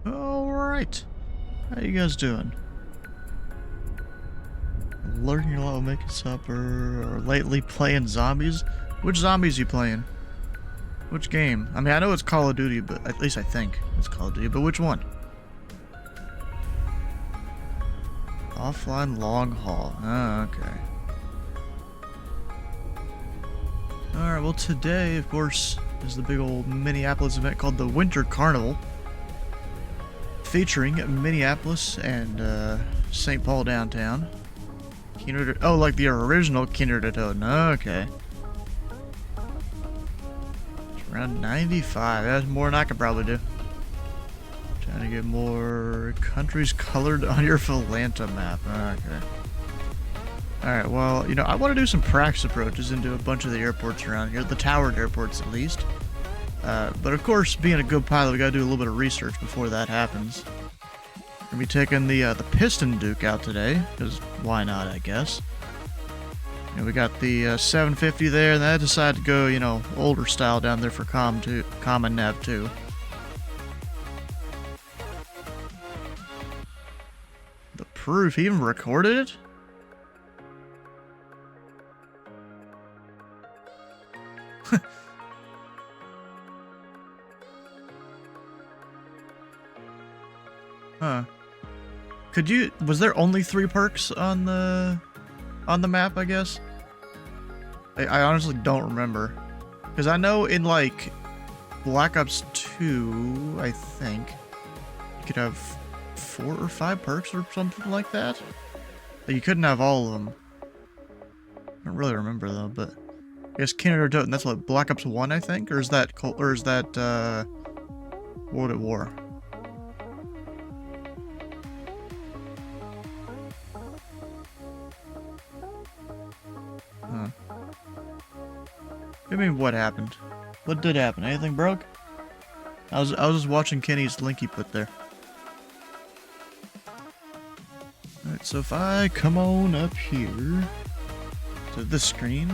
Alright. How you guys doing? Learning a lot, making supper, or lately playing zombies? Which zombies you playing? Which game? I mean, I know it's Call of Duty, but at least I think it's Call of Duty, but which one? Offline long haul. Oh, okay. Alright, well today, of course, is the big old Minneapolis event called the Winter Carnival. Featuring Minneapolis and St. Paul downtown. Oh, like the original Kindergarten. Okay. It's around 95. That's more than I could probably do. Trying to get more countries colored on your Valanta map. Okay. Alright, well, you know, I want to do some practice approaches into a bunch of the airports around here. The towered airports, at least. But of course, being a good pilot, we gotta do a little bit of research before that happens. We're gonna be taking the Piston Duke out today, because why not, I guess. You know, we got the 750 there, and then I decided to go, you know, older style down there for Common Nav 2. The proof, he even recorded it? Huh. Was there only 3 perks on the map, I guess? I honestly don't remember. Because I know in, like, Black Ops 2, I think, you could have 4 or 5 perks or something like that. But you couldn't have all of them. I don't really remember, though, but I guess Kindergarten, that's what, Black Ops 1, I think? Or is that, World at War? Huh. I mean, what happened? What did happen? Anything broke? I was just watching Kenny's link he put there. Alright, so if I come on up here to this screen,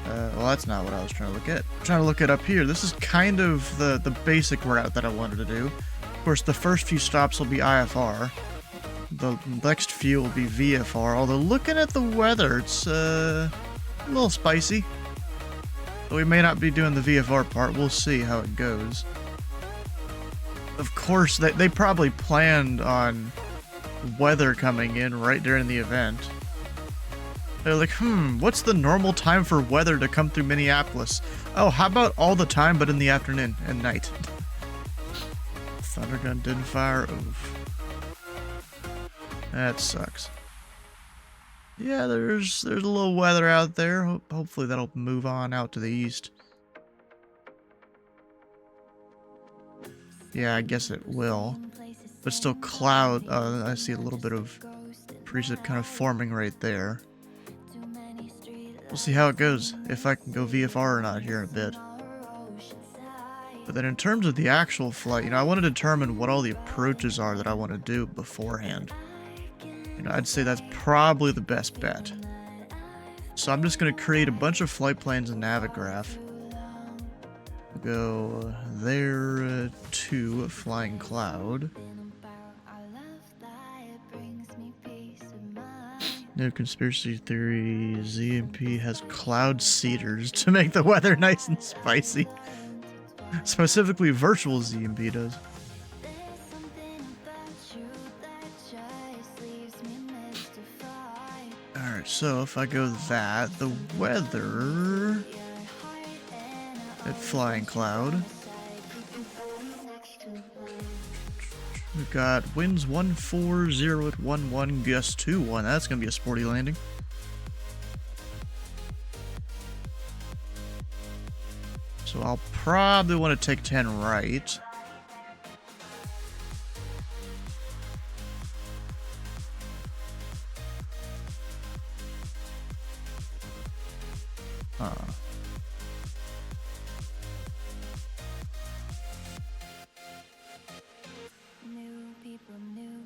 well, that's not what I was trying to look at. I'm trying to look it up here. This is kind of the basic route that I wanted to do. Of course, the first few stops will be IFR. The next few will be VFR, although looking at the weather, it's a little spicy. But we may not be doing the VFR part, we'll see how it goes. Of course, they probably planned on weather coming in right during the event. They're like, what's the normal time for weather to come through Minneapolis? Oh, how about all the time but in the afternoon and night? Thundergun didn't fire. Oof. That sucks. Yeah, there's a little weather out there. Hopefully that'll move on out to the east. Yeah, I guess it will. But still cloud. I see a little bit of precip kind of forming right there. We'll see how it goes, if I can go VFR or not here in a bit. But then in terms of the actual flight, you know, I want to determine what all the approaches are that I want to do beforehand. You know, I'd say that's probably the best bet. So I'm just going to create a bunch of flight plans in Navigraph. Go there to Flying Cloud. No conspiracy theory. ZMP has cloud seeders to make the weather nice and spicy. Specifically, virtual ZMP does. Alright, so if I go that, the weather at Flying Cloud. We've got winds 140 at 11, gusts 21. That's going to be a sporty landing. So I'll probably want to take 10 right.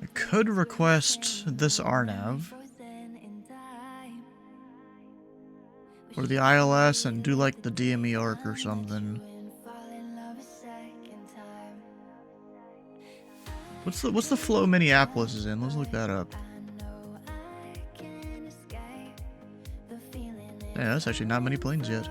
I could request this RNAV or the ILS and do like the DME arc or something. What's the flow Minneapolis is in? Let's look that up. Yeah, that's actually not many planes yet.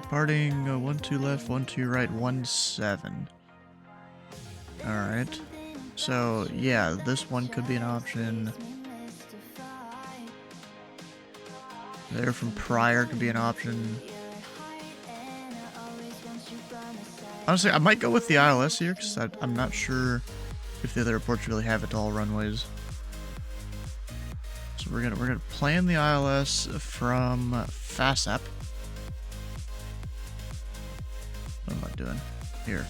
Departing 1-2 left, 1-2 right, 1-7. Alright. So, yeah, this one could be an option. There from Pryor could be an option. Honestly, I might go with the ILS here, because I'm not sure if the other airports really have it to all runways. So we're gonna plan the ILS from FASAP. What am I doing? Here.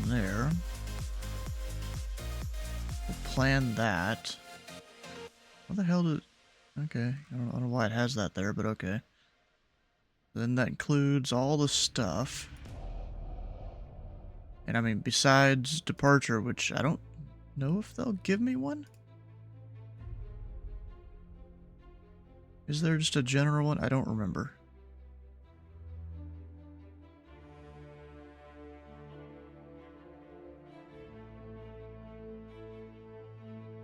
There. We'll plan that. What the hell did... Okay, I don't know why it has that there, but okay. Then that includes all the stuff. And I mean, besides departure, which I don't know if they'll give me one? Is there just a general one? I don't remember.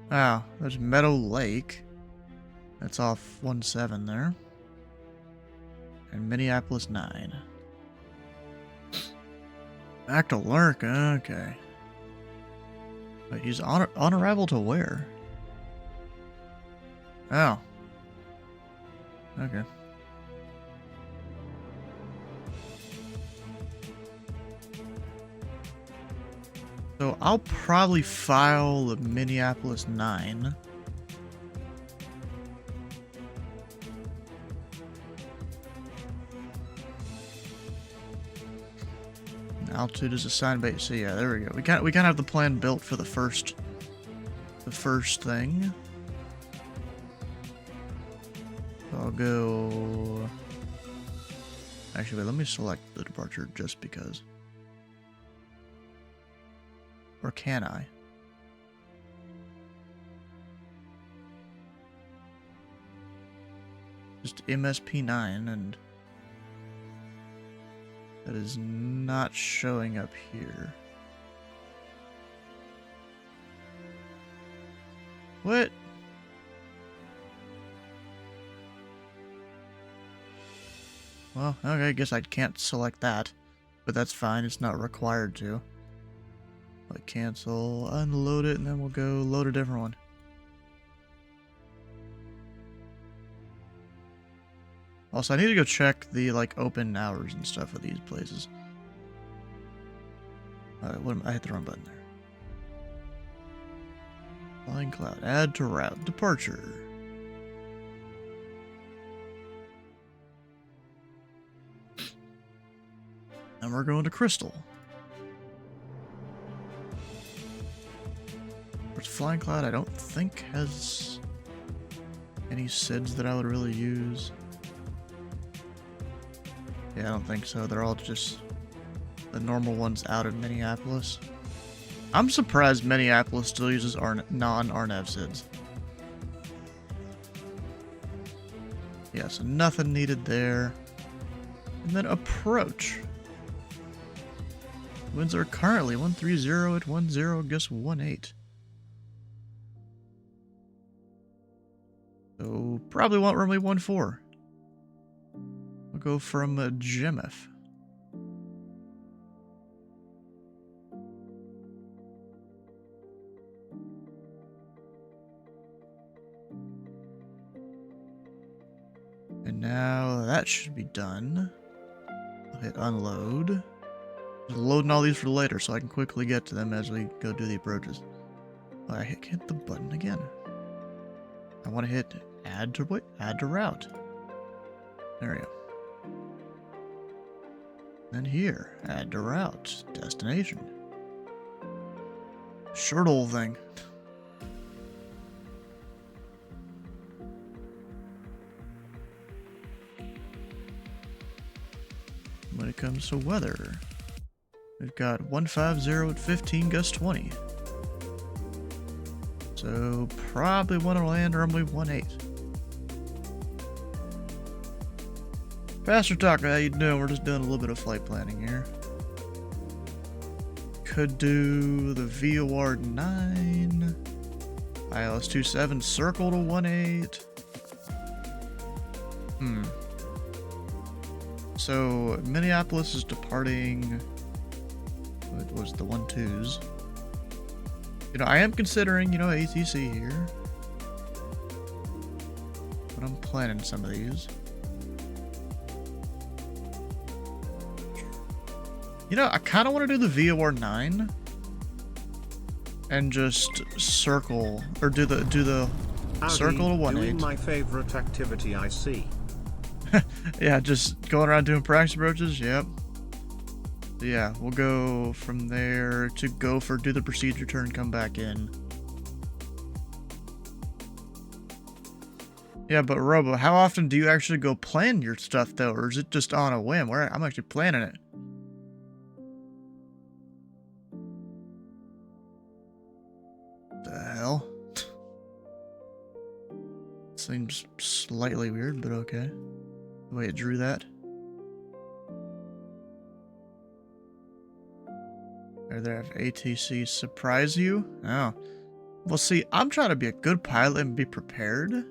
Wow, there's Meadow Lake. That's off 1-7 there. And Minneapolis 9. Back to Lurk, okay. Wait, he's on arrival to where? Oh. Okay. So I'll probably file the Minneapolis 9. Altitude is assigned base. So yeah, there we go. We kind of have the plan built for the first thing. So I'll go. Actually, wait. Let me select the departure just because. Or can I? Just MSP9 and that is not showing up here. What? Well, okay, I guess I can't select that, but that's fine. It's not required to. Like cancel, unload it, and then we'll go load a different one. Also, I need to go check the like open hours and stuff of these places. Alright, I hit the wrong button there. Flying Cloud, add to route, departure. And we're going to Crystal. Flying Cloud, I don't think has any SIDs that I would really use. Yeah, I don't think so. They're all just the normal ones out of Minneapolis. I'm surprised Minneapolis still uses non-RNAV SIDs. Yeah, so nothing needed there. And then approach. Winds are currently 130 at 10, guess 18. So, probably want runway 14. We'll go from Jim Yosef. And now that should be done. I'll hit unload. Just loading all these for later so I can quickly get to them as we go do the approaches. Oh, I hit the button again. I want to hit add to route. There we go. And here, add to route, destination. Short old thing. when it comes to weather. We've got 150 at 15, gust 20. So probably want to land runway 18. Pastor Taco, how you doing? We're just doing a little bit of flight planning here. Could do the VOR 9. ILS 27, circle to 18. So Minneapolis is departing. What was the 12s? You know, I am considering, you know, ATC here. But I'm planning some of these. You know, I kind of want to do the VOR 9 and just circle, or do the circle to 18. Doing my favorite activity, I see. Yeah, just going around doing practice approaches. Yep. Yeah, we'll go from there to go for do the procedure turn, come back in. Yeah, but Robo, how often do you actually go plan your stuff though, or is it just on a whim? Where I'm actually planning it. The hell? Seems slightly weird, but okay. The way it drew that. Or there have ATC surprise you? Oh. Well, see, I'm trying to be a good pilot and be prepared.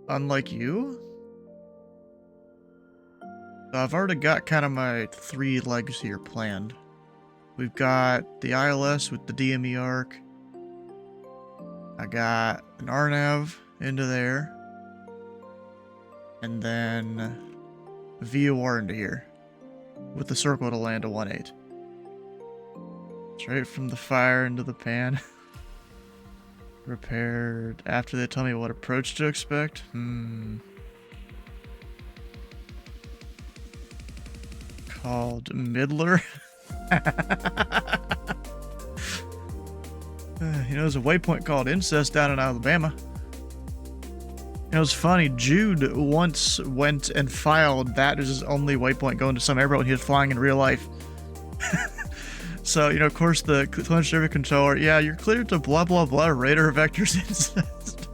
Unlike you. So I've already got kind of my 3 legs here planned. We've got the ILS with the DME arc. I got an RNAV into there. And then VOR into here. With the circle to land a 18. Straight from the fire into the pan. Repaired after they tell me what approach to expect. Called Midler. You know, there's a waypoint called Incest down in Alabama. It was funny, Jude once went and filed that as his only waypoint going to some airport when he was flying in real life. So, you know, of course, the Clinch Service Controller, yeah, you're cleared to blah blah blah radar vectors incest.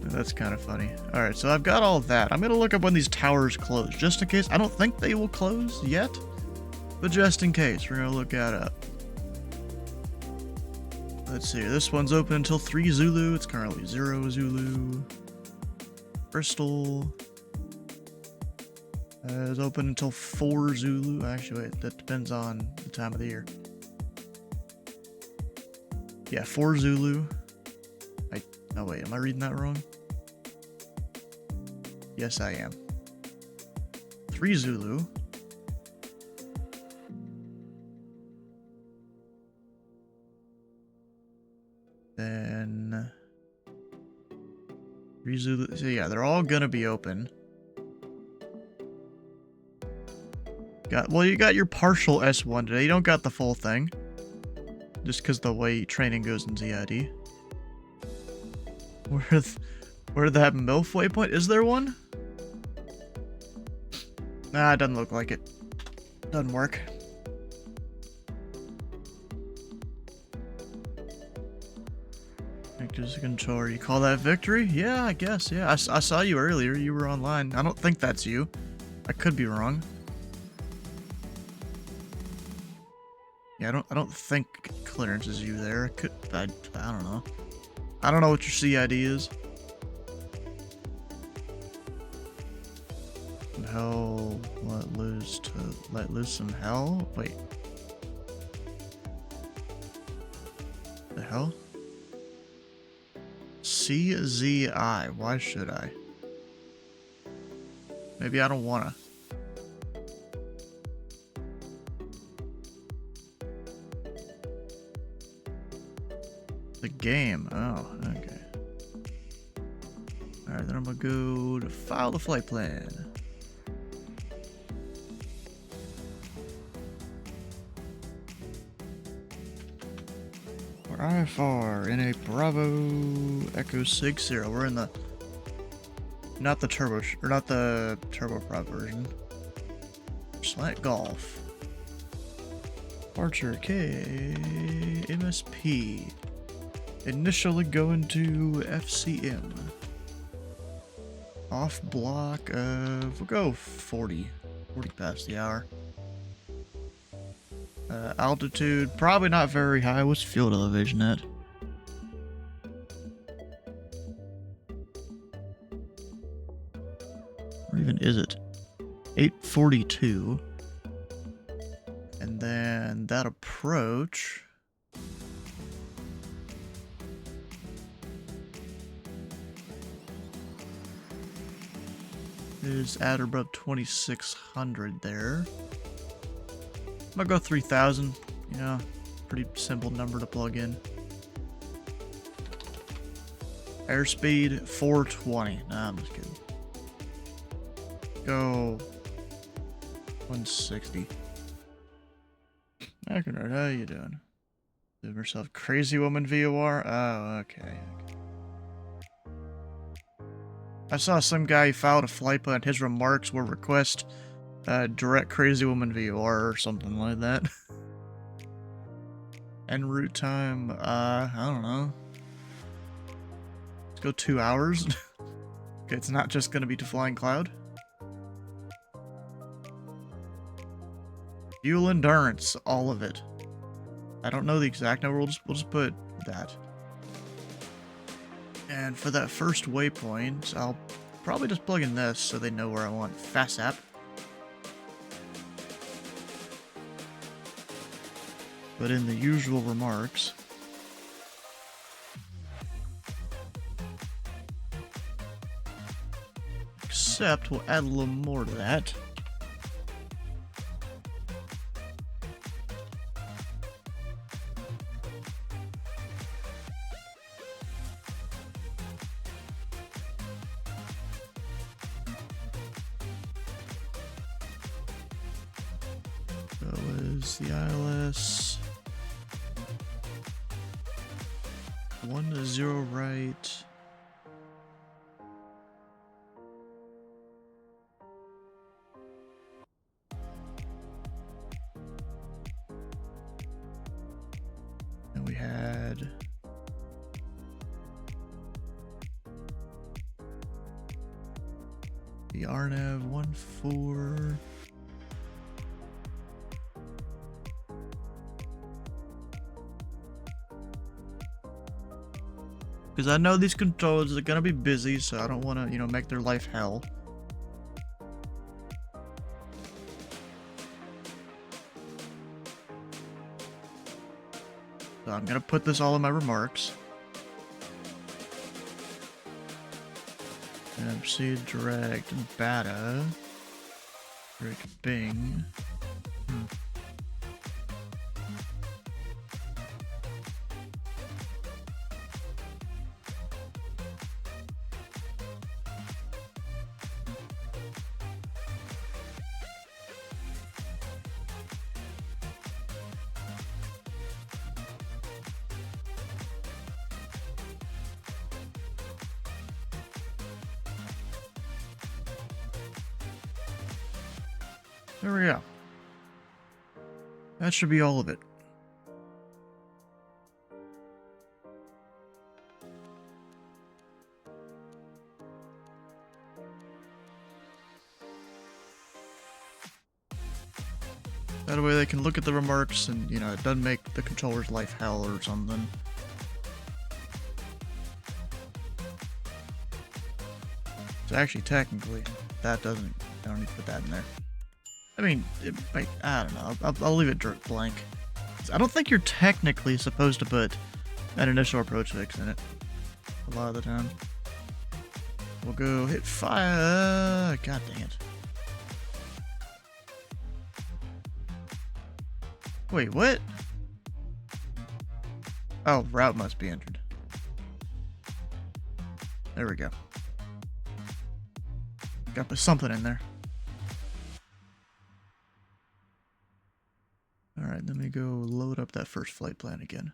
That's kind of funny. Alright, so I've got all that. I'm going to look up when these towers close, just in case. I don't think they will close yet, but just in case, we're going to look that up. Let's see, this one's open until 3 Zulu. It's currently 0 Zulu. Bristol is open until 4 Zulu. Actually, wait, that depends on the time of the year. Yeah, 4 Zulu. Oh wait, am I reading that wrong? Yes, I am. 3 Zulu. Then 3 Zulu. So yeah, they're all gonna be open. Well, you got your partial S1 today. You don't got the full thing. Just because the way training goes in ZID. Where that MILF waypoint? Is there one? Nah, it doesn't look like it. Doesn't work. Victor's controller. You call that victory? Yeah, I guess. Yeah, I saw you earlier. You were online. I don't think that's you. I could be wrong. Yeah, I don't think clearance is you there. I don't know. I don't know what your CID is. Hell, let loose some hell? Wait. The hell? CZI. Why should I? Maybe I don't wanna. The game. Oh, okay. Alright, then I'm gonna go to file the flight plan. Where Drive far in a Bravo Echo 60. We're in the not the turboprop version. Slant Golf. Archer K MSP. Initially going to FCM. Off block of we'll go 40 past the hour. Altitude probably not very high. What's field elevation at? Or even is it? 842. And then that approach is at or above 2600 there. I'm gonna go 3000. You know, pretty simple number to plug in. Airspeed 420. Nah, I'm just kidding. Go 160. Acknard, how you doing? Give yourself Crazy Woman VOR? Oh, okay. I saw some guy filed a flight plan. His remarks were request direct Crazy Woman VOR or something like that. En route time, I don't know. Let's go 2 hours. Okay, it's not just gonna be to Flying Cloud. Fuel endurance, all of it. I don't know the exact number, we'll just put that. And for that first waypoint, I'll probably just plug in this so they know where I want FastApp. But in the usual remarks, except we'll add a little more to that. So is the ILS 1-0 right. And we had the RNAV 1-4. Because I know these controllers are gonna be busy, so I don't want to, you know, make their life hell. So I'm gonna put this all in my remarks. And proceed direct beta. Direct Bing. There we go. That should be all of it. That way they can look at the remarks and, you know, it doesn't make the controller's life hell or something. So actually, technically, that doesn't, I don't need to put that in there. I mean, I don't know. I'll leave it blank. I don't think you're technically supposed to put an initial approach fix in it. A lot of the time. We'll go hit fire. God dang it. Wait, what? Oh, route must be entered. There we go. Got to put something in there. Alright, let me go load up that first flight plan again.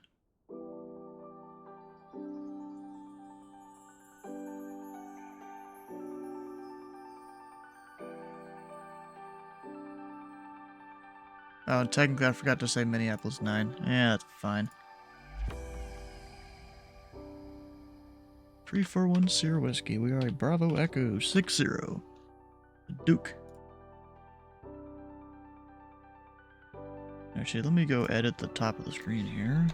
Oh, technically I forgot to say Minneapolis 9. Yeah, that's fine. 341 Sierra Whiskey. We are a Bravo Echo 60. Duke. Actually, let me go edit the top of the screen here.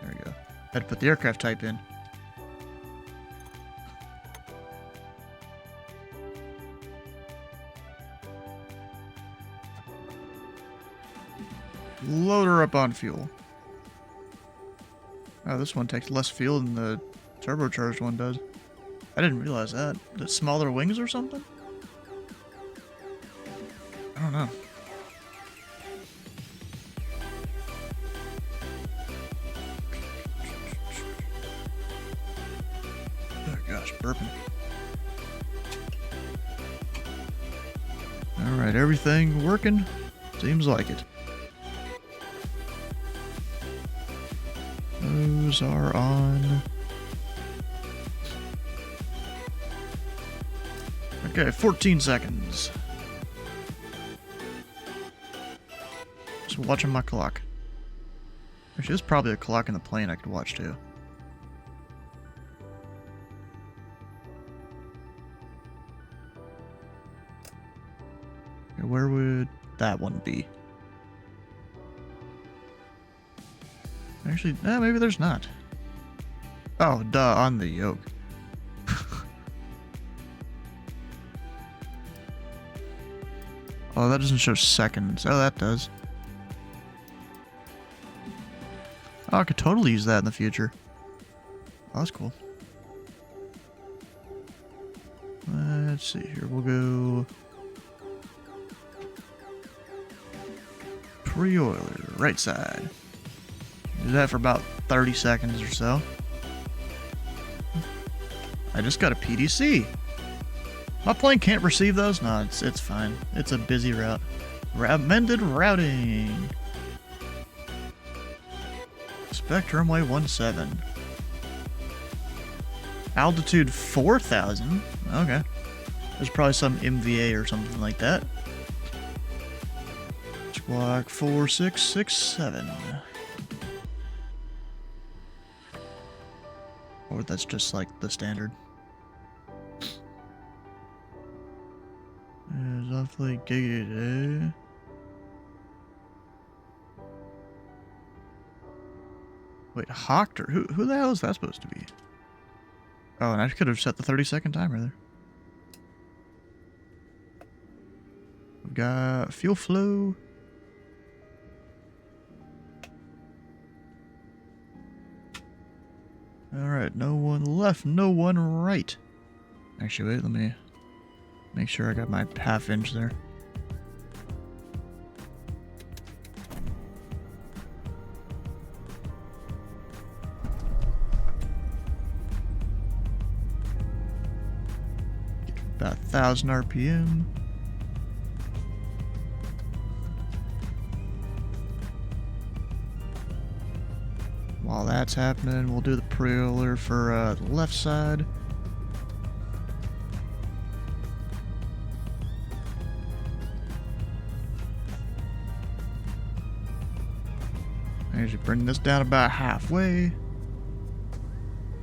There we go. Had to put the aircraft type in. Load her up on fuel. Oh, this one takes less fuel than the turbocharged one does. I didn't realize that. The smaller wings or something? I don't know. Oh gosh, burping. Alright, everything working? Seems like it. Those are on. Okay, 14 seconds. Just watching my clock. Actually, there's probably a clock in the plane I could watch too. Okay, where would that one be? Actually, maybe there's not. Oh, duh, on the yoke. Oh, that doesn't show seconds. Oh, that does. Oh, I could totally use that in the future. Oh, that's cool. Let's see here. We'll go... pre-oiler, right side. Do that for about 30 seconds or so. I just got a PDC. My plane can't receive those? No, it's fine. It's a busy route. Amended routing. Spectrum runway 17. Altitude 4,000. Okay. There's probably some MVA or something like that. Squawk 4667. Or that's just like the standard. There's awfully giggity. Wait, Hawker? Who the hell is that supposed to be? Oh, and I could have set the 30-second timer there. We've got fuel flow. Alright, no one left, no one right. Actually, wait, let me make sure I got my half inch there. About 1,000 RPM. While that's happening, we'll do the pre-oiler for the left side. I usually bring this down about halfway.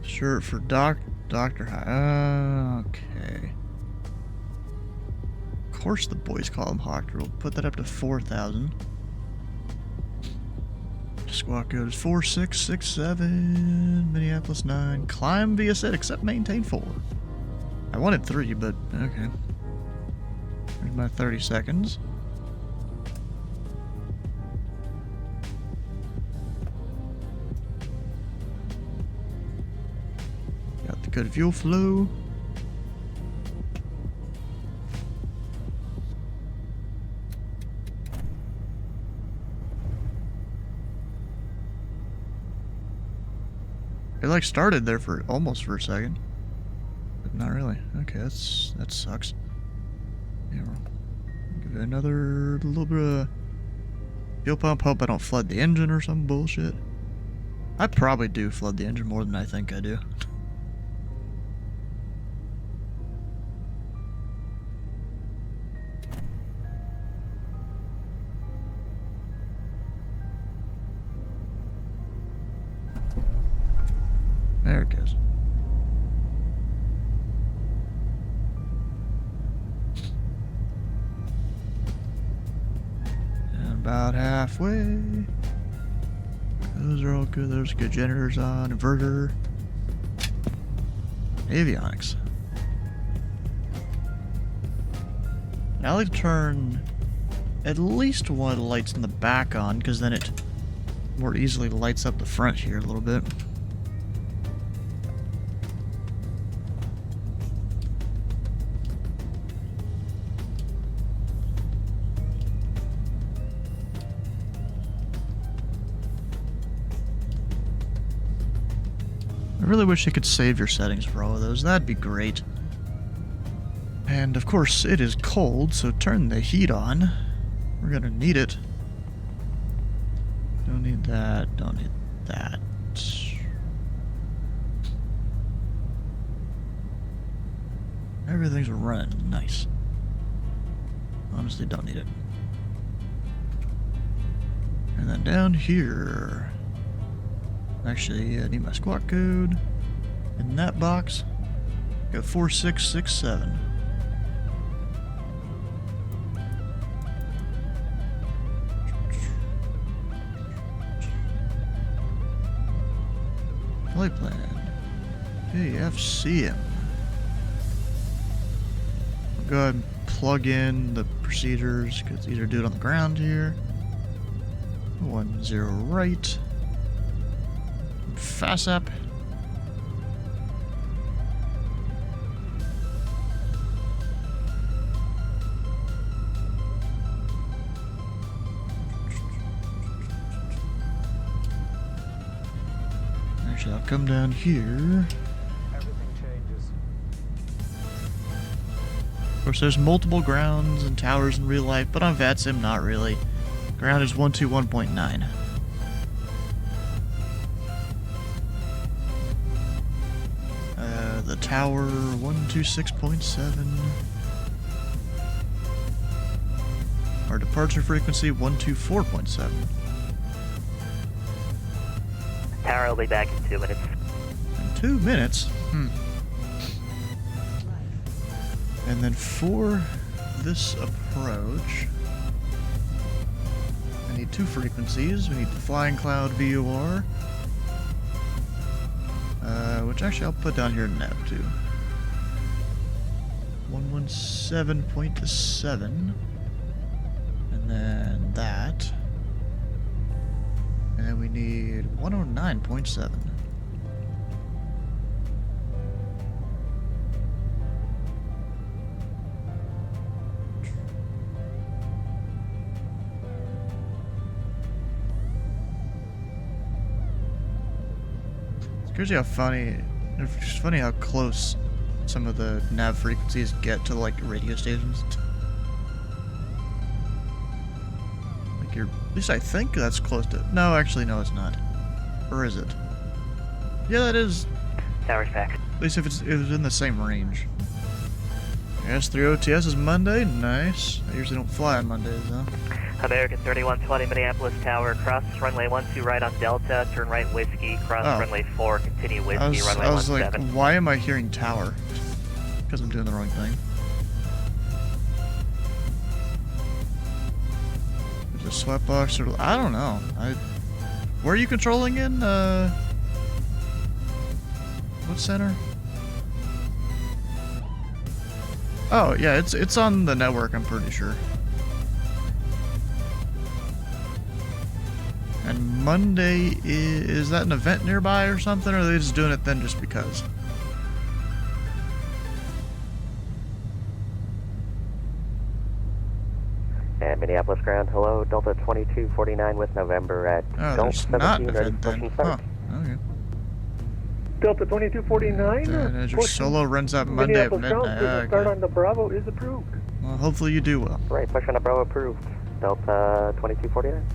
Shirt for Dr. High. Okay. Of course the boys call him Hawker. We'll put that up to 4,000. Squawk code is 4667. Minneapolis 9. Climb via set except maintain 4. I wanted 3, but okay. There's my 30 seconds. Got the good fuel flow. It like started there for almost for a second, but not really. Okay, that sucks. Yeah, we'll give it another little bit of fuel pump. Hope I don't flood the engine or some bullshit. I probably do flood the engine more than I think I do. There it goes. And about halfway. Those are all good. Those good. Generators on. Inverter. Avionics. Now I like to turn at least one of the lights in the back on, because then it more easily lights up the front here a little bit. I really wish you could save your settings for all of those. That'd be great. And of course, it is cold, so turn the heat on. We're gonna need it. Don't need that, don't need that. Everything's running nice. Honestly, don't need it. And then down here. Actually, I need my squawk code. In that box, got 4667. Flight plan. AFCM. I'll go ahead and plug in the procedures, because it's easier to do it on the ground here. 10 right. FASAP. Actually, I'll come down here. Everything changes. Of course, there's multiple grounds and towers in real life, but on VATSIM, not really. Ground is 121.9. The tower 126.7. Our departure frequency 124.7. Tower will be back in 2 minutes. In 2 minutes? And then for this approach, I need 2 frequencies. We need the Flying Cloud VOR. Which actually I'll put down here in nav too. 117.7. And then that. And then we need 109.7. It's crazy how funny, it's funny how close some of the nav frequencies get to like radio stations. Like you're, at least I think that's close to. No, actually, no, it's not. Or is it? Yeah, that is. Tower's back. At least if it's in the same range. S3OTS is Monday. Nice. I usually don't fly on Mondays, though. American 3120 Minneapolis Tower, cross runway 12 right on Delta, turn right Whiskey, cross runway 4, continue Whiskey, runway I was 17. like, why am I hearing tower? Because I'm doing the wrong thing. There's a sweat box, or I don't know. Where are you controlling in? What center? Oh yeah, it's on the network. I'm pretty sure. And Monday is that an event nearby or something, or are they just doing it then just because? And Minneapolis ground, hello, Delta 2249 with November at Gulf 17, ready for push and start. Huh, okay. Delta 2249. As your solo runs out Monday at midnight. Ground, start on the Bravo is approved. Well, hopefully you do well. Right, push on the Bravo approved. Delta 2249.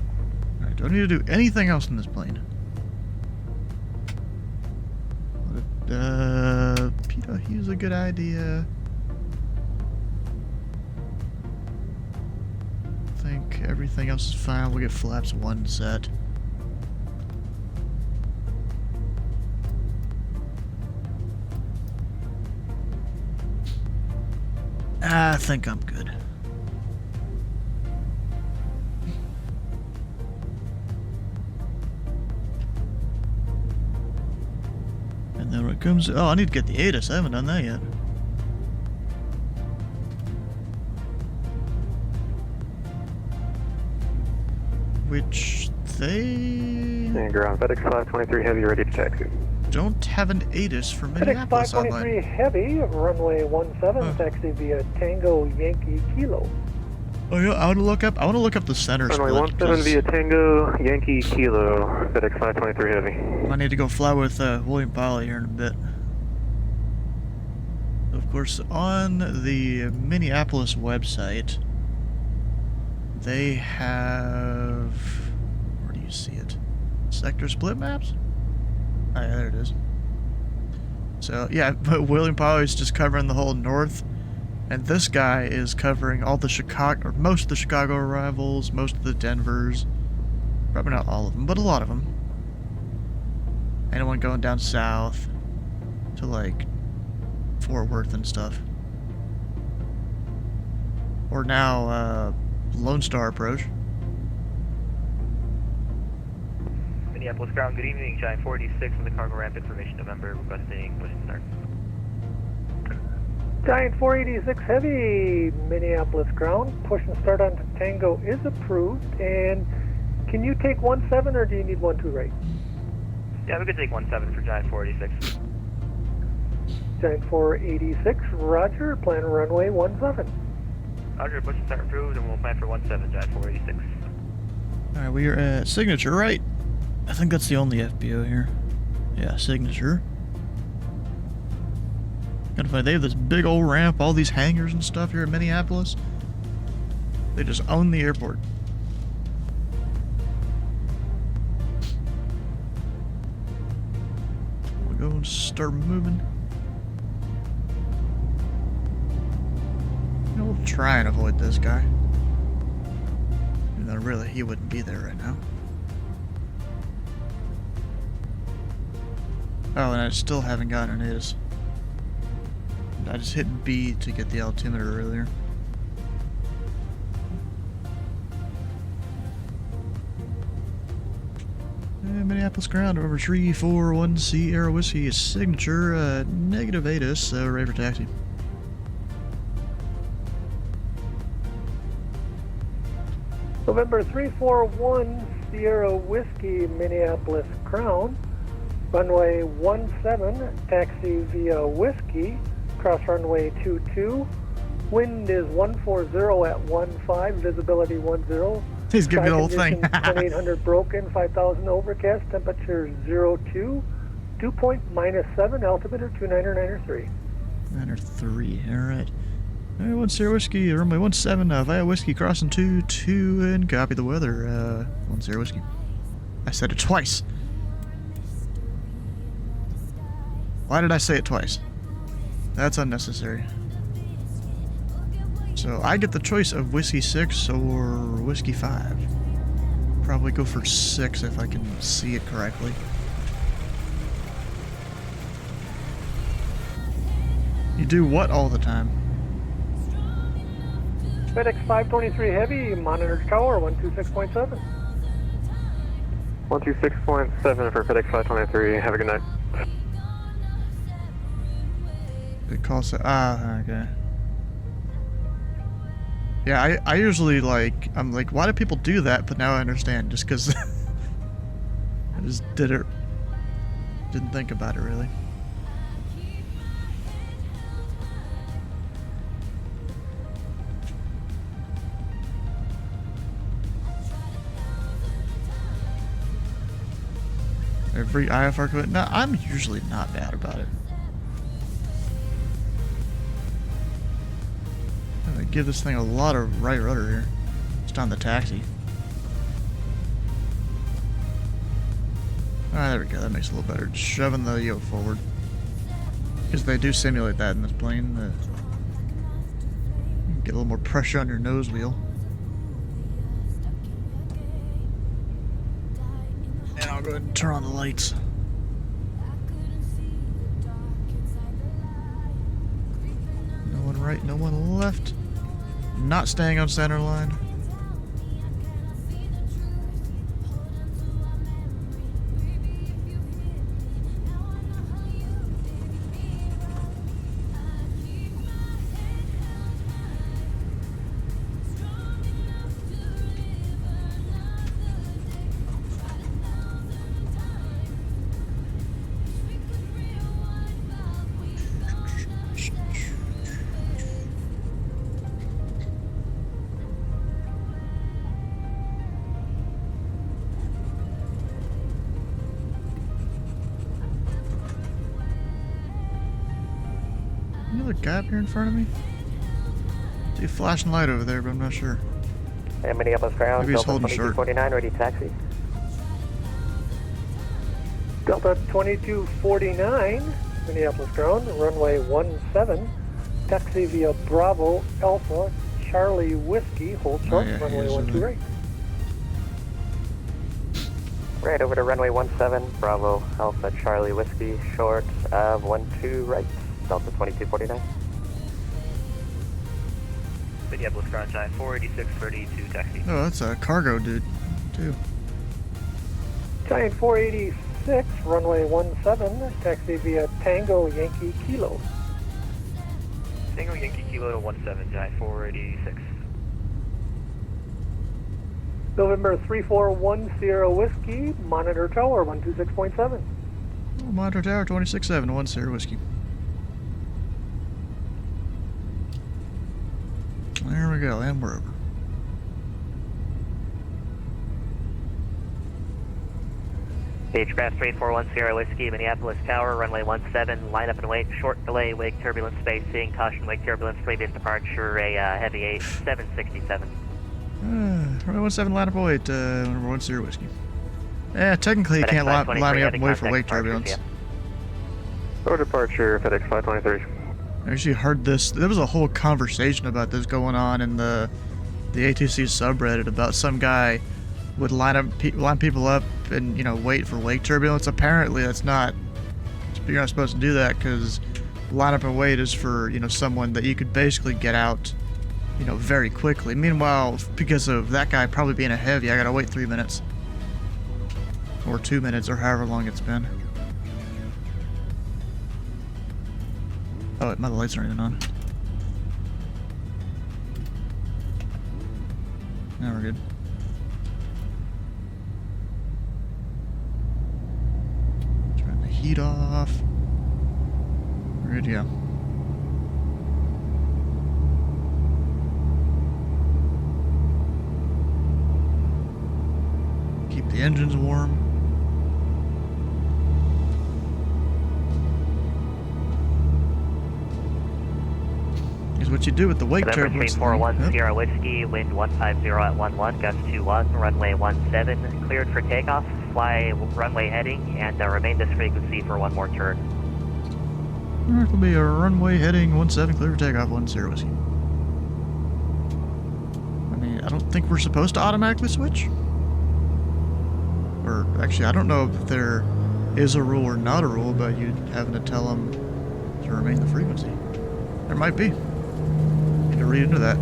Alright, don't need to do anything else in this plane. Peter, here's a good idea. I think everything else is fine. We'll get flaps 1 set. I think I'm good. And then when it comes, oh, I need to get the ATIS. I haven't done that yet. Which they And ground FedEx 523 Heavy ready to taxi. don't have an ATIS for FedEx Minneapolis 523 online. Heavy, runway 17, Huh. taxi via Tango Yankee Kilo. Oh yeah, I want to look up the center Runway split. 17 'Cause via Tango Yankee Kilo, FedEx 523 Heavy. I need to go fly with William Powell here in a bit. Of course, on the Minneapolis website, they have... Where do you see it? Sector split maps? Oh, yeah, there it is. So, yeah, but William Powell is just covering the whole north, and this guy is covering all the Chicago, or most of the Chicago arrivals, most of the Denvers. Probably not all of them, but a lot of them. Anyone going down south to, like, Fort Worth and stuff. Or now, Lone Star approach. Minneapolis ground, good evening. Giant 46 with the cargo ramp information November requesting push and start. Giant 486 Heavy, Minneapolis ground. Push and start on Tango is approved. And can you take 17 or do you need 12 right? Yeah, we could take 17 for Giant 486. Giant 486, roger. Plan runway 17. Roger, push and start approved, and we'll plan for 17, Giant 486. Alright, we are at Signature, right? I think that's the only FBO here. Yeah, Signature. Gotta find, they have this big old ramp, all these hangars and stuff here in Minneapolis. They just own the airport. We'll go and start moving. We'll try and avoid this guy. Even though really he wouldn't be there right now. Oh, and I still haven't gotten an ATIS. I just hit B to get the altimeter earlier. Minneapolis ground over 341 Sierra Whiskey signature, negative ATIS, ready for taxi. November 341 Sierra Whiskey, Minneapolis ground. Runway 17, taxi via Whiskey, cross runway 22. Wind is 140 at 15, visibility 10. He's giving me the whole Sky thing. conditions, 2800 broken, 5000 overcast, temperature 02. Dew point -7, altimeter 29993. 903, alright. Alright, 1 Sierra Whiskey, runway 17, via Whiskey, crossing 22, and copy the weather, 1 Sierra Whiskey. I said it twice. Why did I say it twice? That's unnecessary. So I get the choice of Whiskey 6 or Whiskey 5. Probably go for 6 if I can see it correctly. You do what all the time? FedEx 523 Heavy, monitor tower 126.7. 126.7 for FedEx 523. Have a good night. It calls it. Ah, okay. Yeah, I usually like. I'm like, why do people do that? But now I understand. Just because I just didn't think about it really. Every IFR commit. No, I'm usually not bad about it. I give this thing a lot of right rudder here. Just on the taxi. Ah, there we go. That makes it a little better. Just shoving the yoke forward. Because they do simulate that in this plane. Get a little more pressure on your nose wheel. And I'll go ahead and turn on the lights. right, no one left. Not staying on center line. Another guy up here in front of me? See a flashing light over there, but I'm not sure. And Minneapolis ground, Maybe he's Delta holding short. 2249, ready taxi. Delta 2249, Minneapolis ground, runway 17, taxi via Bravo Alpha Charlie Whiskey, hold short, yeah, runway he is 12 over right. Right over to runway 17, Bravo Alpha Charlie Whiskey, short of 12 right, Delta 2249. Minneapolis ground time 48632 taxi. Oh, that's a cargo dude, too. Giant 486, runway 17, taxi via Tango Yankee Kilo. Tango Yankee Kilo to 17, Giant 486. November 3410 Whiskey, Monitor Tower 126.7. Oh, Monitor Tower 26-7, 1 Sierra Whiskey. There we go, and we're over. Beechcraft 341 Sierra Whiskey, Minneapolis Tower, runway 17, line up and wait, short delay, wake turbulence spacing, caution wake turbulence, previous departure, a heavy 8, 767. Runway 17, line up and wait, number 1 Sierra Whiskey. Yeah, technically you FedEx can't line 523, me up and wait for contact wake departures, turbulence. yeah. Or departure, FedEx 523. I actually heard this. There was a whole conversation about this going on in the ATC subreddit about some guy would line people up and, you know, wait for wake turbulence. Apparently that's not, you're not supposed to do that, because line up and wait is for, you know, someone that you could basically get out, you know, very quickly. Meanwhile, because of that guy probably being a heavy, I gotta wait 3 minutes or 2 minutes or however long it's been. Oh, my lights aren't even on. Now we're good. Turn the heat off. We're good, yeah. Keep the engines warm. Is what you do with the wake November turbulence. 341 Yep. Sierra Whiskey, wind 150 at 11, gust 21, runway 17, cleared for takeoff, fly runway heading, and remain this frequency for one more turn. Alright, will be a runway heading 17, clear for takeoff, 1 Sierra Whiskey. I mean, I don't think we're supposed to automatically switch. Or, actually, I don't know if there is a rule or not a rule about you having to tell them to remain the frequency. There might be. Need to read into that.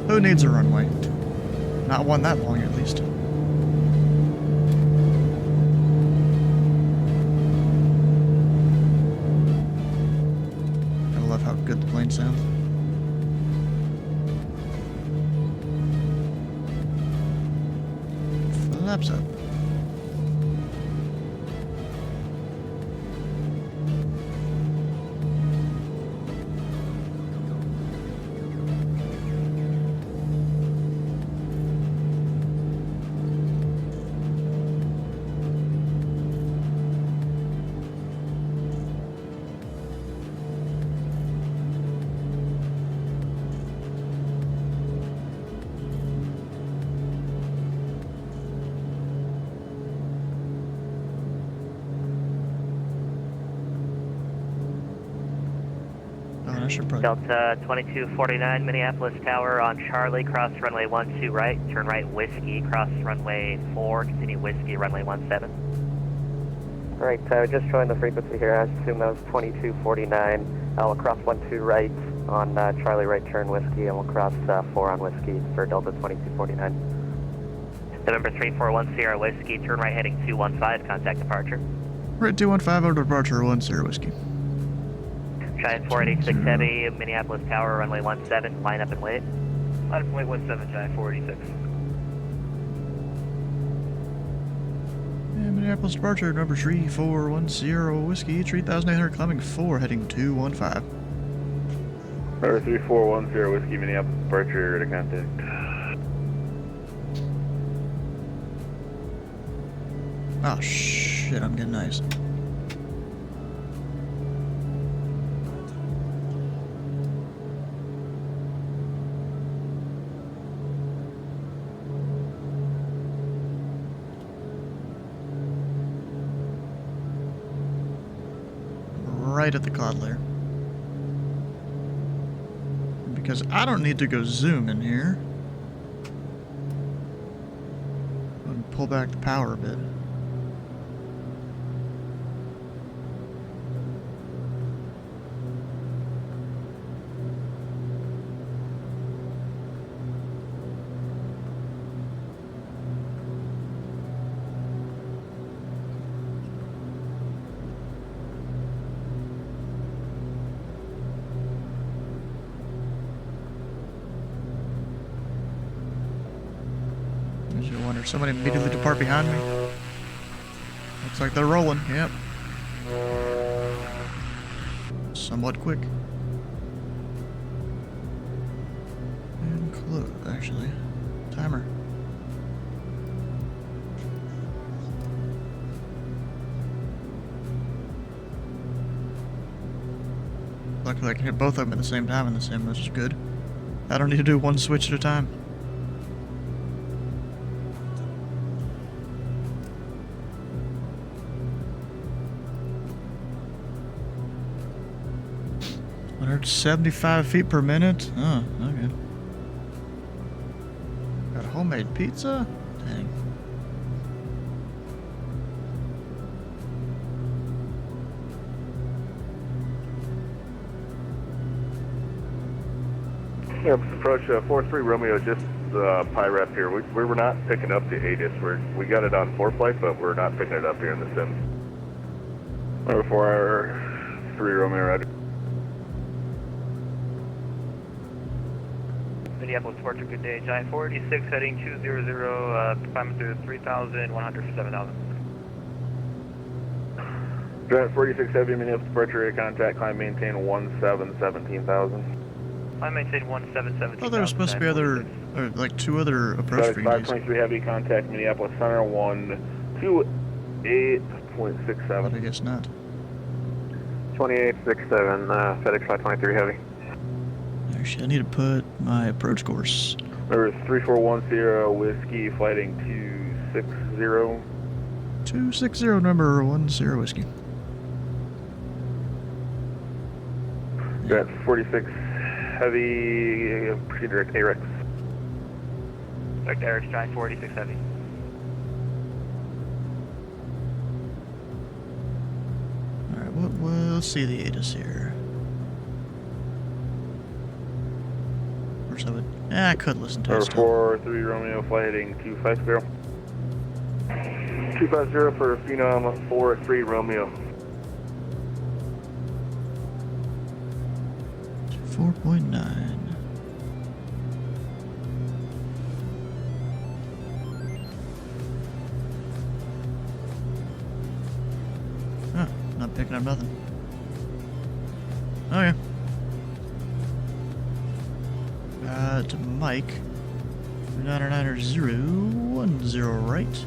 Who needs a runway? Not one that long, at least. I love how good the plane sounds. Flaps up. should probably... Delta 2249 Minneapolis Tower on Charlie, cross runway 12 right, turn right Whiskey, cross runway 4, continue Whiskey, runway 17. Alright, just showing the frequency here. I assume that was 2249. I'll cross 12 right on Charlie right turn Whiskey, and we'll cross 4 on Whiskey for Delta 2249. November 341 Sierra Whiskey, turn right heading 215, contact departure. Right, 215 over departure, 10 Whiskey. Giant 486 Heavy, Minneapolis Tower, runway 17, line up and wait. Line up and wait 17, Giant 486. And Minneapolis departure, number 3410 Whiskey, 3800 climbing 4, heading 215. Number 3410 Whiskey, Minneapolis departure to contact. Oh shit, I'm getting ice. Right at the cloud layer. Because I don't need to go zoom in here. And pull back the power a bit. You wonder, somebody immediately depart behind me? Looks like they're rolling, yep. Somewhat quick. And close, actually. Timer. Luckily I can hit both of them at the same time in the sim, which is good. I don't need to do one switch at a time. Under 75 feet per minute? Oh, okay. Got homemade pizza? Dang. Yeah, approach 43 Romeo, just Pi Rep here. We were not picking up the ATIS. We got it on 4 flight, but we're not picking it up here in the sim. Number 43 Romeo, roger. Minneapolis departure, good day. Giant 486 heading 200, climbing through 3,100 for 7,000. Giant 46 Heavy, Minneapolis departure, contact, climb maintain 17,000. Climb maintain 1717. Oh, there was supposed to be other, or like 2 other approach frequencies. 523 Heavy, contact Minneapolis Center 128.67. But I guess not. 2867, FedEx 523 Heavy. Actually, I need to put my approach course. Number 3410 Whiskey, flighting 260. 260, number 10 Whiskey. Got 46 Heavy, proceed direct AREX. Direct AREX, Giant 486 Heavy. Alright, we'll see the ATIS here. Of course I would... I could listen to it Number still. 43 Romeo, flight heading 250. 250 for Phenom 43 Romeo. 4.9. Huh, not picking up nothing. Oh yeah. To Mike. 99010 right.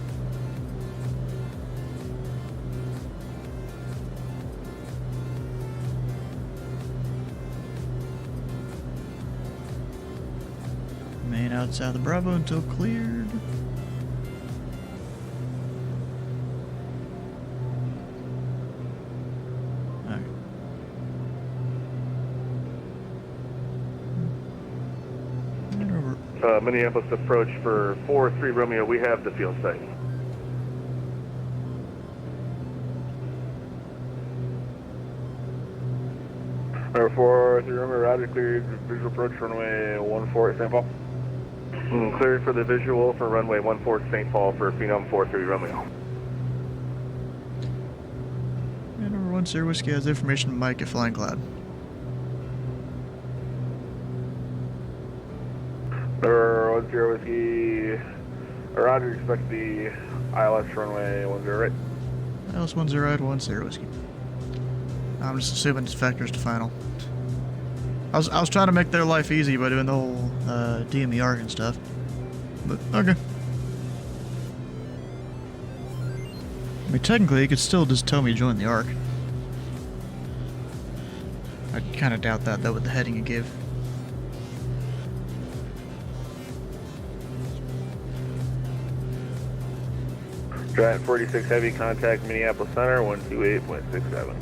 Main outside the Bravo until cleared. Okay. Minneapolis approach for 43 Romeo, we have the field site. Number 43 Romeo, roger, cleared visual approach runway 14 at St. Paul. Cleared for the visual for runway 14 St. Paul for Phenom 43 Romeo. And number 1 Sierra Whiskey has information to Mike at Flying Cloud. Number 1 Sierra Whiskey, roger, expect the ILS runway 10 right. ILS 10 right, 1 Sierra Whiskey. I'm just assuming it's vectors to final. I was trying to make their life easy by doing the whole DME arc and stuff. But, okay. I mean, technically, you could still just tell me to join the arc. I kind of doubt that, though, with the heading you give. Giant 46 heavy, contact Minneapolis Center 128.67.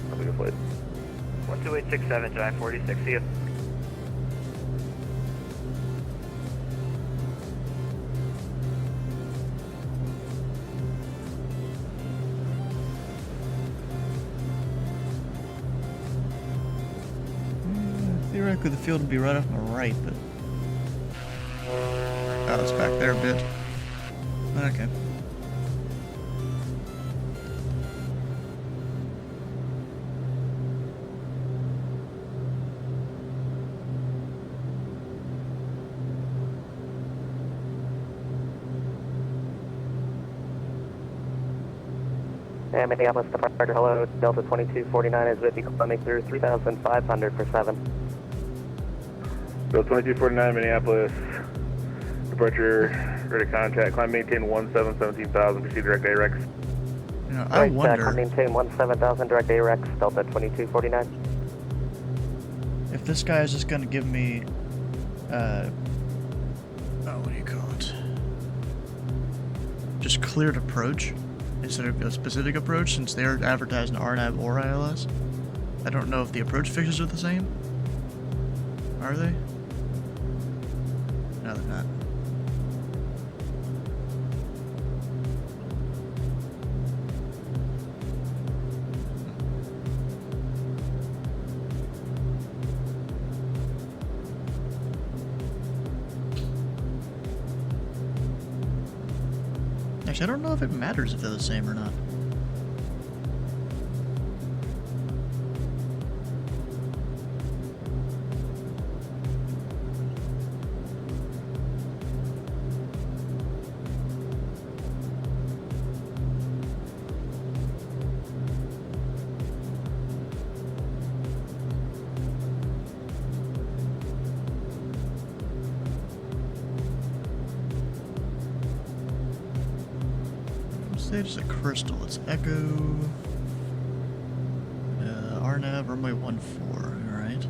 Have a good flight. 12867, Giant 46, see you. Theoretically, the field would be right off my right, but... Oh, it's back there a bit. Okay. And Minneapolis departure, hello, Delta 2249 is with you, climbing through 3,500 for 7. Delta 2249 Minneapolis, departure, ready to contact, climb maintain 17,000, proceed direct AREX. You know, I wonder climb maintain 17,000, direct AREX, Delta 2249. if this guy is just going to give me, what do you call it? Just cleared approach instead of a specific approach, since they're advertising RNAV or ILS. I don't know if the approach fixes are the same. Are they? No, they're not. Actually, I don't know if it matters if they're the same or not. It's a crystal. It's Echo. RNAV, runway 14. Alright.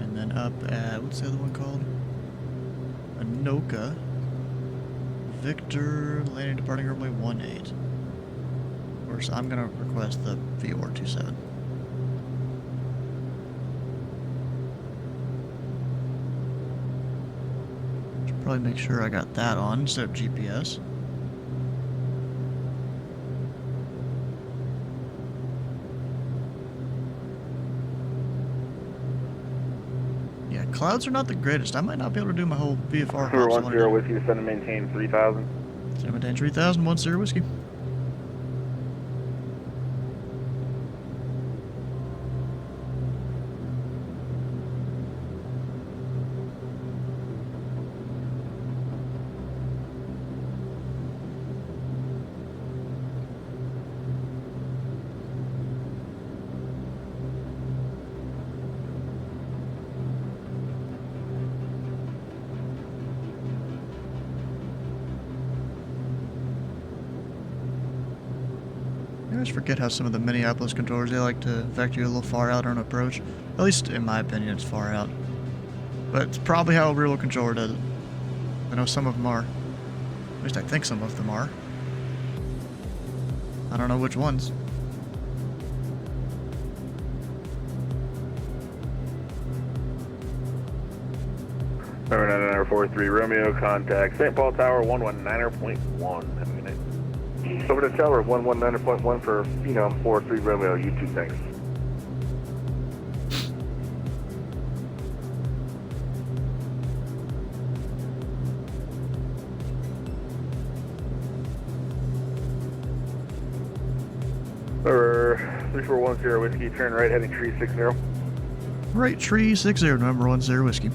And then up at, what's the other one called? Anoka. Victor, landing departing runway 18. Of course, I'm going to request the VOR27. Should probably make sure I got that on instead of GPS. Clouds are not the greatest. I might not be able to do my whole VFR. Number 10 Whiskey, descend and maintain 3,000. Descend and maintain 3,000, 10 Whiskey. I always forget how some of the Minneapolis controllers, they like to vector you a little far out on approach. At least in my opinion, it's far out. But it's probably how a real controller does it. I know some of them are. At least I think some of them are. I don't know which ones. Number 9943 Romeo, contact St. Paul Tower 119.1. Have a good night. Over to Tower 119.1 for Phenom 43 Romeo, you two, thanks. Number 3410 Whiskey, turn right heading tree 60. Right tree 60, number 10 whiskey.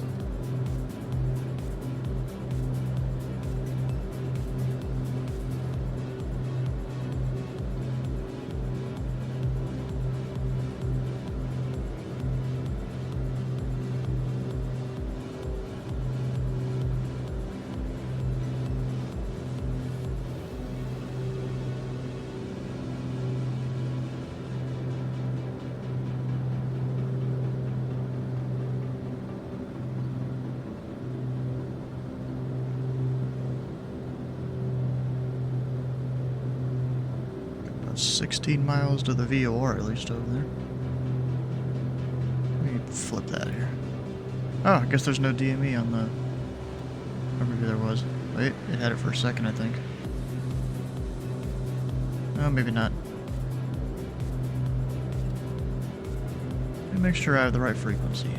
About 16 miles to the VOR, at least over there. Let me flip that here. Oh, I guess there's no DME on the... Or maybe there was. Wait, it had it for a second, I think. Oh, maybe not. Let me make sure I have the right frequency.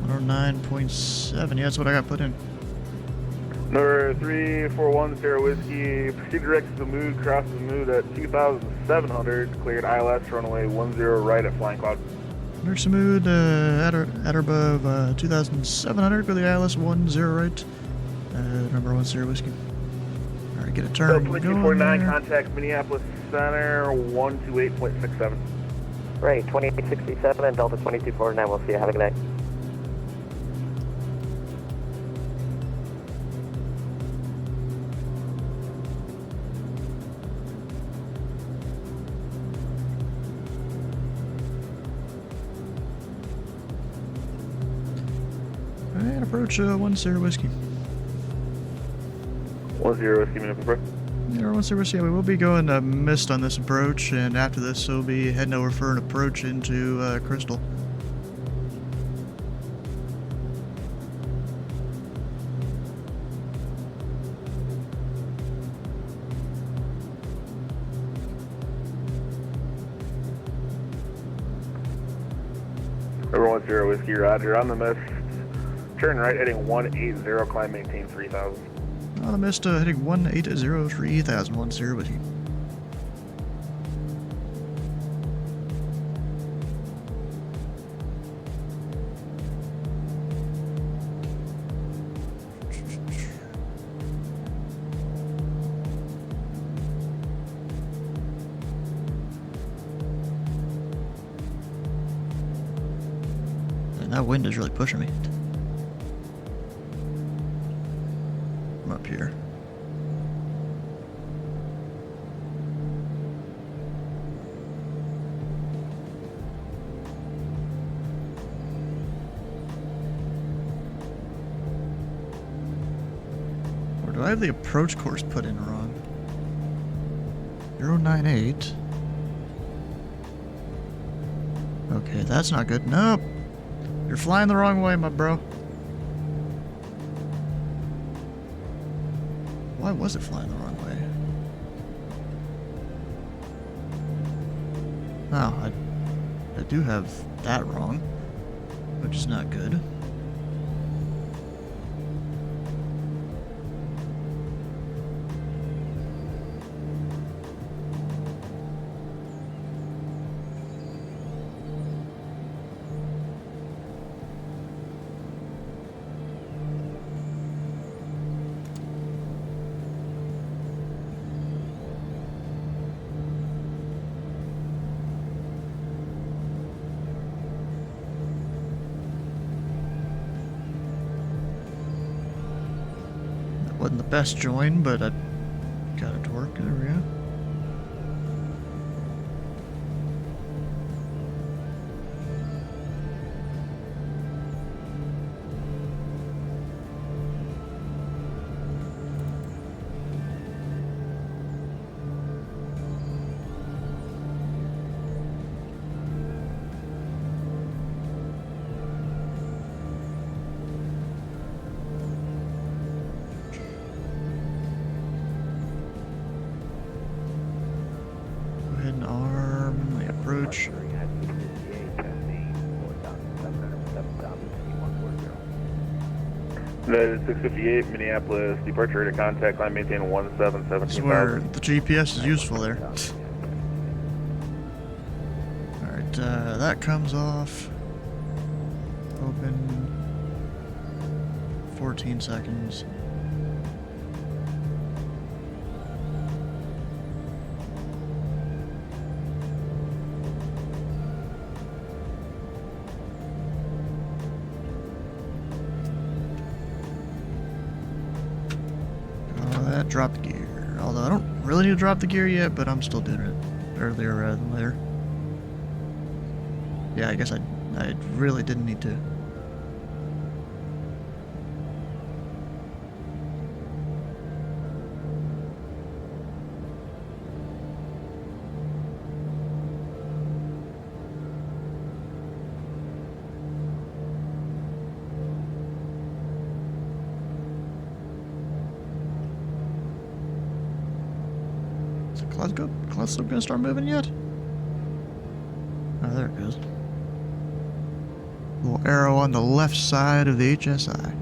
109.7, yeah, that's what I got put in. Number 3410 Whiskey, proceed direct to the mood, cross the mood at 2,700, cleared ILS, runway 10 right at Flying Cloud. Next mood, at or above 2,700, go the ILS 10 right, number 10 whiskey. Alright, get a turn. 2249, contact Minneapolis Center 128.67. Right, 2867 and Delta 2249. We'll see you. Have a good night. Alright, approach 10 whiskey. 10 Whiskey, Minneapolis. Yeah, 10 whiskey. We will be going mist on this approach, and after this, we'll be heading over for an approach into Crystal. Number 10 Whiskey, roger. On the mist, turn right heading 180, climb maintain 3,000. On the mist, heading 180, 3000, 10 whiskey. And that wind is really pushing me. I'm up here. Or do I have the approach course put in wrong? 098. Okay, that's not good. Nope. You're flying the wrong way, my bro. Why was it flying the wrong way? Oh, I do have that wrong, which is not good. Wasn't the best join, but I got it to work. There we go. United 658, Minneapolis, departure to contact line, maintain 1717. This is where the GPS is useful there. Alright, that comes off. Open. 14 seconds. That dropped gear. Although I don't really need to drop the gear yet, but I'm still doing it earlier rather than later. Yeah, I guess I really didn't need to. Cloud's still gonna start moving yet? Oh, there it goes. Little arrow on the left side of the HSI.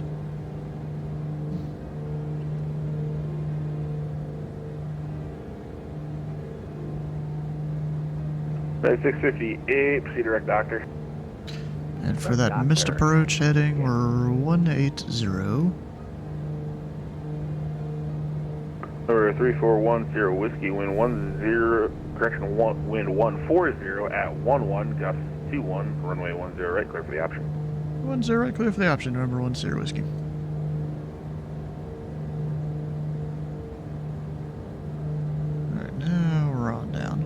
United 658, proceed direct doctor. And for that missed approach heading, we're 180. Number 3410 whiskey, wind wind 140 at 11, gust 21, runway 10 right, clear for the option. 10 right, clear for the option, November 10 whiskey. Alright, now we're on down.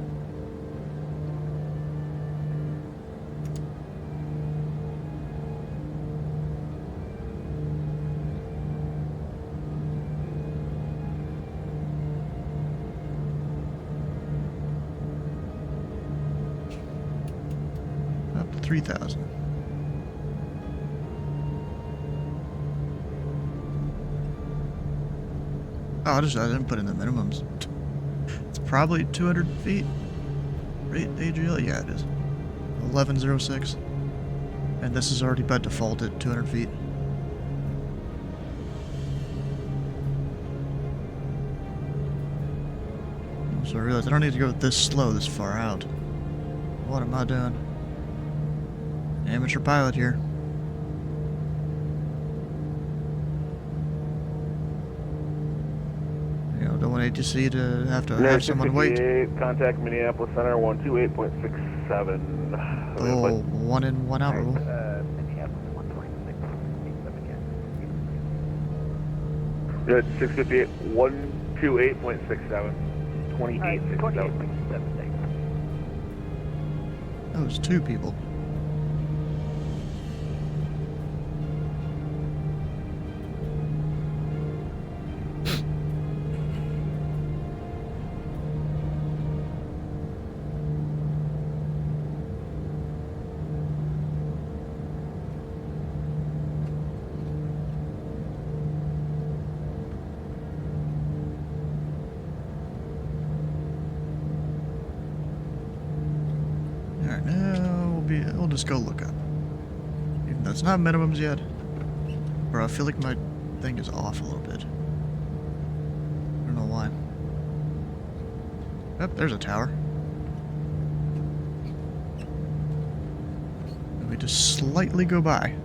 Up to 3,000. Oh, I didn't put in the minimums. It's probably 200 feet. Rate AGL? Yeah, it is. 1106. And this is already by default at 200 feet. So I realized I don't need to go this slow this far out. What am I doing? Amateur pilot here. You know, don't want ATC to have someone wait. Contact Minneapolis Center 128.67. Oh, 1 in, 1 out rule. Minneapolis 126. Good, 658, 128.67. 28.67. That was 2 people. Alright, now we'll just go look up. Even though it's not minimums yet. Bro, I feel like my thing is off a little bit. I don't know why. Yep, there's a tower. And we just slightly go by.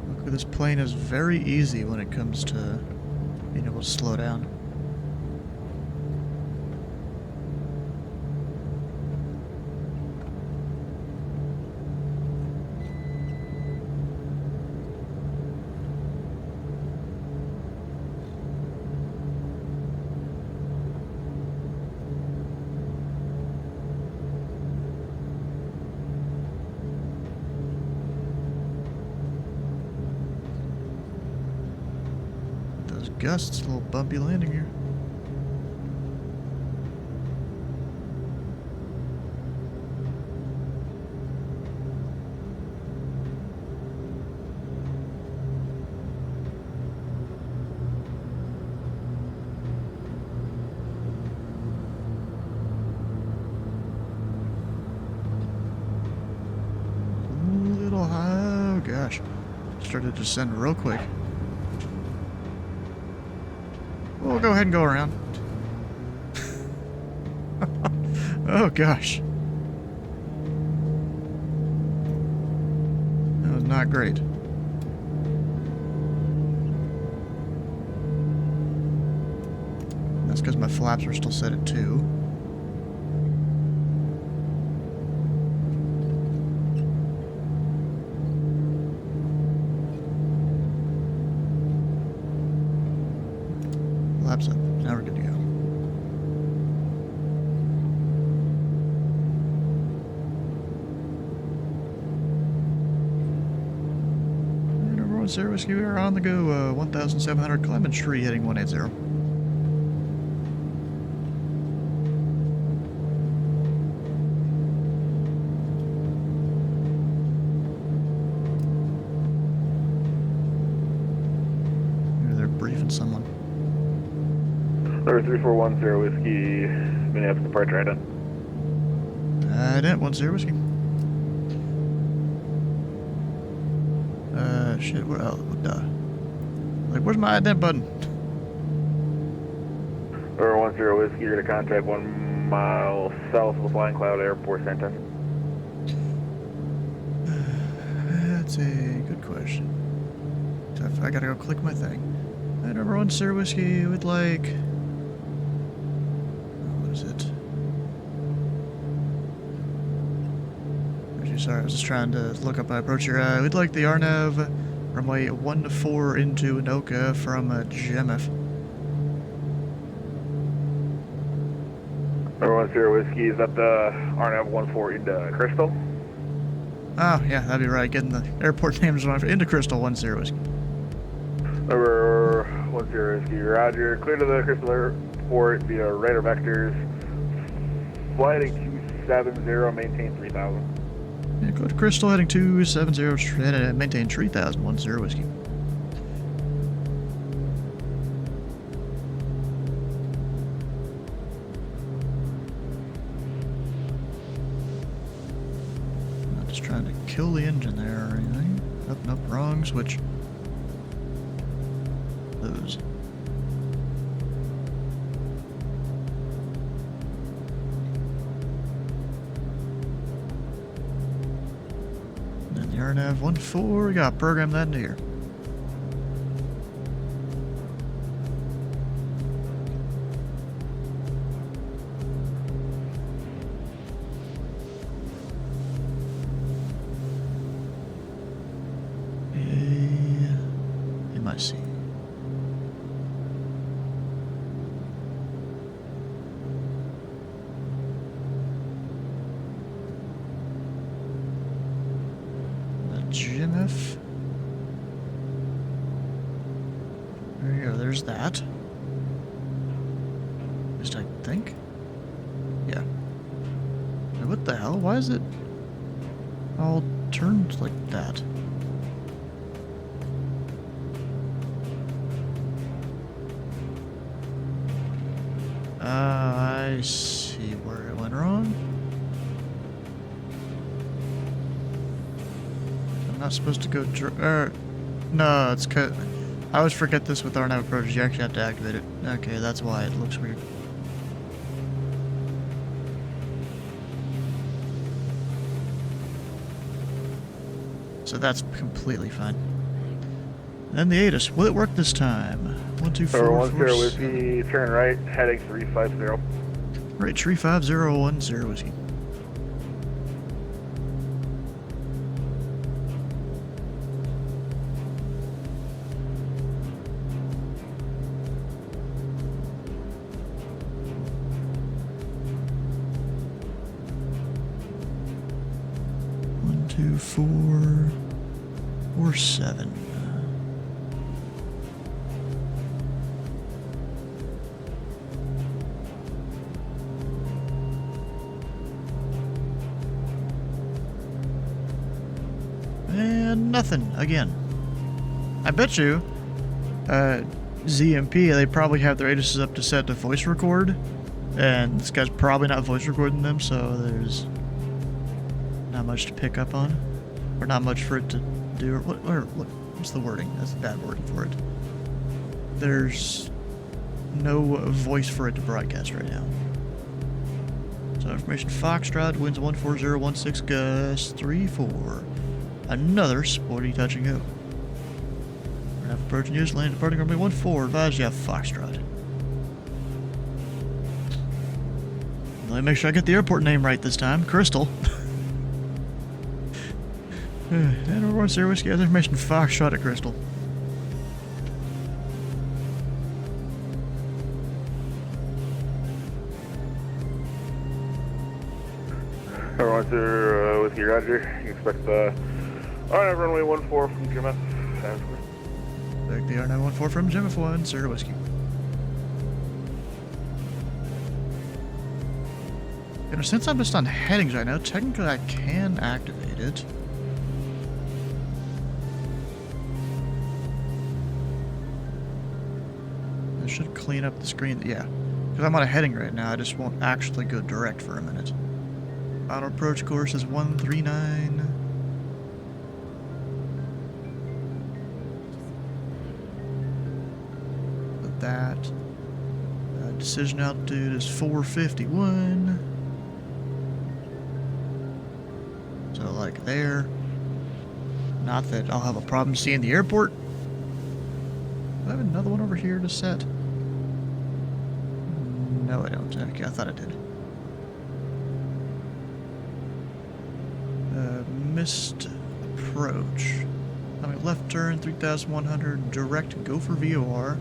Look, this plane is very easy when it comes to being able to slow down. Gusts, a little bumpy landing here. gosh. Started to descend real quick. We'll go ahead and go around. Oh gosh. That was not great. That's because my flaps are still set at 2. Flaps up. Now we're good to go. Number 1 Sierra Whiskey, we are on the go. 1,700 Clement Street, heading 180. Maybe they're briefing someone. Number 341 Sierra Whiskey, Minneapolis departure right on. Ident, 1 Sierra Whiskey. Shit, where else? Like, where's my ident button? Number 1 Sierra Whiskey, you're to contact 1 mile south of the Flying Cloud Airport Center. That's a good question. So I gotta go click my thing. Number 1 Sierra Whiskey with like... What is it? Actually, sorry, I was just trying to look up my approach here. We'd like the RNAV runway 14 into Anoka from Jim Yosef. Number 1 Sierra Whiskey, is that the RNAV 14 into Crystal? Oh, yeah, that'd be right. Getting the airport names wrong. Into Crystal, 1 Sierra Whiskey. Number 1 Sierra Whiskey, roger. Clear to the Crystal Airport via radar vectors. Flight 270, maintain 3000. Yeah, go to Crystal, heading 270, maintain 3000, 1 Sierra Whiskey. Not just trying to kill the engine there or anything. Nope, wrong switch. Those. RNAV 14, we got programmed that into here. MIC. Jim Yosef. There you go, there's that. At least I think. Yeah. Now what the hell? Why is it all turned like that? I see where it went wrong. Not supposed to go no, it's cut. I always forget this with RNAV approaches. You actually have to activate it. Okay, that's why it looks weird. So that's completely fine. And the ATIS, will it work this time? 1, 2, 4, 1 Sierra Whiskey, turn right, heading 350. Right, 350, 1 Sierra Whiskey. Two, 4, or 7. And nothing again. I bet you, ZMP, they probably have their ATISs up to set to voice record, and this guy's probably not voice recording them, so there's not much to pick up on, or not much for it to do, what's the wording? That's the bad wording for it. There's no voice for it to broadcast right now. So information Foxtrot, winds 14016, gust 34. Another sporty touch and go. We're gonna have approaching use, land departing runway 14, advise you have Foxtrot. Let me make sure I get the airport name right this time. Crystal. And over 1 Whiskey has information Foxtrot at Crystal. Everyone, sir, Whiskey Roger. You expect the RNAV runway 14 from Jim Yosef. Take the R914 from Jim Yosef 1 Sierra Whiskey. You know, since I'm just on headings right now, technically I can activate it. I should clean up the screen. Yeah, because I'm on a heading right now. I just won't actually go direct for a minute. Auto approach course is 139. But that decision altitude is 451. So like there. Not that I'll have a problem seeing the airport. Do I have another one over here to set? No, I don't. Okay, I thought I did. Missed approach. I mean, left turn 3100, direct, go for VOR,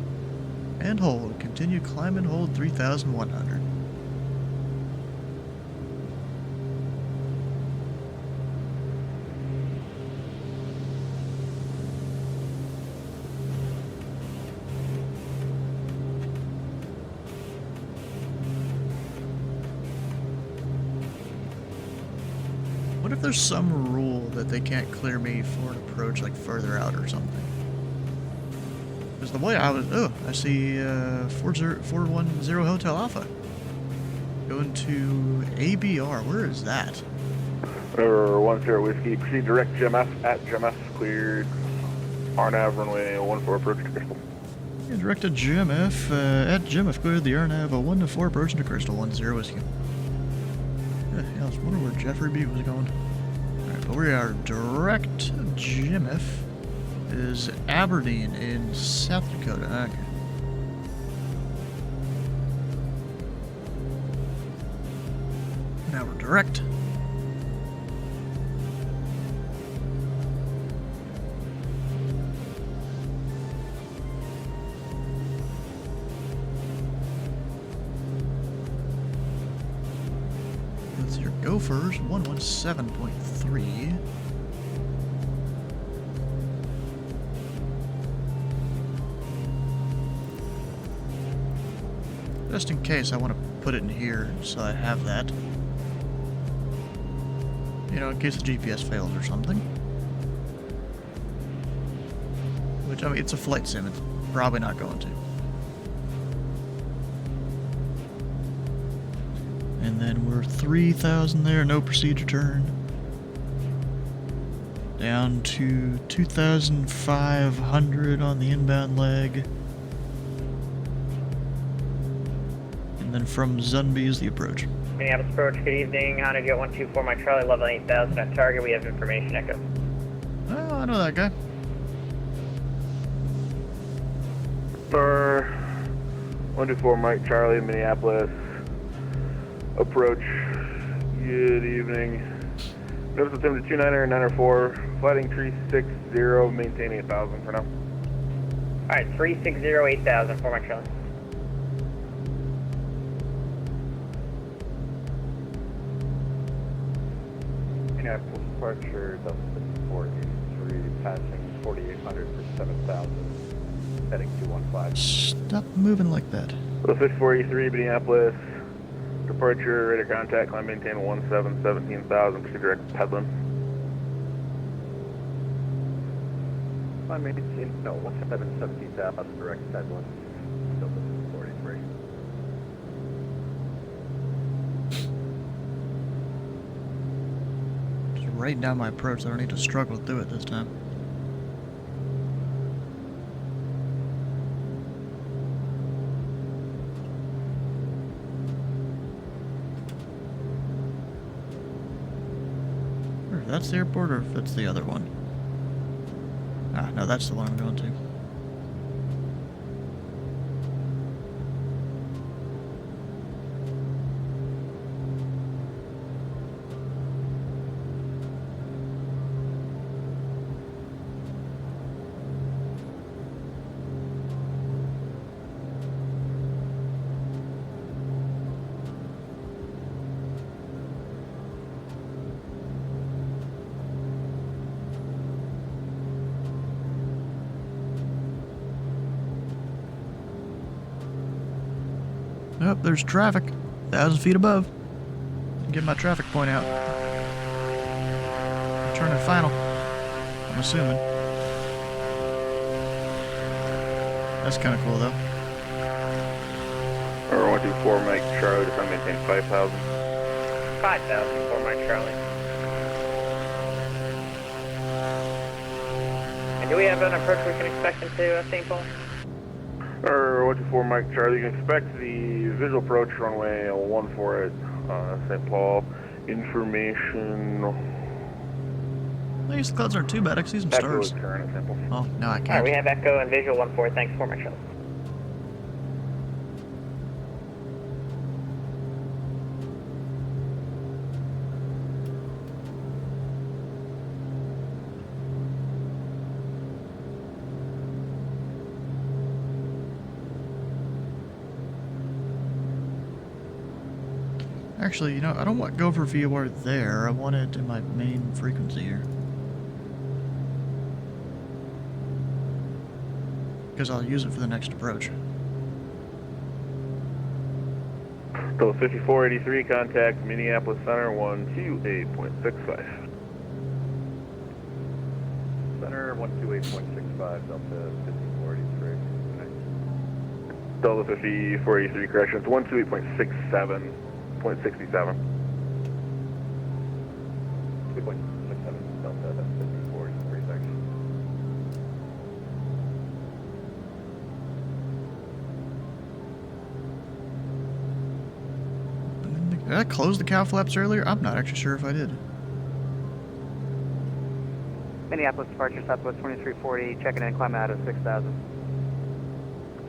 and hold. Continue climb and hold 3100. What if there's some rule that they can't clear me for an approach like further out or something? Because the way I was, oh, I see 410 Hotel Alpha going to ABR. Where is that? Or 10 Whiskey, proceed direct Jim Yosef at Jim Yosef, cleared RNAV runway 14 approach to Crystal. Yeah, direct to Jim F at Jim F, cleared the RNAV 14 approach to Crystal 10 Whiskey. Yeah, I was wondering where Jeffrey B was going. Alright, but we are direct Jim F is Aberdeen in South Dakota. Okay. Now we're direct. That's your Gophers 117.3. Just in case, I want to put it in here so I have that. You know, in case the GPS fails or something. Which, I mean, it's a flight sim. It's probably not going to. And then we're 3,000 there, no procedure turn. Down to 2,500 on the inbound leg. And then from Zunby is the approach. Minneapolis approach, good evening. Honda Jet 124, my Charlie, level 8000 on target. We have information, Echo. Oh, I know that guy. For 124 Mike Charlie, Minneapolis. Approach. Good evening. Notice attempt to 29er, 904, flighting 360, maintaining 1,000 for now. Alright, 360, 8000 for my Charlie. Minneapolis departure, Delta 6483, passing 4,800 for 7,000, heading 215. Stop moving like that. So 6483 Minneapolis. Departure, radar contact, climb maintain 17,000, proceed direct Pedlin. Climb maintain, no, 17,000, direct Pedlin, Delta 6483. Just write down my approach so I don't need to struggle through it this time. that's the airport or if that's the other one. Ah, no, that's the one I'm going to. Oh, there's traffic. 1,000 feet above. Get my traffic point out. Turning final. I'm assuming. That's kind of cool, though. Or 124 Mike Charlie, just maintain 5,000. 5,000 for my Charlie. And do we have an approach we can expect into St. Paul? Or 124 Mike Charlie, you can expect the visual approach runway 14 at St. Paul. Information. At least the clouds aren't too bad. I can see some Echo is stars. current at St. Paul. Oh, no, I Alright, can't. we have Echo and Visual 1-4. Thanks for my Charlie. Actually, you know, I don't want to go for VOR there. I want it in my main frequency here. Because I'll use it for the next approach. So 5483, contact Minneapolis Center 128.65. Center 128.65, Delta 5483. Delta 5483, correction, it's 128.67. 0.67. 2.67 Delta 5483, thanks. Did I close the cow flaps earlier? I'm not actually sure if I did. Minneapolis departure, Southwest 2340, checking in, climb out of 6,000.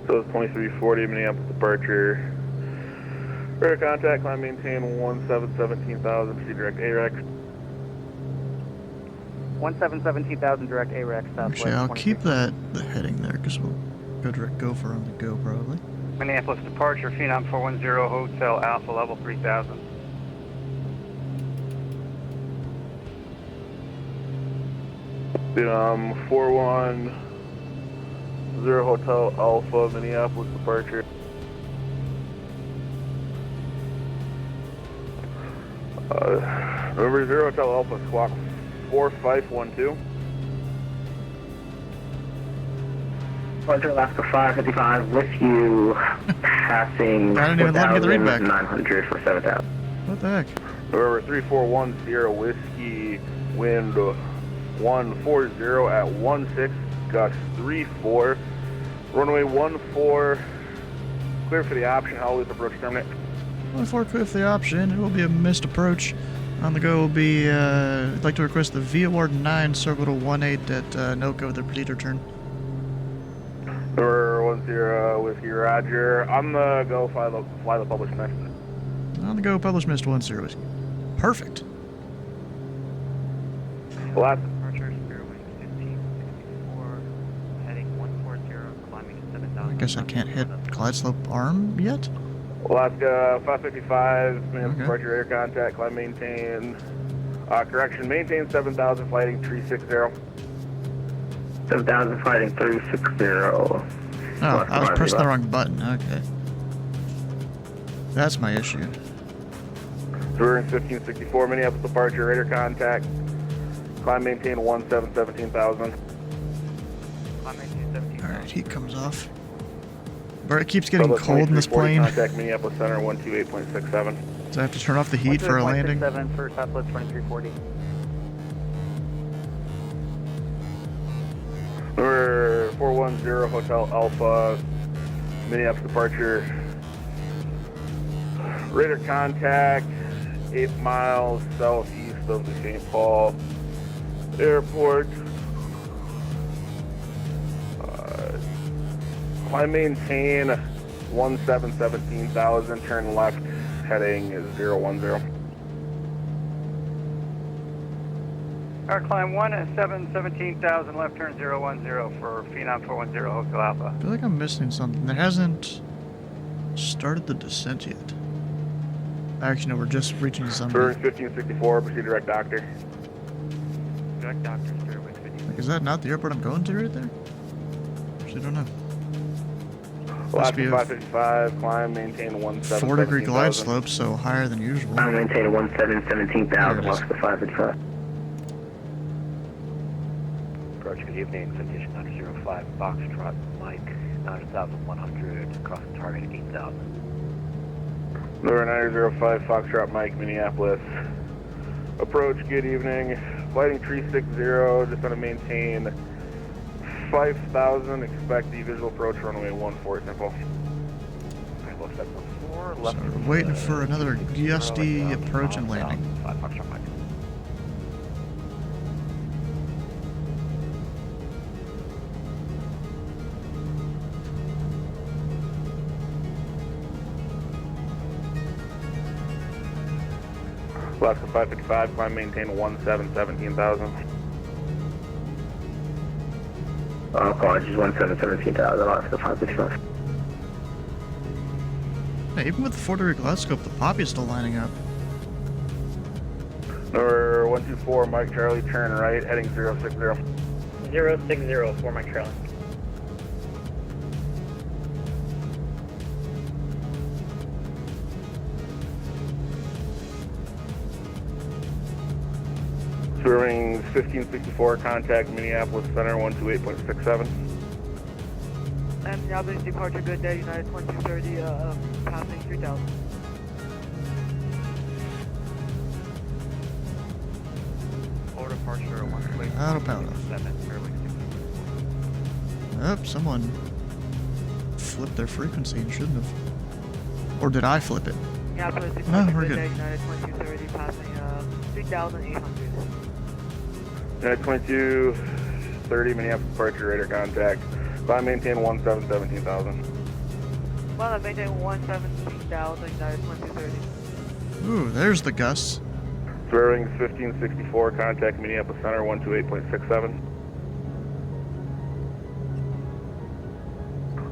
So it's 2340, Minneapolis departure. Radar contact, climb maintain 17,000, proceed direct AREX. 17,000 direct AREX, Southwest. Actually, I'll keep the heading there because we'll go direct gopher on the go probably. Minneapolis departure, Phenom 410, Hotel Alpha, level 3,000. Phenom 410, Hotel Alpha, Minneapolis departure. Remember 0 Hotel Alpha, squawk 4512. Roger, Alaska 555 with you, passing I didn't even let him get the read back. 900 for 7,000. What the heck? Remember 3410 Whiskey, wind 140 at 16, gust 34. Runway 14, clear for the option, Hollywood approach terminate. 1-4 clear for the option. It will be a missed approach. On the go will be, I'd like to request the VOR 9 circle to 18 at Noco with the proceed return. Number 10 Whiskey Roger. On the go, fly the published message. On the go, publish missed 10 whiskey. Perfect. Last. Departure, Spirit Wing 1564, heading 140, climbing to 7,000. I guess I can't hit glide slope arm yet? Alaska 555, Okay. departure air contact, climb maintain. Correction, maintain 7,000, flighting 360. 7,000 fighting 360. Oh, I was pressing the wrong button. Okay. That's my issue. Touring 1564, Minneapolis departure, radar contact, climb maintain 17,000. Climb maintain 17,000. Alright, heat comes off. But it keeps getting Southwest cold in this 2340, plane. Contact Minneapolis Center 128.67. So I have to turn off the heat for a landing. 7 for Southwest 2340. Number 410 Hotel Alpha, Minneapolis departure. Radar contact, 8 miles southeast of the St. Paul Airport. Climb maintain 17,000, turn left, heading 010. Climb 17,000, left turn 010 for Phenom 410 Hotel Alpha. I feel like I'm missing something. It hasn't started the descent yet. Actually, no, we're just reaching somebody. Bearing 1564, proceed direct doctor. Direct doctor, Fairway 50. Like, is that not the airport I'm going to right there? Actually, I don't know. Last be a 555, climb, maintain 17,000. 4-degree glide slope, so higher than usual. I'm maintaining 17,000, lost the 555. Approach, good evening. Citation 905, Foxtrot, Mike, 9,100, cross target 8,000. Number 905, Foxtrot, Mike, Minneapolis. Approach, good evening. Flighting 360, just going to maintain 5,000, expect the visual approach runway 14, simple. Alright, left side 14, So left. we're waiting for another gusty approach and landing. 5 Foxtrot, Mike. Alaska 555, climb, maintain 17,000. Apologies, 17,000, Alaska 555. Hey, even with the 4-degree glide slope, the poppy is still lining up. Number 124, Mike Charlie, turn right, heading 060. 060 for my trailing. Serving 1564, contact Minneapolis Center 128.67. And Minneapolis departure, good day, United 2230, passing 3,000. Full departure, 1 Autopilot. 7, Fairway 60. Oh, someone flipped their frequency and shouldn't have. Or did I flip it? Minneapolis No, departure, we're good good. day, United 2230, passing 3,800. United 2230, Minneapolis departure, radar contact. Climb, maintain 17,000. Well, I maintain 17,000, United 2230. Ooh, there's the gusts. Bearing 1564, contact Minneapolis Center 128.67.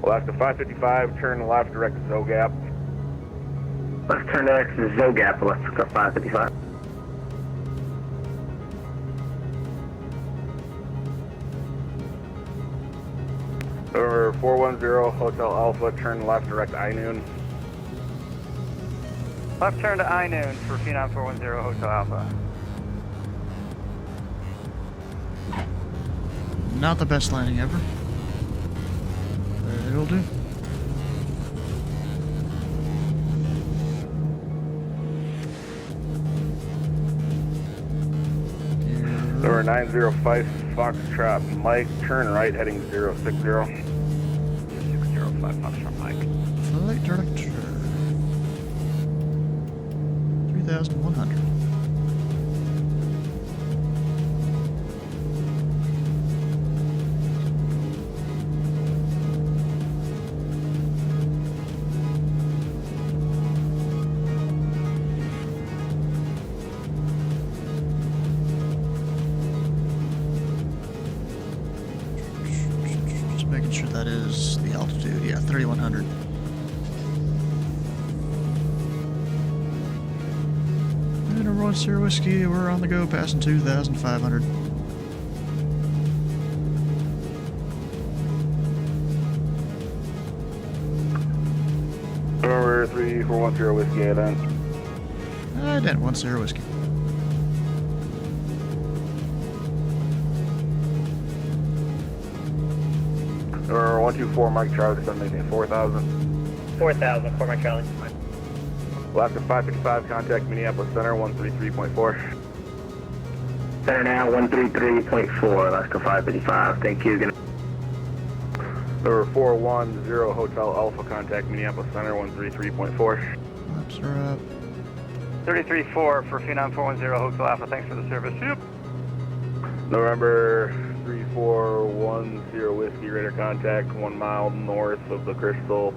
Alaska 555, turn left, direct to Zogap. Let's turn direct to Zogap, Alaska 555. Over 410, Hotel Alpha, turn left, direct iNoon. Left turn to iNoon for Phenom 410 Hotel Alpha. Not the best landing ever. But it'll do. Number 905, Foxtrot, Mike, turn right, heading 060. 605, Foxtrot, Mike. Flight director. 3,100. Just making sure that is the altitude. Yeah, 3,100. And a Royal Sierra Whiskey, we're on the go, passing 2,500. Number 3410, Whiskey Island. I didn't want Sierra Whiskey. Number 124, Mike Charlie, descend maintain 4,000. 4,000 for my trailing. Alaska 555, contact Minneapolis Center 133.4. Center now 133.4, Alaska 555. Thank you. Number 410, Hotel Alpha, contact Minneapolis Center 133.4. Flaps are up. 33-4 for Phenom 410 Hotel Alpha. Thanks for the service. Yep. November 3410 Whiskey, radar contact 1 mile north of the Crystal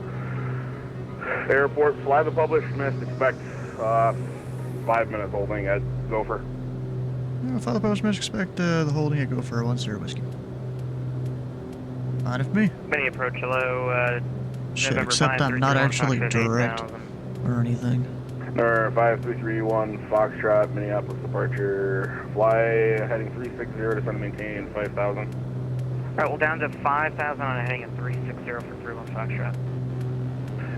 Airport. Fly the published missed, expect 5 minutes holding at Gopher. Father Post Miss, expect the holding at Gopher 10 Whiskey. Fine with me. Mini approach, hello, Shit, November except I'm not 531, actually Foxtrot direct 8000. or anything. Number 5331 Foxtrot, Minneapolis departure. Fly heading 360, descend and maintain 5,000. Alright, well down to 5,000 on a heading at 360 for 31 Foxtrot.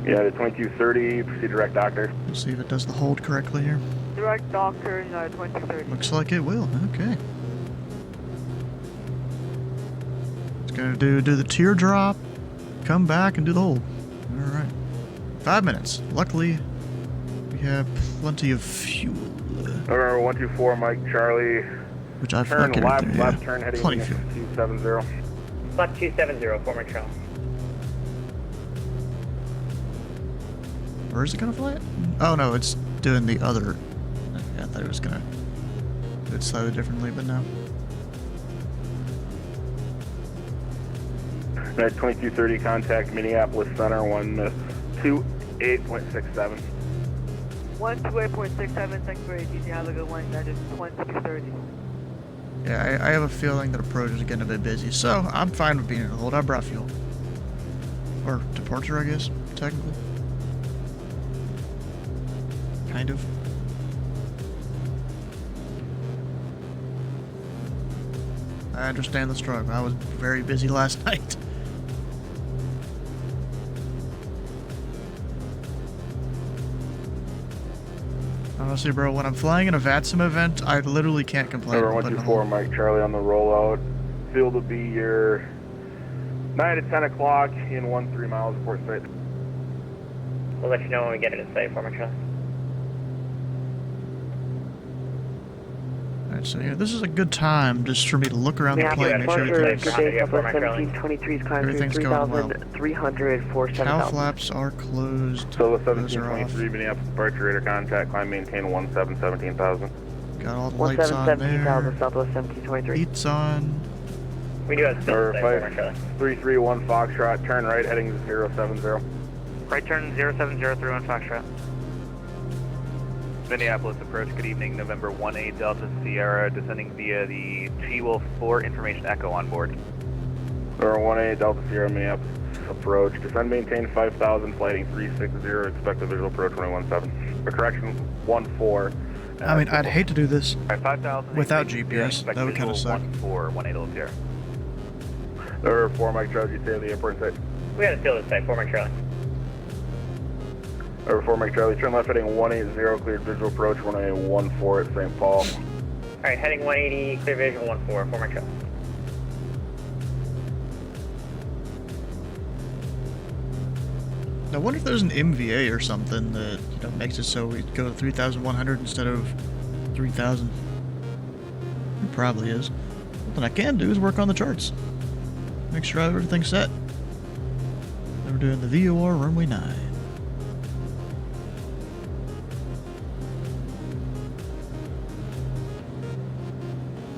United 2230, proceed direct doctor. We'll see if it does the hold correctly here. Direct Doctor, United 2230. Looks like it will. Okay. It's gonna do the teardrop, come back and do the hold. All right. 5 minutes. Luckily, we have plenty of fuel. Number 124 Mike Charlie. Which I turn forgot left, right there. left Yeah. turn heading Plenty of fuel. 270. Left 270, former trail. Where is it gonna fly it? Oh no, it's doing the other. I thought it was gonna do it slightly differently, but no. United 2230 contact Minneapolis Center 128.67. 128.67, thanks for ATC. Have a good one. United 2230. Yeah, I have a feeling that approach is getting a bit busy, so I'm fine with being in a hold. I brought fuel. Or departure, I guess, technically. Kind of. I understand the struggle. I was very busy last night. Honestly, bro, when I'm flying in a VATSIM event, I literally can't complain. Number 124 Mike Charlie on the rollout. Field will be your 9 to 10 o'clock in 13 miles of Port State. We'll let you know when we get it in sight, former trail. Alright, so yeah, this is a good time just for me to look around the plane, make sure everything's going well. 1723 Cow flaps are closed. Solo Those are off. 1723 Minneapolis departure, radar contact, climb maintain 1717,000. Got all the lights on there. 17,000 Southwest 1723. Heat's on. We do have still in sight, former trail. 331 Foxtrot, turn right heading 070. Right turn 07031 Foxtrot. Minneapolis approach, good evening, November 18 Delta Sierra, descending via the G-Wolf 4 information echo on board. Number 18 Delta Sierra, Minneapolis approach, descend maintain 5,000, flighting 360, expect a visual approach 117. Correction, 14. I mean, I'd hate to do this 5,000 without GPS. That would kind of suck. 14, 18 Sierra. Number 4 Mike Charlie, stay at the airport in sight. We got a still in sight, former trail. Number 4 Mike Charlie, turn left heading 180, cleared visual approach 1814 at St. Paul. Alright, heading 180, clear visual 14, former trail. I wonder if there's an MVA or something that, you know, makes it so we go to 3,100 instead of 3,000. There probably is. What I can do is work on the charts. Make sure everything's set. Then we're doing the VOR runway 9.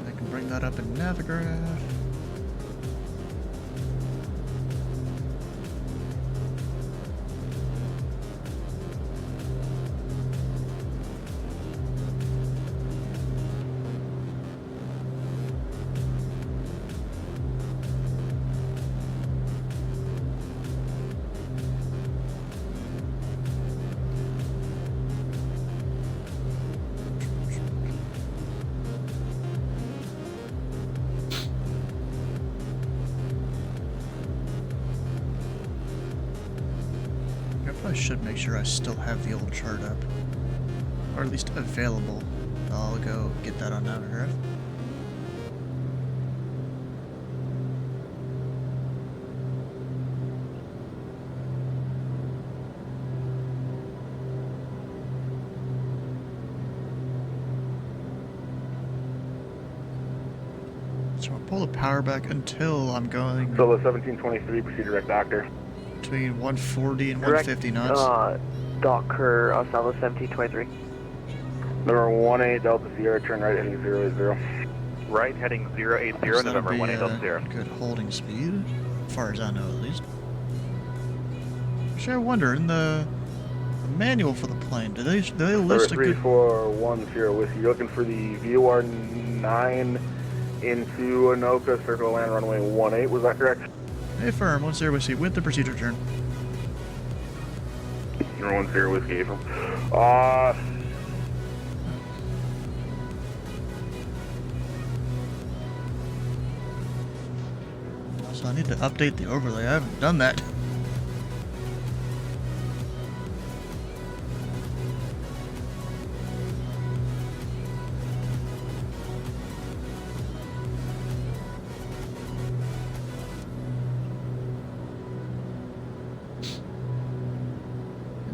I can bring that up in Navigraph. I should make sure I still have the old chart up. Or at least available. I'll go get that on Navigraph. So I'll pull the power back until I'm going Solo 1723, proceed direct doctor. between 140 and 150 knots. Docker, Southwest 1723. Number 18 Delta Sierra, turn right heading 080. Right, heading 080, So that'd November be 18 a Delta Sierra. good holding speed, as far as I know at least. Actually, I wonder, in the manual for the plane, do they list a good... 3410 Sierra Whiskey, you're looking for the VOR 9 into Anoka, circle land runway 18, was that correct? Hey, firm, 1 Sierra Whiskey, with the procedure turn. Number 1 Sierra Whiskey, from. So I need to update the overlay. I haven't done that.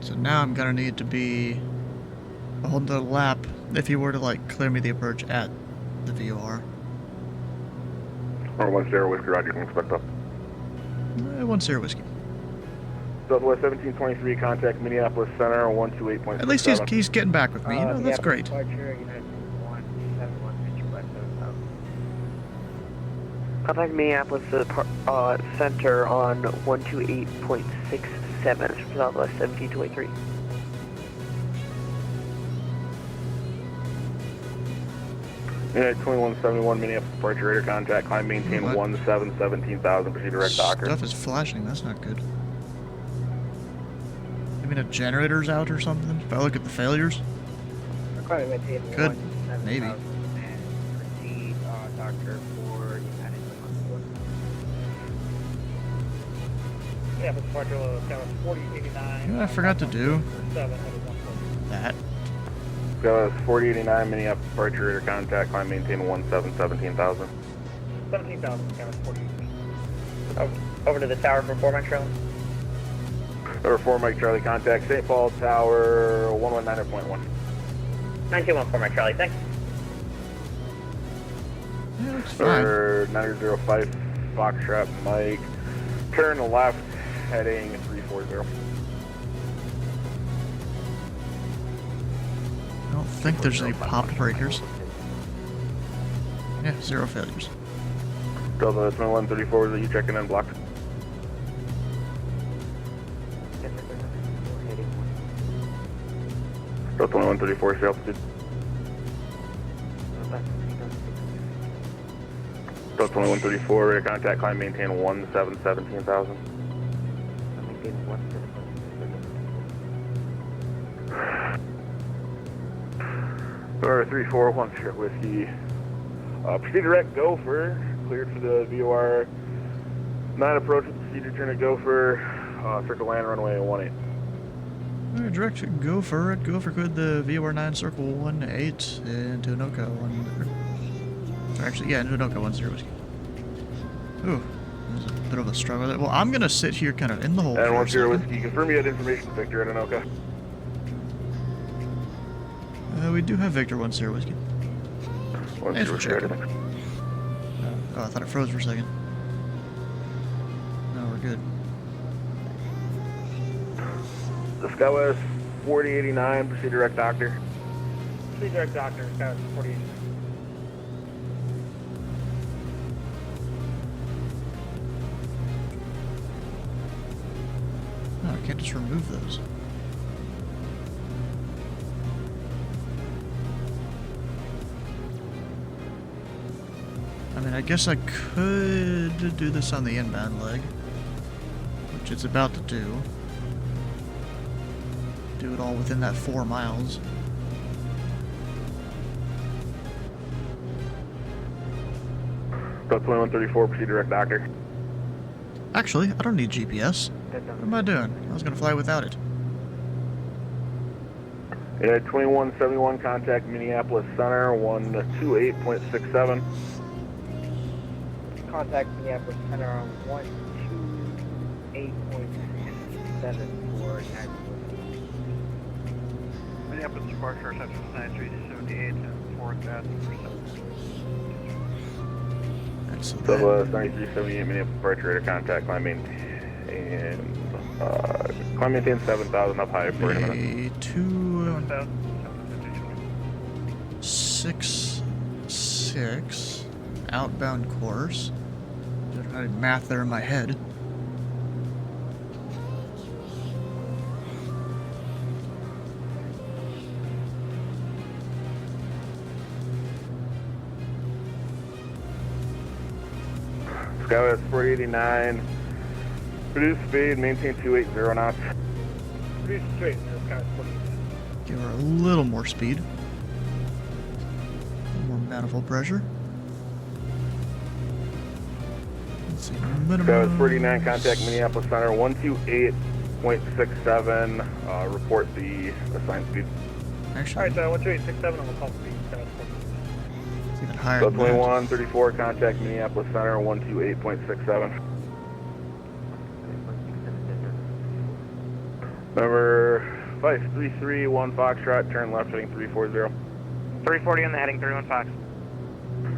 So now I'm gonna need to be on the lap if he were to like clear me the approach at the VOR. Number 1 Sierra Whiskey, roger, you can expect up. 1 Sierra Whiskey. Southwest 1723, contact Minneapolis Center, 128.67. At least he's getting back with me. You know, that's great. Contact Minneapolis Center on 128.67, Southwest 1723. Unit 2171, Minneapolis departure radar contact, climb maintain 17,000, proceed direct Docker. Stuff is flashing, that's not good. I mean a generator's out or something? If I look at the failures? Could, maybe. Proceed, Doctor, for United Yeah, but departure low, that was 4089. You know what I forgot to do? That. Goes 4089, Minneapolis departure radar contact, climb maintain 17,000. 17,000, that was 40. Over to the tower for 4 Mike Charlie. Over 4 Mike Charlie, contact St. Paul Tower, 119.1. 921 Mike Charlie, thanks. Yeah, it's fine. Over 905 Foxtrot Mike, turn left, heading 340. I don't think there's any popped breakers. Yeah, 0 failures. Delta 2134, was you checking in blocked? Delta 2134, see altitude. Delta 2134, radar contact, climb maintain 17,000. Or 341 Sierra Whiskey. Proceed direct Gopher, cleared for the VOR 9 approach with procedure turn at Gopher, circle land runway 18. Alright, direct Gopher at Gopher cleared the VOR 9 circle 18 into Anoka 1. Or actually, yeah, into Anoka 1 Sierra Whiskey. Ooh, there's a bit of a struggle there. Well, I'm gonna sit here kind of in the hole. And 1 Sierra Whiskey, confirm you had information Victor at Anoka. We do have Victor 1 Sierra Whiskey. Thanks for checking. Oh, I thought it froze for a second. No, we're good. The Skywest 4089, proceed direct Doctor. Proceed direct Doctor, Skywest 4089. No, I can't just remove those. I mean, I guess I could do this on the inbound leg, which it's about to do. Do it all within that 4 miles. Delta 2134, proceed direct Doctor. Actually, I don't need GPS. What am I doing? I was gonna fly without it. 2171, contact Minneapolis Center, 128.67. Contact Minneapolis Center on 128.67 for Minneapolis departure, Central 9378 and 4th Avenue for 7. So Southwest 9378, Minneapolis departure radar contact, climb maintain 7,000 up high for a minute. 2. 266 outbound course. Don't have any math there in my head. Skywest 489. Reduce speed, maintain 280 knots. Reduce straight, Skywest 489. Give her a little more speed. More manifold pressure. Let's see, minimum. Skywest 489, contact Minneapolis Center 128.67. Report the assigned speed. Actually, Alright, 12867, and we'll call speed. Skywest 489. it's even higher So than that. 2134, contact Minneapolis Center 128.67. Number 5331 Foxtrot, turn left heading 340. 340 on the heading 31 Fox.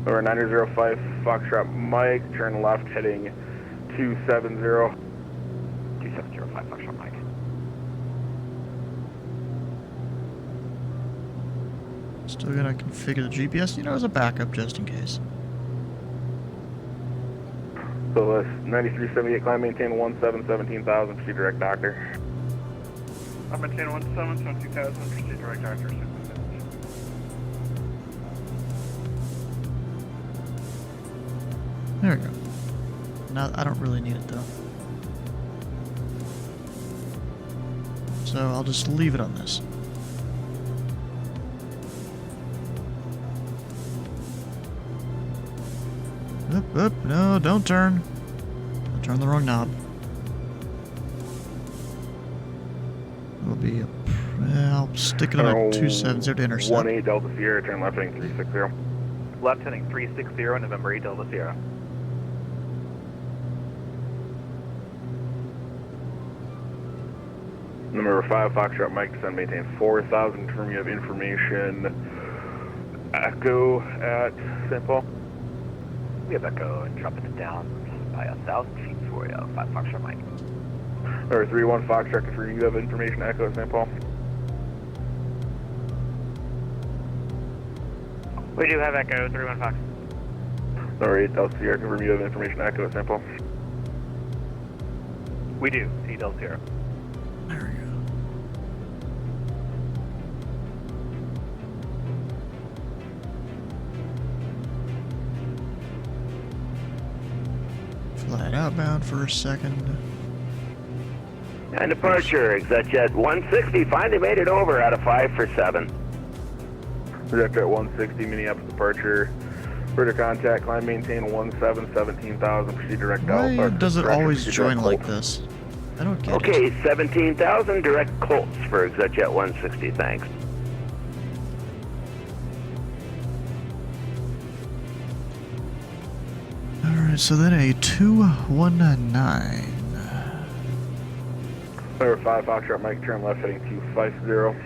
Number 9005 Foxtrot Mike, turn left heading 270. 2705 Foxtrot Mike. Still gonna configure the GPS, as a backup just in case. So that's 9378, climb, maintain 1717,000, proceed direct doctor. I'm maintain 1720,000, proceed direct doctor. There we go. Now, I don't really need it though. So I'll just leave it on this. Up, no, don't turn. I turned the wrong knob. It'll be, I'll stick it on a 270 to intercept. 18 Delta Sierra, turn left heading 360. Left heading 360, November 8 Delta Sierra. Number 5 Foxtrot Mike, descend, maintain 4,000, confirm you have information. Echo at St. Paul. We have Echo and dropping it down by 1,000 feet for you, 5 Foxtrot Mike. Number 31 Foxtrot, confirm you have information. Echo at St. Paul. We do have Echo 31 Fox. Number 8 Delta Sierra, confirm you have information. Echo at St. Paul. We do, see Delta Sierra. There we go. Flight outbound for a second. And departure, ExecJet 160, finally made it over out of 5 for 7. Projector at 160, Minneapolis departure. Further contact, climb, maintain 1717,000, proceed direct Why Alpha. does it always proceed join direct like Colt. this? I don't get it. Okay, 17,000, direct Colts for ExecJet 160, thanks. Alright, so then a 219. Number 5 Foxtrot Mike, turn left heading 250.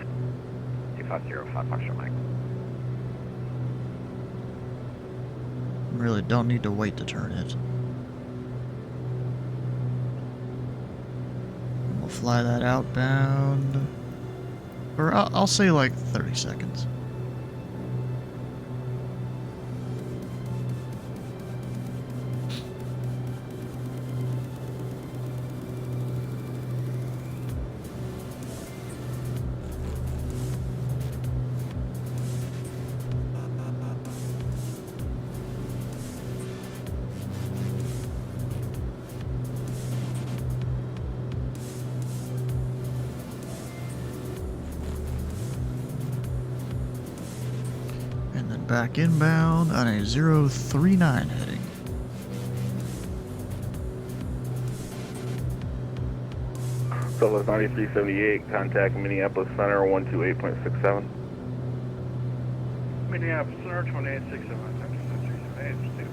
250, 5 Foxtrot Mike. Really don't need to wait to turn it. We'll fly that outbound. Or I'll say like 30 seconds. And then back inbound on a 039 heading. So that's 9378, contact Minneapolis Center 128.67. Minneapolis Center 2867, Center 378,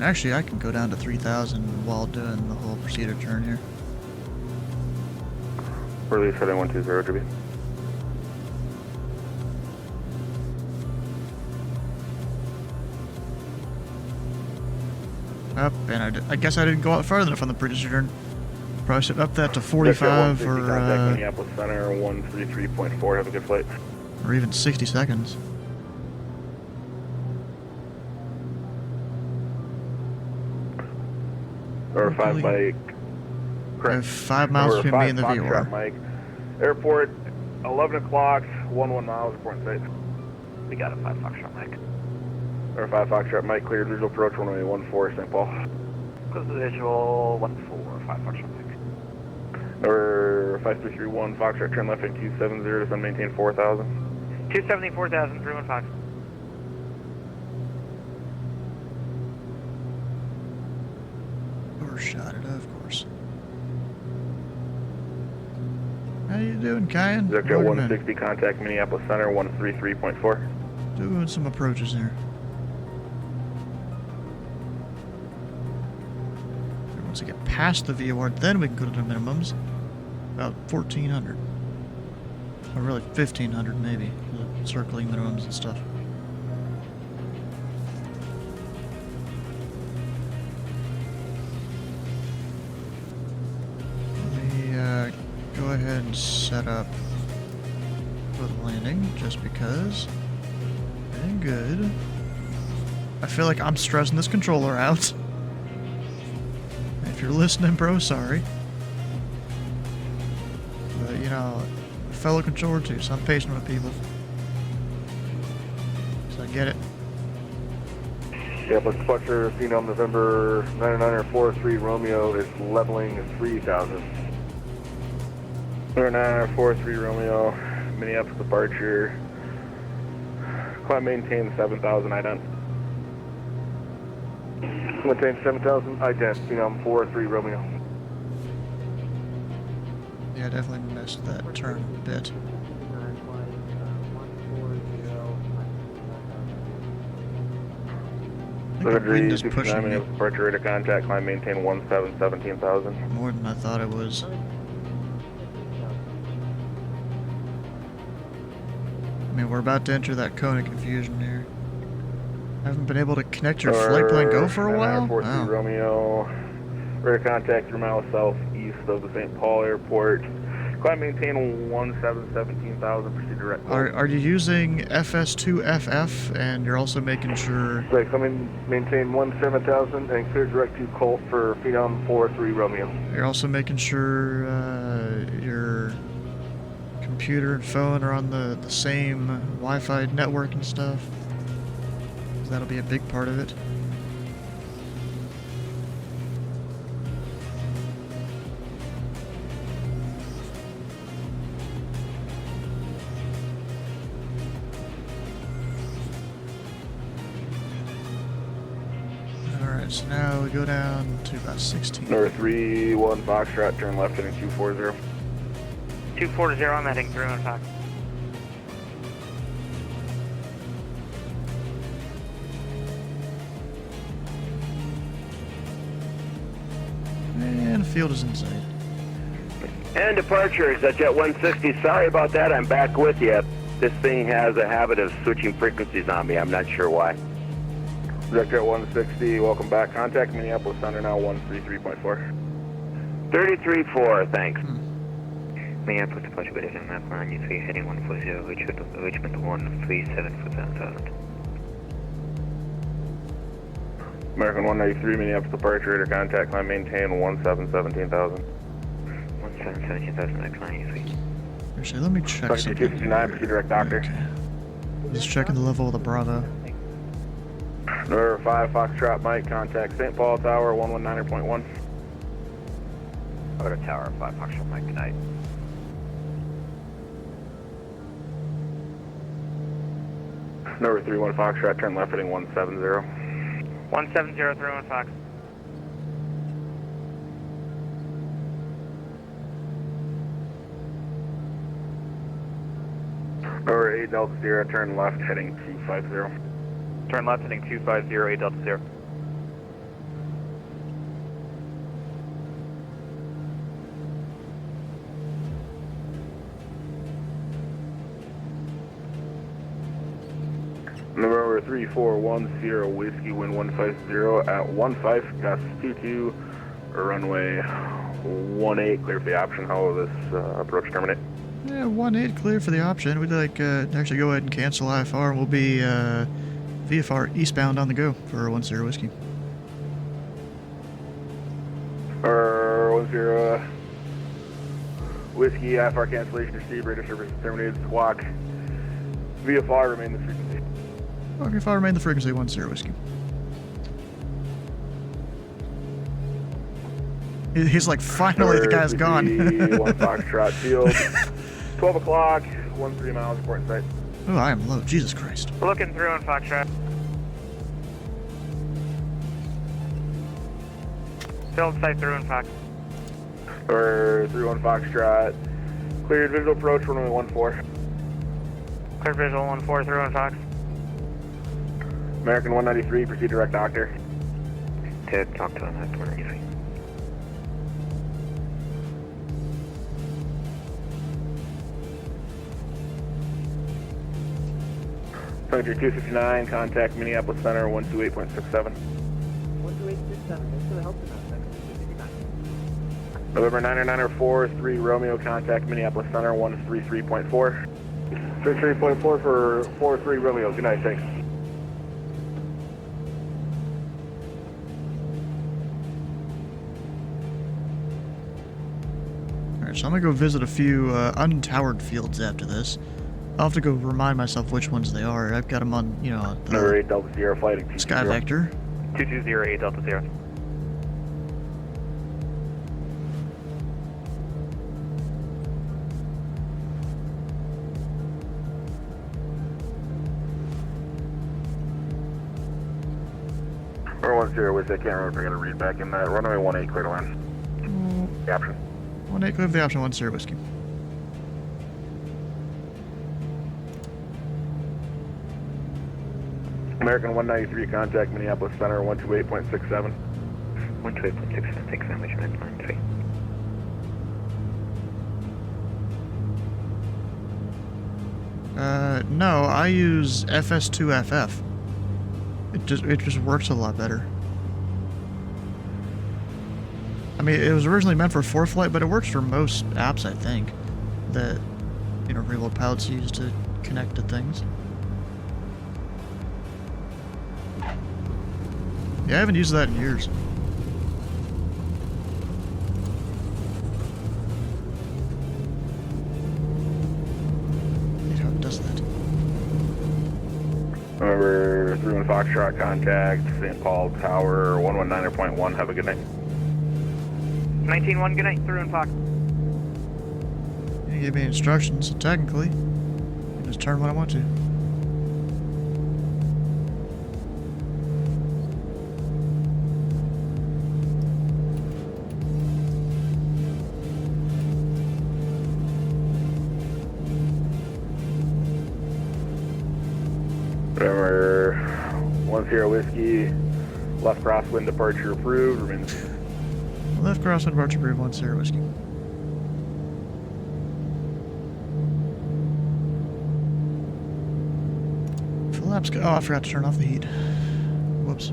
Actually, I can go down to 3,000 while doing the whole procedure turn here. Release heading 120, Jimmy. Up, and I guess I didn't go out farther enough on the previous turn. Probably should up that to 45 or Minneapolis Center 133.4. Have a good flight. or even 60 seconds. Or 5 Mike. I have 5 miles between me and the viewer. Mike. Airport, 11 o'clock, 11 miles, important state. We got a 5 Foxtrot Mike. Or 5 Foxtrot Mike, cleared visual approach, runway 14, St. Paul. Close to visual, 14, 5 Foxtrot Mike. Or 5331 Foxtrot, turn left in 270, descend maintain 4000. 270, 4000, 315. Overshot it, of course. How you doing, Kyan? Director 160, contact Minneapolis Center 133.4. Doing some approaches here. Once we get past the VOR, then we can go to the minimums. About 1400. Or really 1500 maybe. The circling minimums and stuff. Let me go ahead and set up for the landing, just because. And good. I feel like I'm stressing this controller out. If you're listening, bro, sorry. But, you know, a fellow controller too, so I'm patient with people. So I get it. Yeah, but departure, Phenom November 9943 Romeo is leveling 3000. 9943 Romeo, Minneapolis departure. Climb maintain 7000 ident. Maintain 7000 ident, Phenom 43 Romeo. Yeah, I definitely missed that turn a bit. I think the wind is pushing me. Departure rate of contact, climb maintain 17,000. More than I thought it was. I mean, we're about to enter that cone of confusion here. Haven't been able to connect your flight plan go for a while? Wow. Romeo, rate of contact 3 miles southeast of the St. Paul Airport. Climb maintain 17,000, proceed direct. Are you using FS2FF and you're also making sure... Right, climb maintain 17,000 and clear direct to Colt for Phenom 43 Romeo. You're also making sure your computer and phone are on the same Wi-Fi network and stuff. That'll be a big part of it. Alright, so now we go down to about 16. Number 31 Foxtrot, turn left heading 240. 240, I'm heading 315. And field is inside. And departure is at Jet 160. Sorry about that. I'm back with you. This thing has a habit of switching frequencies on me. I'm not sure why. Director 160, welcome back. Contact Minneapolis Center now 133.4. 33.4, thanks. Minneapolis departure, good evening, map 93, heading 140, Richmond 137 for 7,000. American 193, Minneapolis departure, rate of contact, climb maintain 17,000. 17,000, I climb 93. Actually, let me check something. 259, proceed direct doctor. Okay. Just checking the level of the Bravo. Number 5 Foxtrot Mike, contact St. Paul Tower 119.1. I'll go to Tower 5 Foxtrot Mike, good night. Number 31 Foxtrot, turn left heading 170. 170, 31 Fox. Number 8 Delta Sierra, turn left heading 250. Turn left heading 250, 8 Delta Sierra. November 3410 Whiskey, wind 150 at 15, gust 22, runway 18, clear for the option. How will this approach terminate? Yeah, 18 clear for the option. We'd like actually go ahead and cancel IFR, and we'll be VFR eastbound on the go for 10 Whiskey. 10 Whiskey, IFR cancellation received, radar service terminated, squawk. VFR remain the frequency. Okay, if I remain the frequency 10 Whiskey. He's like, finally the guy's gone. 1 Foxtrot field. 12 o'clock, 13 miles, report in sight. Oh, I am low. Jesus Christ. Looking through on Foxtrot. Field sight through on Fox. Or 31 Foxtrot. Cleared visual approach, runway 14. Clear visual 14 through on Fox. American 193, proceed direct doctor. Ted, talk to him at 193. Passenger 259, contact Minneapolis Center 128.67. 12867, thanks for the help tonight. November 9904, 3 Romeo, contact Minneapolis Center 133.4. 33.4 for 43 Romeo, good night, thanks. Alright, so I'm gonna go visit a few untowered fields after this. I'll have to go remind myself which ones they are. I've got them on, you know, Number 8 Delta Sierra flight. Sky Vector. 2208 Delta Sierra. Or 10 Whiskey, I can't remember if I got to read back in that. Runway 18, clear to land. The option. 18 clear for the option 10 Whiskey. American 193, contact Minneapolis Center 128.67. 128.67, thanks very much, man. 93. No, I use FS2FF. It just works a lot better. I mean, it was originally meant for ForeFlight, but it works for most apps, I think, that, you know, real pilots use to connect to things. Yeah, I haven't used that in years. I hate how it does that. Remember, 31 Foxtrot, contact St. Paul Tower 119.1. Have a good night. 19-1, good night, through and Fox. You gave me instructions, so technically, I can just turn when I want to. Remember, 10 Whiskey, left crosswind departure approved. Remains. Left crosswind departure approved, 10 Whiskey. Flaps. Oh, I forgot to turn off the heat. Whoops.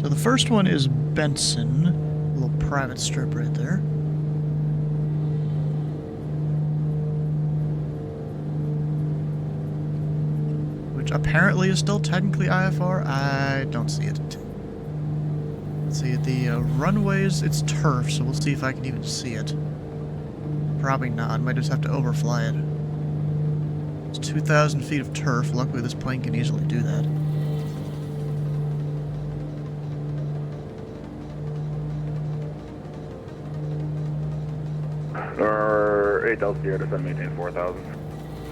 So the first one is Benson, a little private strip right there. Which apparently is still technically IFR. I don't see it. Let's see, the runways, it's turf, so we'll see if I can even see it. Probably not, might just have to overfly it. It's 2,000 feet of turf, luckily this plane can easily do that. Or 8 Delta Sierra, descend maintain 4,000.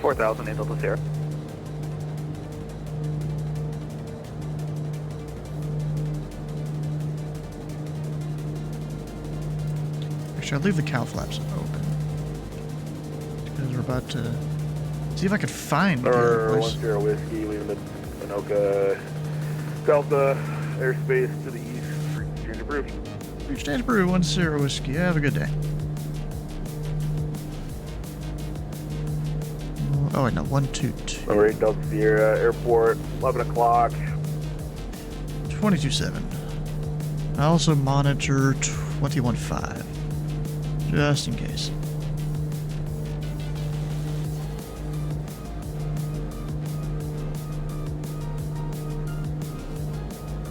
4,000 8 Delta Sierra. Actually, I'll leave the cow flaps open. Because we're about to see if I could find the Or place. 10 Whiskey, leaving the Anoka Delta airspace to the east. Exchange approved. Exchange approved, 10 Whiskey. Have a good day. Oh, wait, no, 122. Number 8 Delta Sierra, airport, 11 o'clock. 22.7. I also monitor 21.5. Just in case.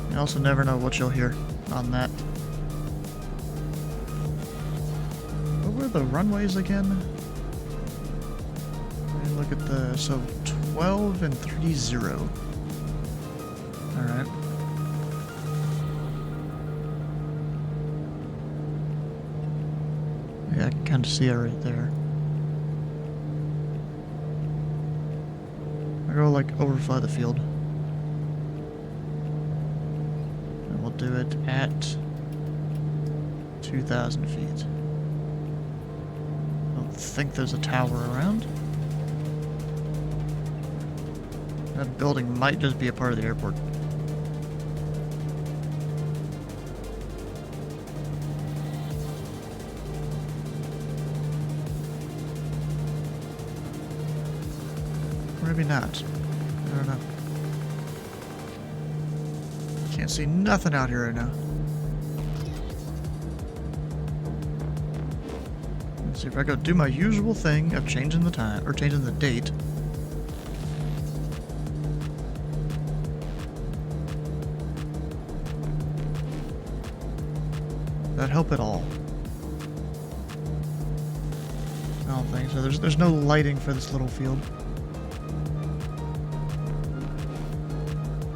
You also never know what you'll hear on that. What were the runways again? Let me look at the... So, 12 and 30. Alright. Yeah, I can kind of see it right there. I go, like, overfly the field. And we'll do it at 2,000 feet. I don't think there's a tower around. That building might just be a part of the airport. Maybe not. I don't know. Can't see nothing out here right now. Let's see if I go do my usual thing of changing the time, or changing the date. That help at all? I don't think so. There's no lighting for this little field.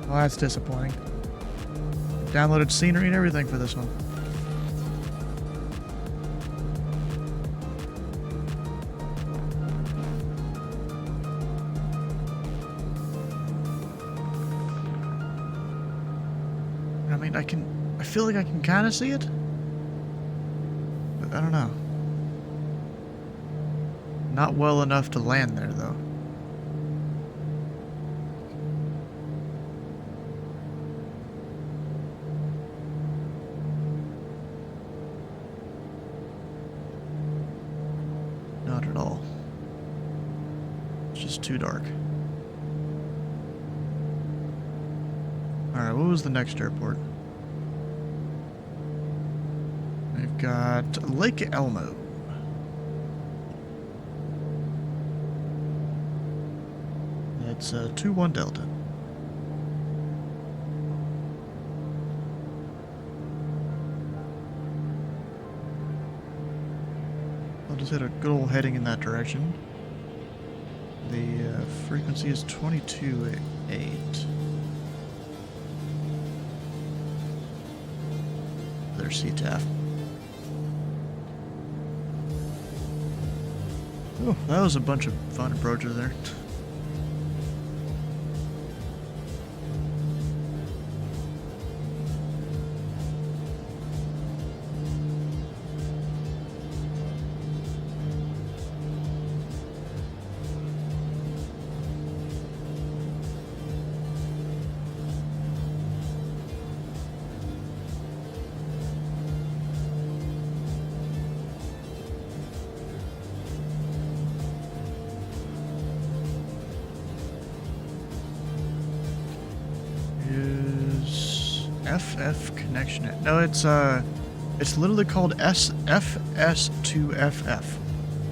Well, that's disappointing. Downloaded scenery and everything for this one. I mean, I feel like I can kind of see it. But I don't know. Not well enough to land there, though. Not at all. It's just too dark. Alright, what was the next airport? We've got Lake Elmo. That's 2-1 Delta. I'll just hit a good old heading in that direction. The frequency is 22.8. There's CTAF. Oh, that was a bunch of fun approaches there. FF connection. No, it's literally called SFS2FF.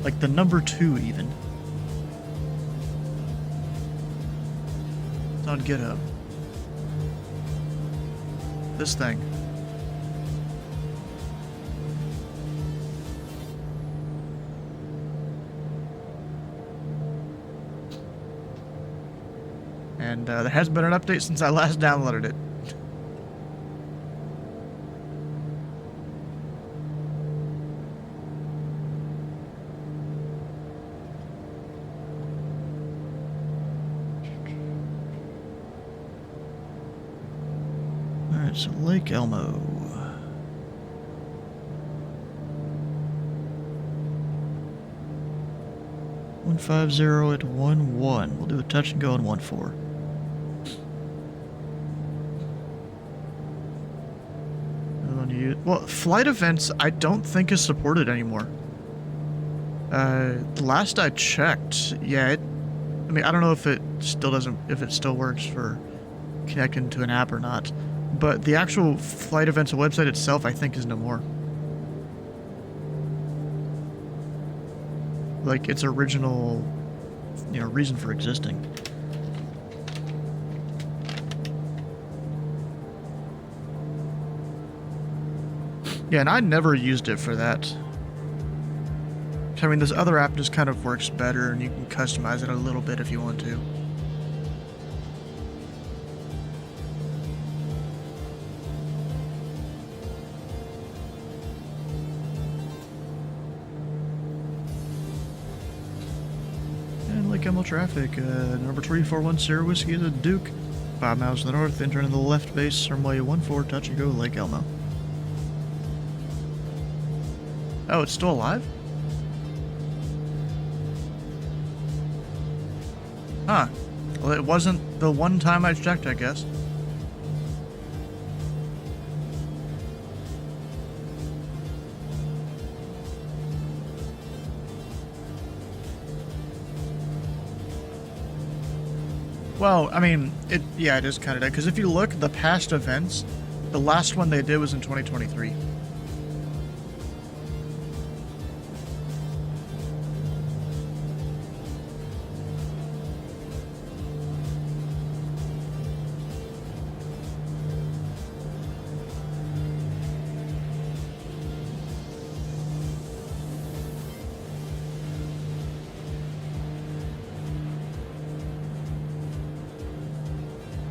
Like the number 2 even. It's on GitHub. This thing. And there hasn't been an update since I last downloaded it. Alright, so Lake Elmo. .150 at 1-1. We'll do a touch and go in 1-4. Well, flight events I don't think is supported anymore. Last I checked, yeah, I mean, I don't know if it still works for connecting to an app or not, but the actual flight events website itself, I think, is no more. Like, its original, reason for existing. Yeah, and I never used it for that. I mean, this other app just kind of works better, and you can customize it a little bit if you want to. And Lake Elmo traffic, number 3410 Whiskey is a Duke. 5 miles to the north, then turn to the left base, runway 14, touch and go, Lake Elmo. Oh, it's still alive? Huh. Well, it wasn't the one time I checked, I guess. Well, I mean, it is kind of dead, because if you look, the past events, the last one they did was in 2023.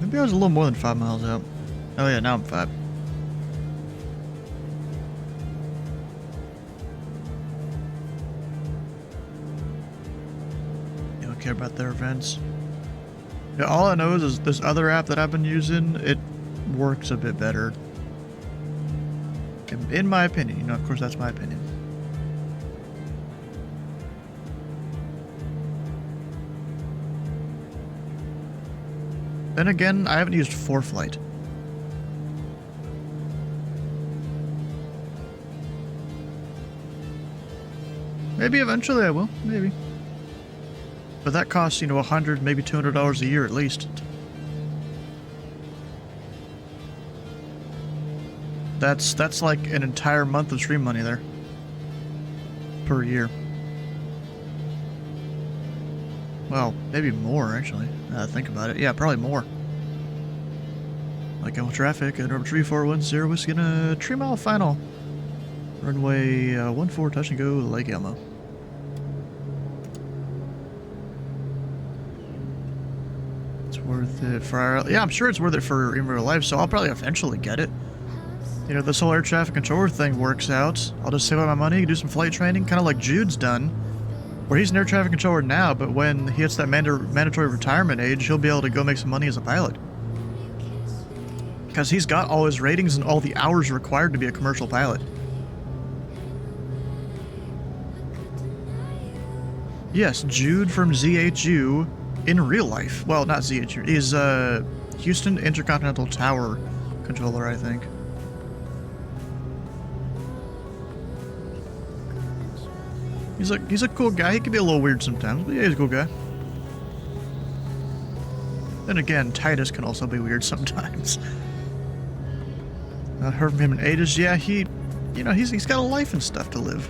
Maybe I was a little more than 5 miles out. Oh yeah, now I'm 5. You don't care about their events. Yeah, all I know is this other app that I've been using, it works a bit better. In my opinion, of course that's my opinion. Then again, I haven't used 4Flight. Maybe eventually I will, maybe. But that costs, $100, maybe $200 a year at least. That's like an entire month of stream money there. Per year. Well, maybe more, actually. Think about it. Yeah, probably more. Like Elmo traffic at number 3410 Whiskey in a 3 mile final. Runway 14, touch and go, Lake Elmo. It's worth it for our... Yeah, I'm sure it's worth it for in real life, so I'll probably eventually get it. This whole air traffic controller thing works out. I'll just save up my money, do some flight training, kind of like Jude's done. Where he's an air traffic controller now, but when he hits that mandatory retirement age, he'll be able to go make some money as a pilot. Because he's got all his ratings and all the hours required to be a commercial pilot. Yes, Jude from ZHU in real life. Well, not ZHU. Is Houston Intercontinental Tower controller, I think. He's a cool guy. He can be a little weird sometimes, but yeah, he's a cool guy. Then again, Titus can also be weird sometimes. I heard from him in Aegis. Yeah, he's got a life and stuff to live.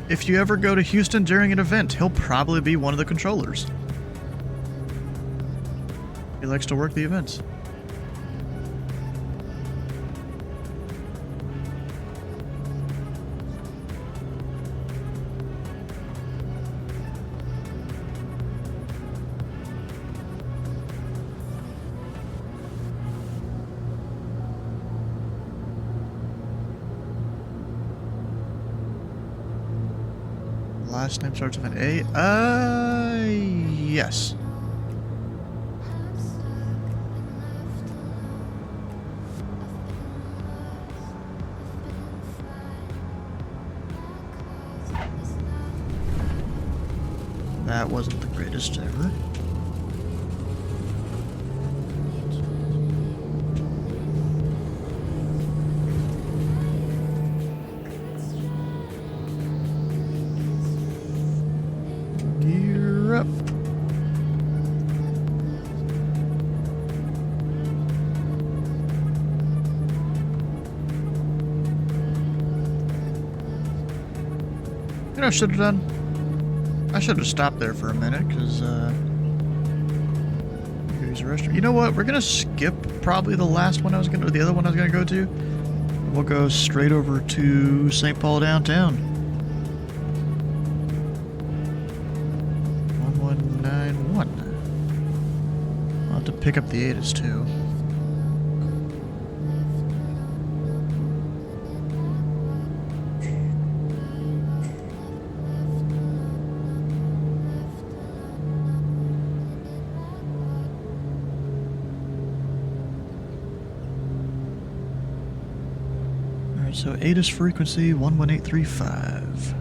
If you ever go to Houston during an event, he'll probably be one of the controllers. He likes to work the events. Last name starts with an A. Yes. That wasn't the greatest ever. You know, I should have done. I should have stopped there for a minute, because, use the restroom. You know what? We're gonna skip probably the last one I was gonna, or the other one I was gonna go to. We'll go straight over to St. Paul downtown. 1191. I'll have to pick up the ATIS too. So ATIS frequency 11835.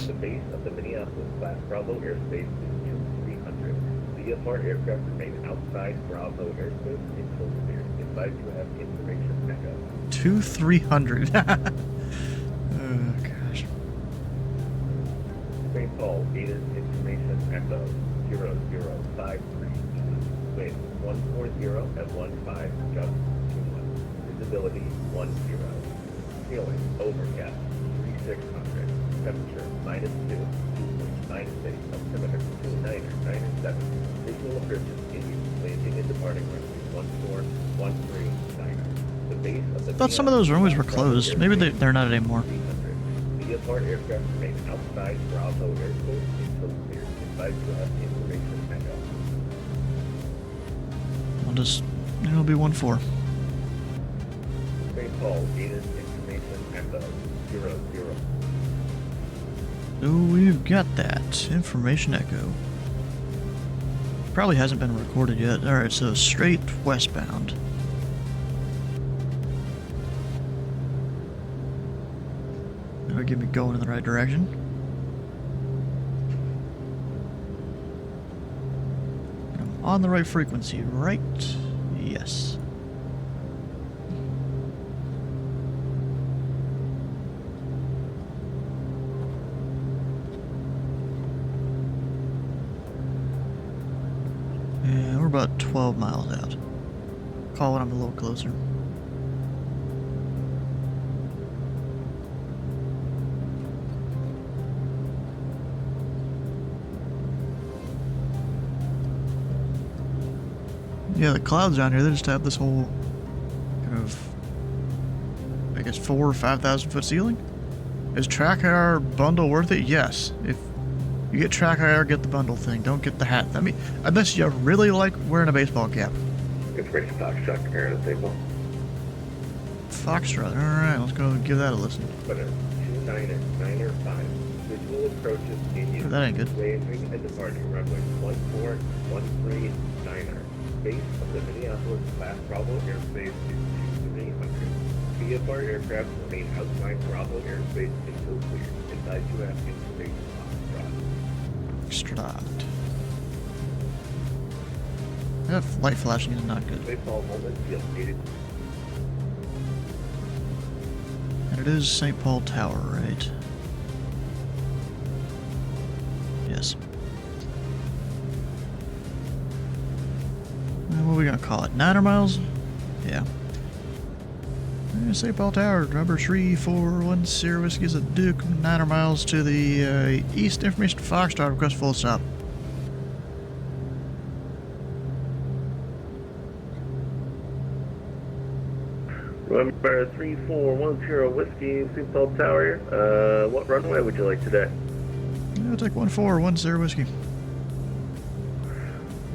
The base of the Minneapolis class Bravo airspace is 2300. VFR aircraft remain outside Bravo airspace until cleared. Advise you have information echo. 2300. Oh gosh. St. Paul, ATIS information echo 0053. Wind 140 at 15 just 21. Visibility 10. Ceiling overcast 3600. Temperature -2, -6, altimeter 2997. Visual approaches in use, landing and departing runway 14139. The base of the I thought some of those runways were closed. Maybe they're not anymore. VFR aircraft remain outside Bravo airspace until cleared. Advise you have information echo. I'll just, it'll be 1-4. St. Paul, ATIS information echo 00. So we've got that. Information echo. Probably hasn't been recorded yet. Alright, so straight westbound. That'll get me going in the right direction. I'm on the right frequency, right? Yes. Yeah, we're about 12 miles out. Call when I'm a little closer. Yeah, the clouds down here, they just have this whole kind of, I guess, 4,000 or 5,000 foot ceiling. Is track IR bundle worth it? Yes. If you get track IR, get the bundle thing. Don't get the hat. I mean, unless you really like wearing a baseball cap. Information Foxtrot, prepare to table. Foxtrot. Alright, let's go give that a listen. But 295. Visual approaches in use. That ain't good. Landing and departing runway 14139. Base of the Minneapolis class Bravo airspace is 2300. VFR aircraft remain outside Bravo airspace until cleared. Advise you have information Foxtrot. That light flashing is not good. Baseball moment field needed. And it is St. Paul Tower, right? Yes. What are we gonna call it? 900 miles? Yeah. St. Paul Tower, number 3410 Whiskey is a Duke, 900 miles to the east. Information Foxtrot, request full stop. November 3410 Whiskey, St. Paul Tower. What runway would you like today? I'll take 1410 Whiskey.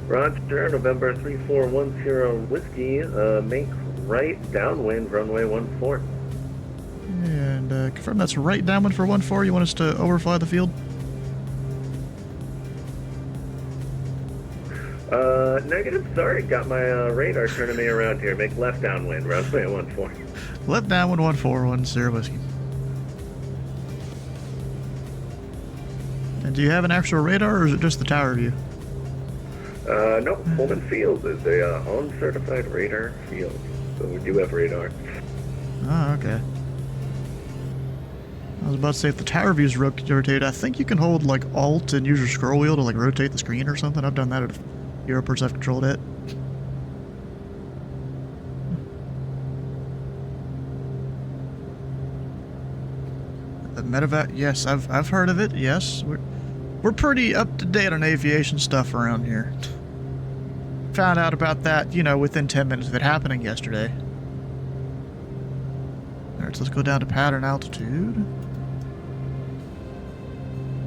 Roger, November 3410 Whiskey, make right downwind, runway 14. And confirm that's right downwind for 14. You want us to overfly the field? Negative, sorry, got my radar turning me around here. Make left downwind, runway 14. Left downwind 1410 Whiskey. And do you have an actual radar, or is it just the tower view? Nope, Pullman Field is a uncertified radar field, so we do have radar. Oh, okay. I was about to say, if the tower views rotate, I think you can hold like Alt and use your scroll wheel to like rotate the screen or something. I've done that at airports I've controlled it. The medevac, yes, I've heard of it. Yes, we're pretty up to date on aviation stuff around here. Found out about that, you know, within 10 minutes of it happening yesterday. Alright, so let's go down to pattern altitude.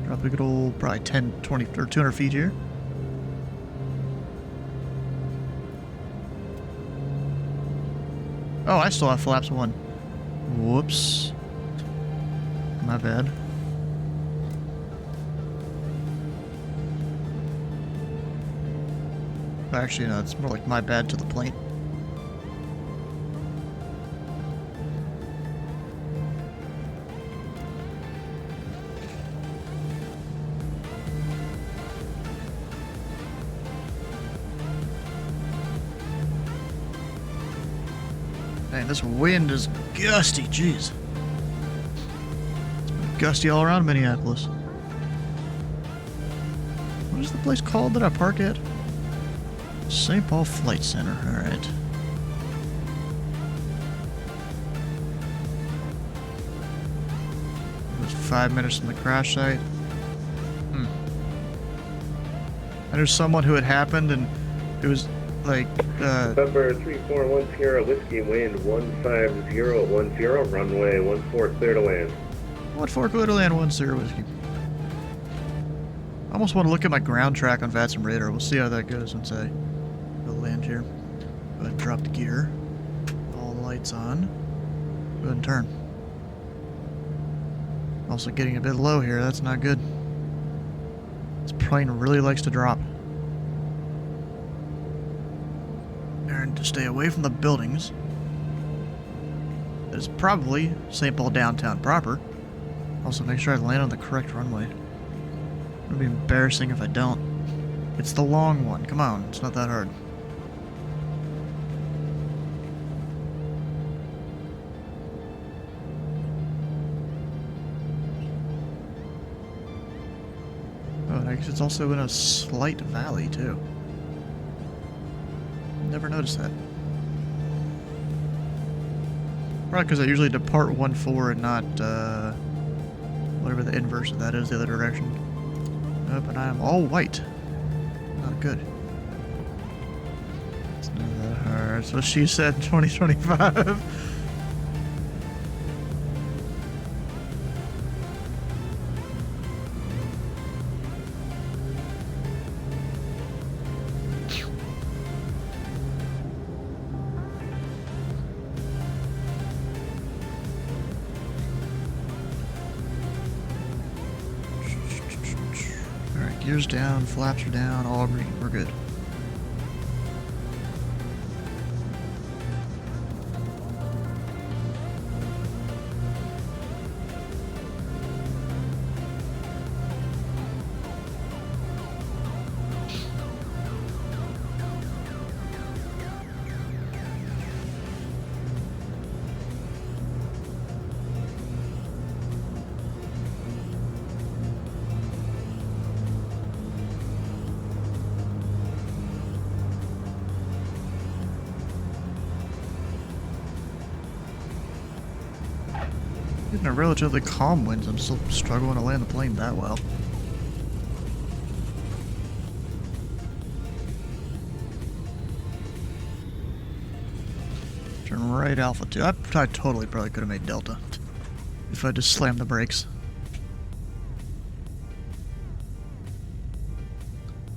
Drop a good old, probably 10, 20, or 200 feet here. Oh, I still have flaps 1. Whoops. My bad. Actually, no, it's more like my bad to the plane. Dang, this wind is gusty, jeez. It's been gusty all around Minneapolis. What is the place called that I park at? St. Paul Flight Center, alright. It was 5 minutes from the crash site. I knew someone who it happened, and it was like, November 3410 Whiskey Wind 15010, runway 14 clear to land. 14 clear to land, 10 Whiskey. I almost want to look at my ground track on VATSIM radar. We'll see how that goes once I go land here. Go ahead and drop the gear. All the lights on. Go ahead and turn. Also getting a bit low here, that's not good. This plane really likes to drop. And to stay away from the buildings. That is probably St. Paul downtown proper. Also make sure I land on the correct runway. It'll be embarrassing if I don't. It's the long one. Come on, it's not that hard. Oh, and I guess it's also in a slight valley, too. Never noticed that. Probably because I usually depart 1-4 and not, whatever the inverse of that is, the other direction. Oh, but I am all white. Not good. It's not that hard. So she said 2025. Gears down, flaps are down, all green. We're good. Even a relatively calm winds, I'm still struggling to land the plane that well. Turn right Alpha 2. I totally probably could have made Delta if I just slammed the brakes.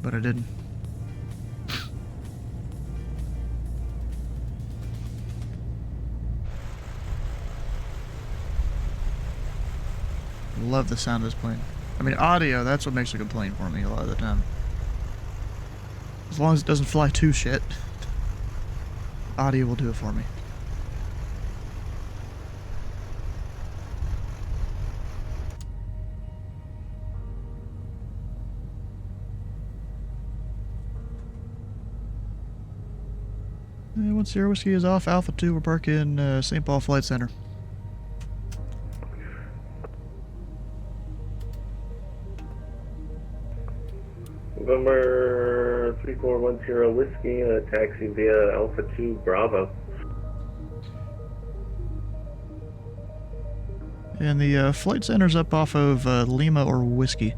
But I didn't. Love the sound of this plane. I mean, audio, that's what makes a good plane for me a lot of the time. As long as it doesn't fly too shit, audio will do it for me. And once Sierra Whiskey is off Alpha 2, we're parking St. Paul Flight Center. November 3410 Whiskey, taxi via Alpha 2 Bravo. And the flight center's up off of Lima or Whiskey.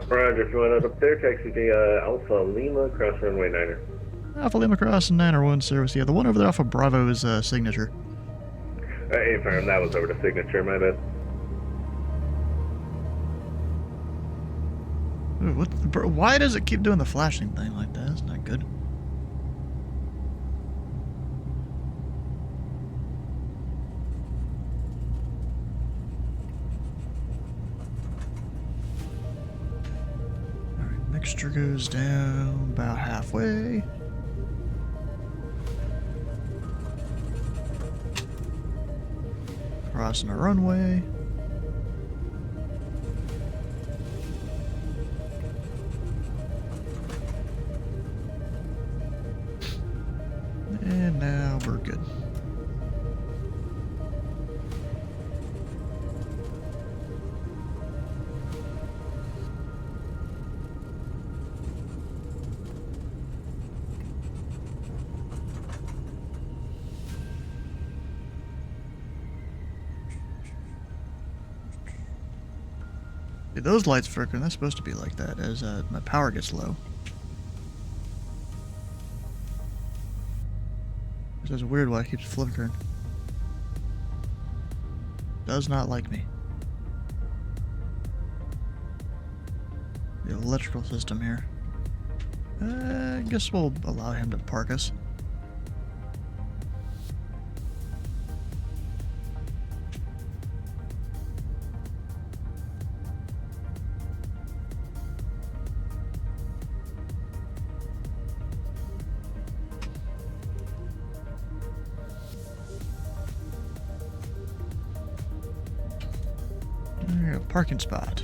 Roger, if you want it up there, taxi via Alpha Lima, cross runway 9er. Alpha Lima Cross 901 service. Yeah, the one over there off of Bravo is Signature. Affirm, that was over to Signature, my bad. Ooh, why does it keep doing the flashing thing like that? That's not good. Alright, mixture goes down about halfway. Crossing the runway. And now we're good. Dude, those lights flickering, that's supposed to be like that as my power gets low. This is weird why it keeps flickering. Does not like me. The electrical system here. I guess we'll allow him to park us. Parking spot.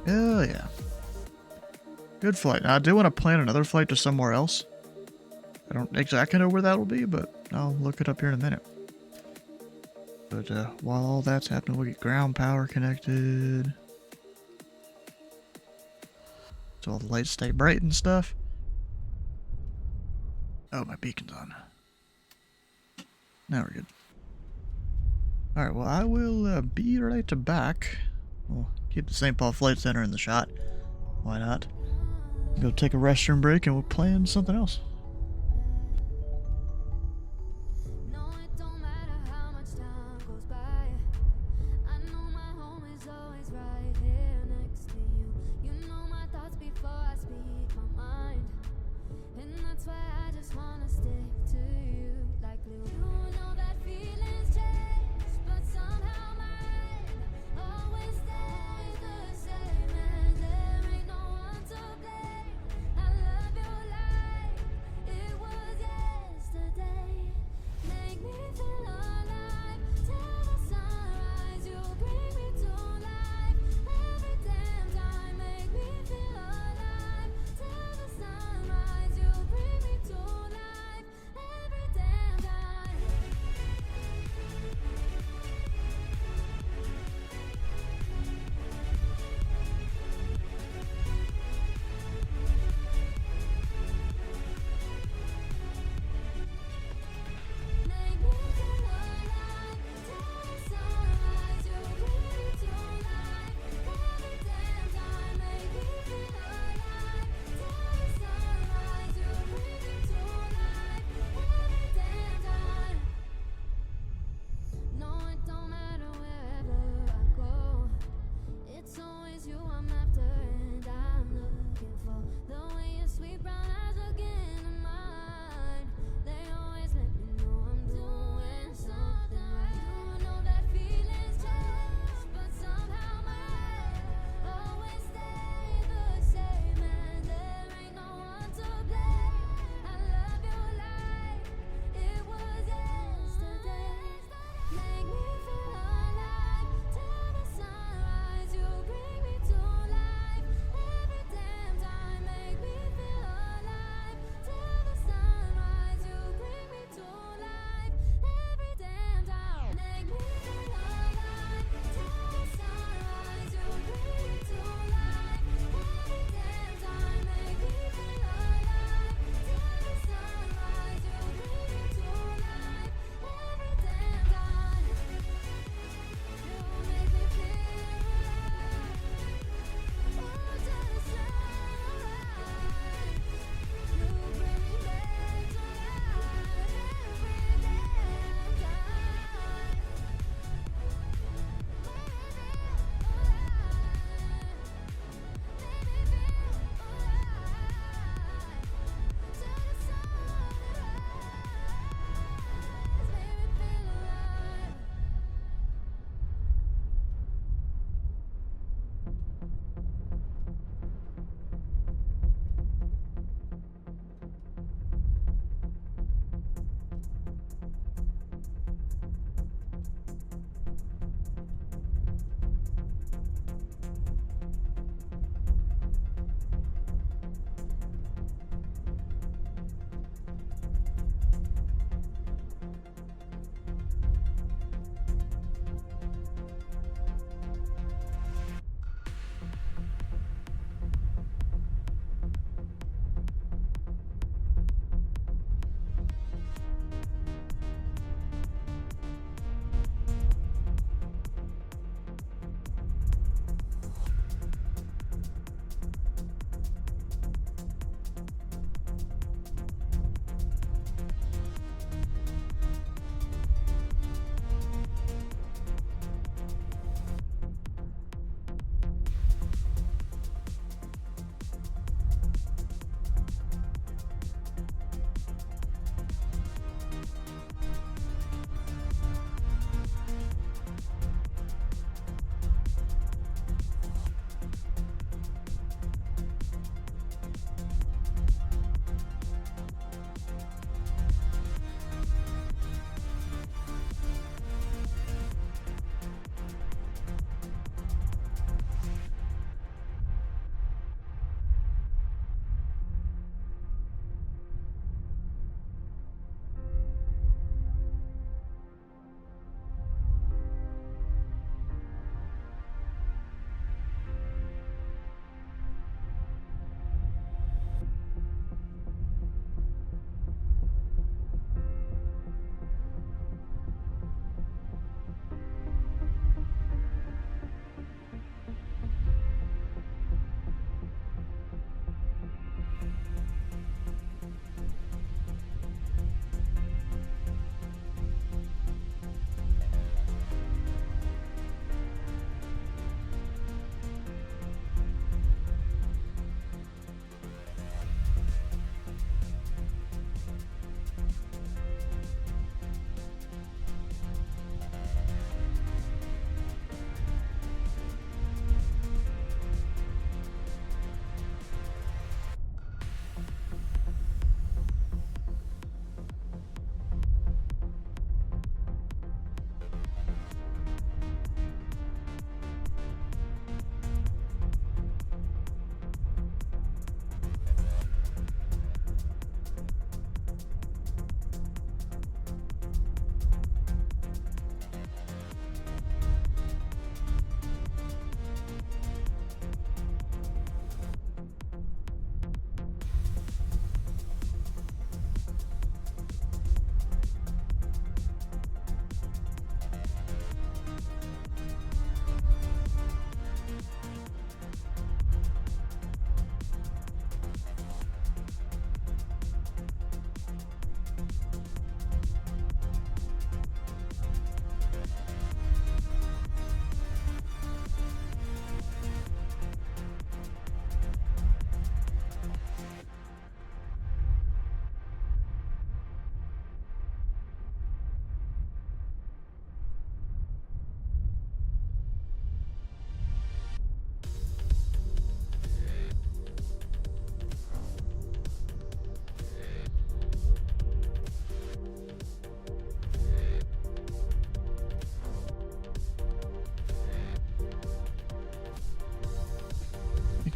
Oh yeah. Good flight. Now, I do want to plan another flight to somewhere else. I don't exactly know where that'll be, but I'll look it up here in a minute. But while all that's happening, we'll get ground power connected. So all the lights stay bright and stuff. Oh, my beacon's on. Now we're good. Alright, well, I will be right back. We'll keep the St. Paul Flight Center in the shot. Why not? Go take a restroom break and we'll plan something else.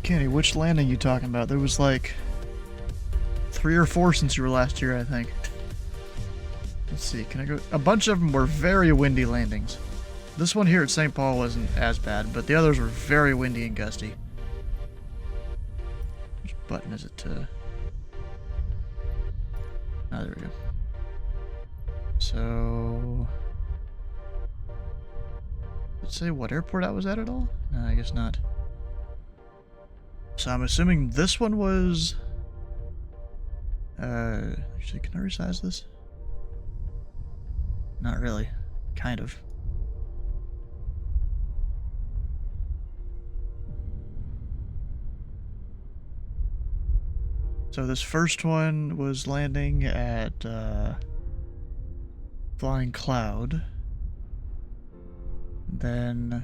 Kenny, which landing you talking about? There was like 3 or 4 since you were last here, I think. Let's see, can I go? A bunch of them were very windy landings. This one here at St. Paul wasn't as bad, but the others were very windy and gusty. Which button is it to? Ah, there we go. So, let's say what airport I was at all? No, I guess not. So I'm assuming this one was... actually, can I resize this? Not really. Kind of. So this first one was landing at, Flying Cloud. Then...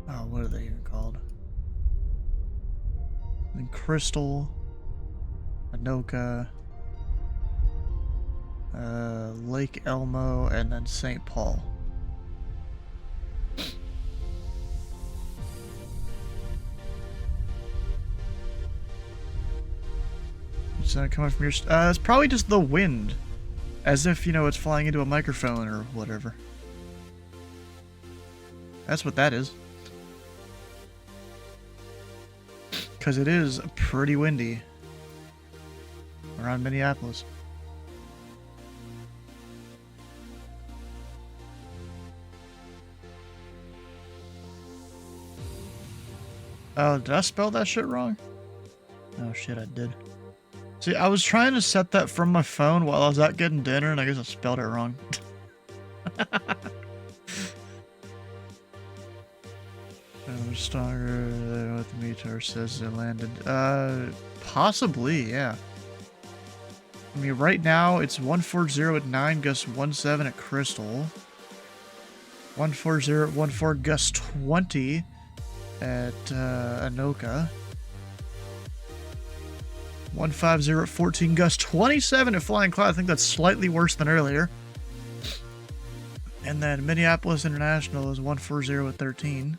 oh, what are they even called? Then Crystal, Anoka, Lake Elmo, and then St. Paul. Is that coming from your... it's probably just the wind. As if, you know, it's flying into a microphone or whatever. That's what that is. Because it is pretty windy around Minneapolis. Oh, did I spell that shit wrong? Oh shit, I did. See, I was trying to set that from my phone while I was out getting dinner, and I guess I spelled it wrong. Stronger than what the meteor says it landed. Possibly, yeah. I mean, right now it's 140 at 9, gust 17 at Crystal. 140 at 14, gust 20 at Anoka. 150 at 14, gust 27 at Flying Cloud. I think that's slightly worse than earlier. And then Minneapolis International is 140 at 13.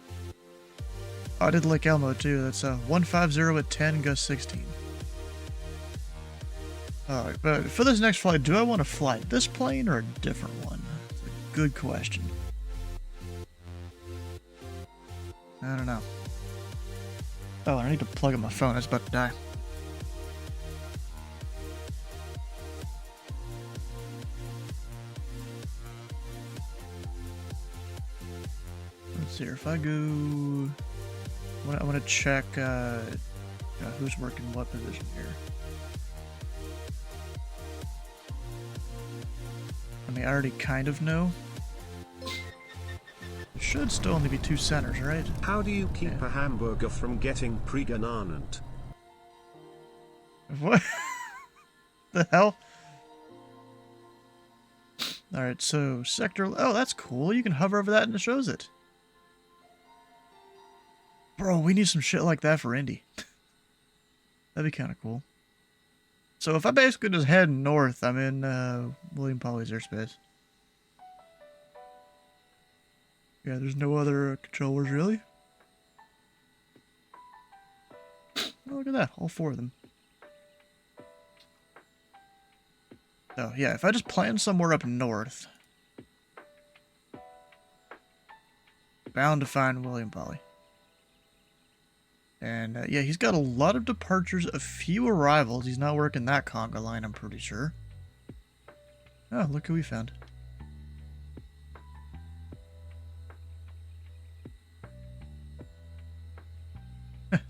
Oh, I did Lake Elmo too. That's 150 at 10, gust 16. Alright, but for this next flight, do I want to fly this plane or a different one? That's a good question. I don't know. Oh, I need to plug in my phone. It's about to die. Let's see here. If I go... I want to check who's working what position here. I mean, I already kind of know. It should still only be 2 centers, right? How do you keep a hamburger from getting pregnant? What? The hell? Alright, so sector... oh, that's cool. You can hover over that and it shows it. Bro, we need some shit like that for Indy. That'd be kind of cool. So if I basically just head north, I'm in William Polly's airspace. Yeah, there's no other controllers, really. Oh, look at that, all 4 of them. Oh, yeah, if I just plan somewhere up north, bound to find William Polly. And, yeah, he's got a lot of departures, a few arrivals. He's not working that conga line, I'm pretty sure. Oh, look who we found.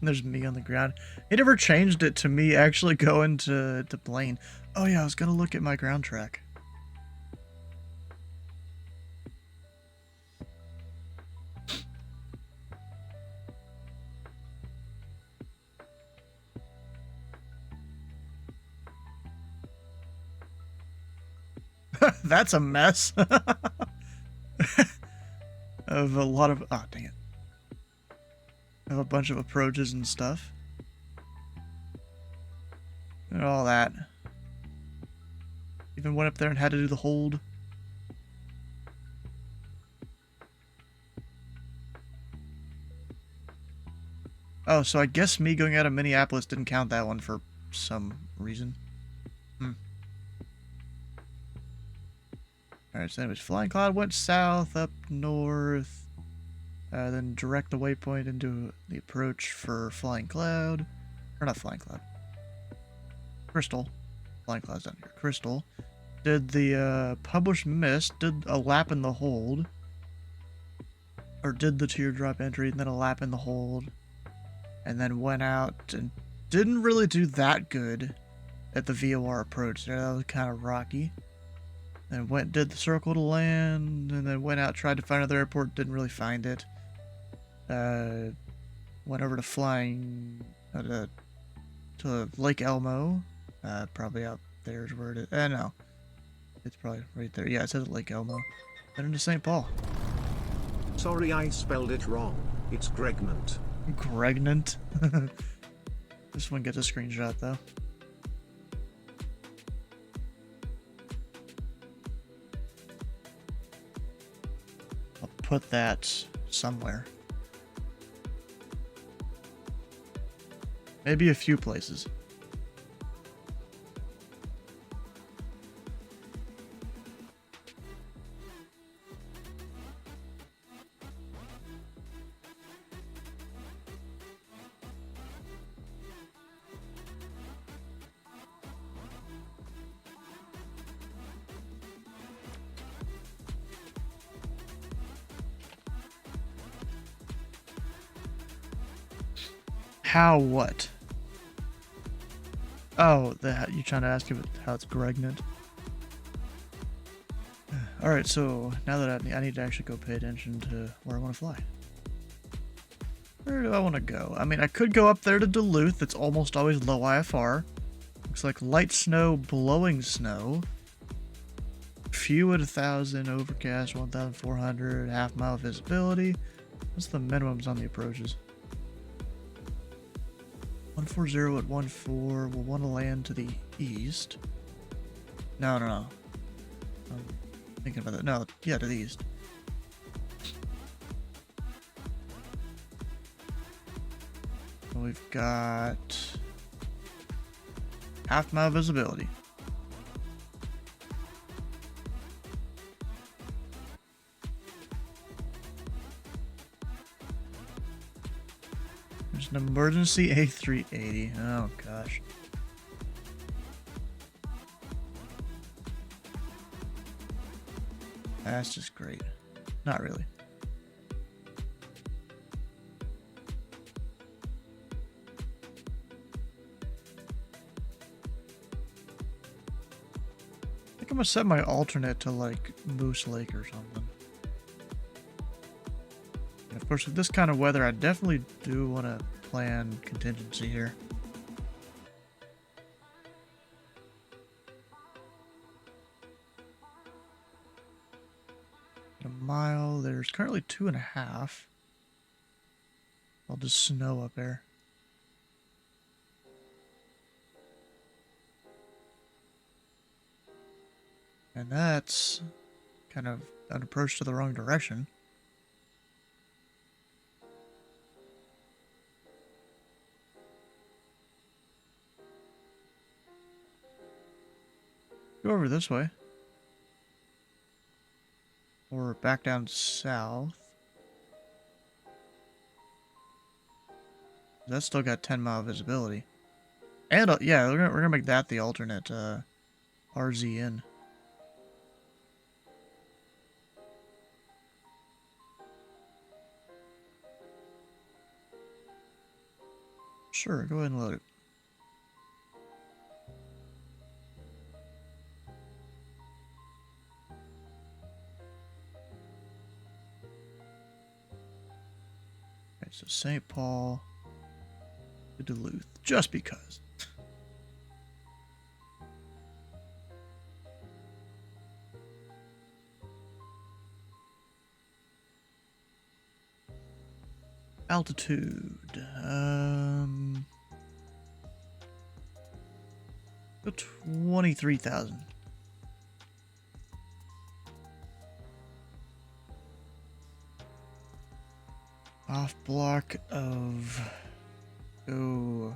There's me on the ground. He never changed it to me actually going to plane. Oh, yeah, I was going to look at my ground track. That's a mess. Of a lot of... oh, dang it. Of a bunch of approaches and stuff. And all that. Even went up there and had to do the hold. Oh, so I guess me going out of Minneapolis didn't count that one for some reason. Alright, so anyways, Flying Cloud went south, up north, then direct the waypoint into the approach for Flying Cloud. Or not Flying Cloud. Crystal. Flying Cloud's down here. Crystal. Did the published mist, did a lap in the hold. Or did the teardrop entry, and then a lap in the hold. And then went out and didn't really do that good at the VOR approach there. That was kind of rocky. Then did the circle to land, and then went out, tried to find another airport, didn't really find it. Went over to to Lake Elmo. Probably out there is where it is. No. It's probably right there. Yeah, it says Lake Elmo. Then into St. Paul. Sorry, I spelled it wrong. It's Gregnant. Gregnant? This one gets a screenshot, though. I'll put that somewhere. Maybe a few places. How what? Oh, you trying to ask if how it's Gregnant? Alright, so now that I need to actually go pay attention to where I want to fly. Where do I want to go? I mean, I could go up there to Duluth. It's almost always low IFR. Looks like light snow, blowing snow. Few at 1,000, overcast 1,400, half-mile visibility. What's the minimums on the approaches? 140 at 14. We'll want to land to the east. No. I'm thinking about that. No, yeah, to the east. We've got half-mile visibility. There's an emergency A380. Oh, gosh. That's just great. Not really. I think I'm gonna set my alternate to like Moose Lake or something. And of course, with this kind of weather, I definitely do want to plan contingency here. A mile. There's currently 2.5. I'll just snow up there. And that's kind of an approach to the wrong direction. Go over this way. Or back down south. That's still got 10-mile visibility. And yeah, we're gonna make that the alternate RZN. Sure, go ahead and load it. Okay, so St. Paul to Duluth, just because. Altitude. 23,000. Off block of Go.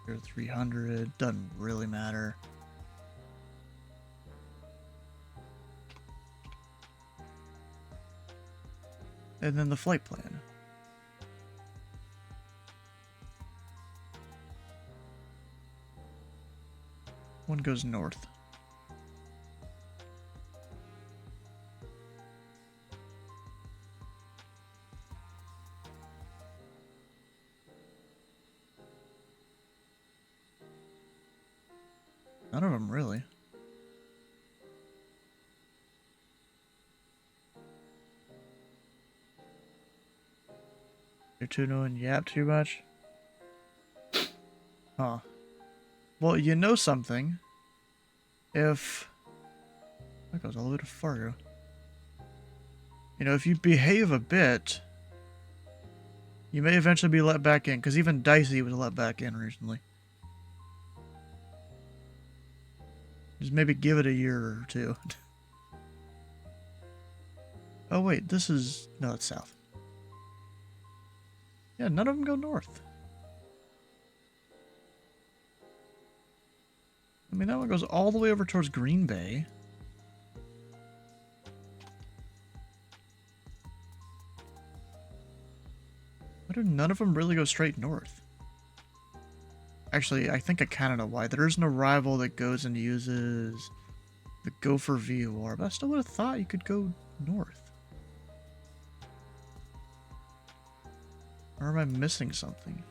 Here 300. Doesn't really matter. And then the flight plan. One goes north. None of them really. You're too knowing yap too much? Huh. Well, you know something. If... That goes all the way to Fargo. You know, if you behave a bit, you may eventually be let back in, because even Dicey was let back in recently. Just maybe give it a year or two. Oh wait, this is... No, it's south. Yeah, none of them go north. I mean, that one goes all the way over towards Green Bay. Why do none of them really go straight north? Actually, I think I kind of know why. There is an arrival that goes and uses the Gopher VOR, but I still would have thought you could go north. Or am I missing something?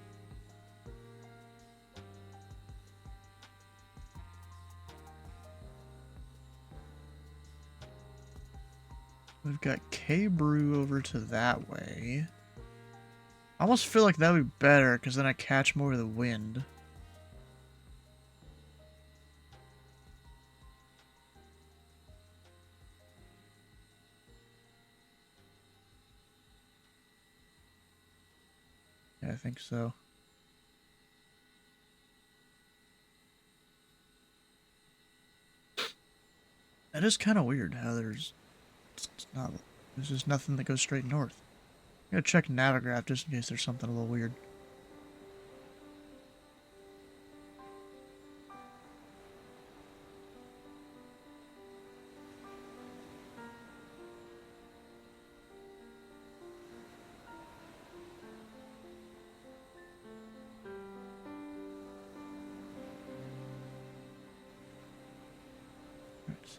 We've got K-Brew over to that way. I almost feel like that would be better, because then I catch more of the wind. Yeah, I think so. That is kind of weird how there's just nothing that goes straight north. I'm gonna check Navigraph just in case there's something a little weird.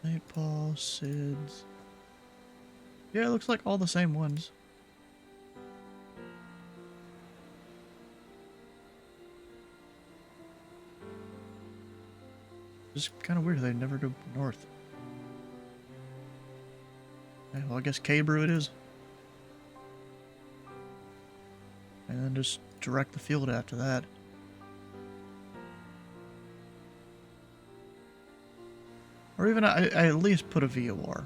St. Paul, SIDS. Yeah, it looks like all the same ones. Just kind of weird they never go north. Okay, well, I guess K-Brew it is. And then just direct the field after that. Or even, I at least put a VOR.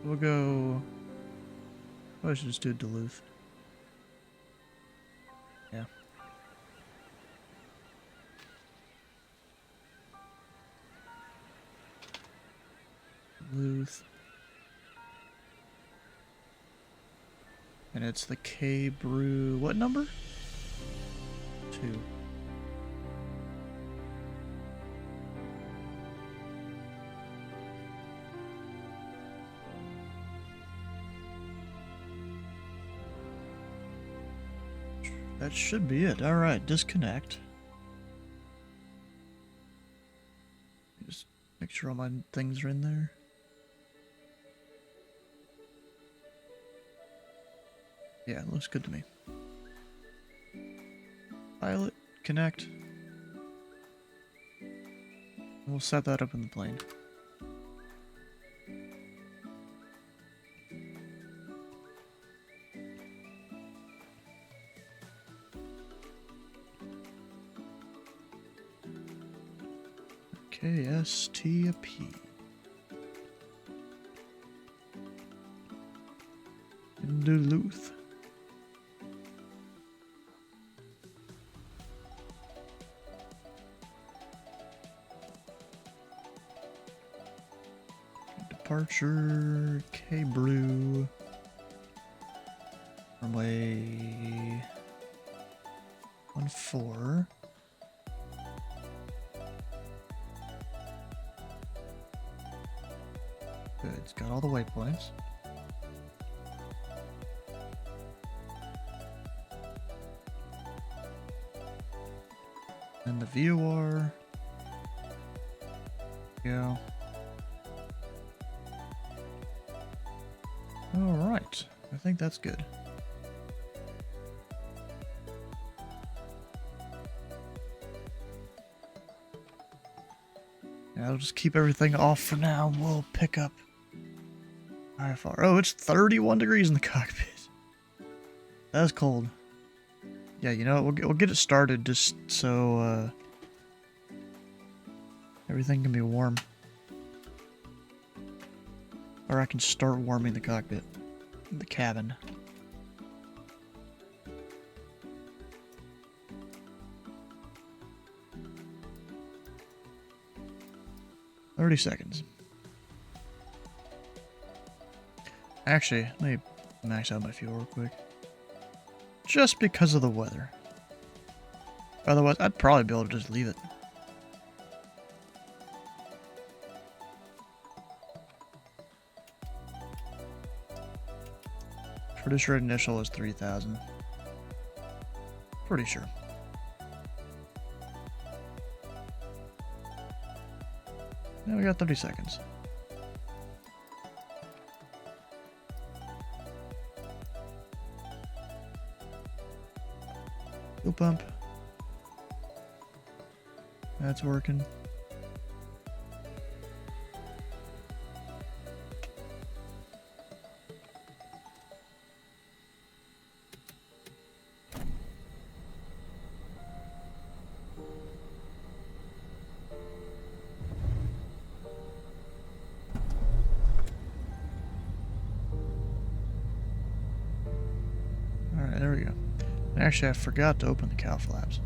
We'll go... Oh, I should just do Duluth. Yeah. Duluth. And it's the K-Brew... What number? 2. That should be it. Alright, disconnect. Just make sure all my things are in there. Yeah, it looks good to me. Pilot, connect. We'll set that up in the plane. KSTP. In Duluth. Departure, K-Brew. Runway 14. Good, it's got all the waypoints. And the VOR. Go. Alright, I think that's good. Yeah, I'll just keep everything off for now. We'll pick up IFR. Oh, it's 31 degrees in the cockpit. That's cold. Yeah, you know what? We'll get it started just so everything can be warm. Or I can start warming the cockpit, the cabin. $30 seconds. Actually, let me max out my fuel real quick. Just because of the weather. Otherwise, I'd probably be able to just leave it. Pretty sure initial is 3,000. Pretty sure. Now we got 30 seconds. Fuel pump. That's working. Alright, there we go. Actually, I forgot to open the cow flaps.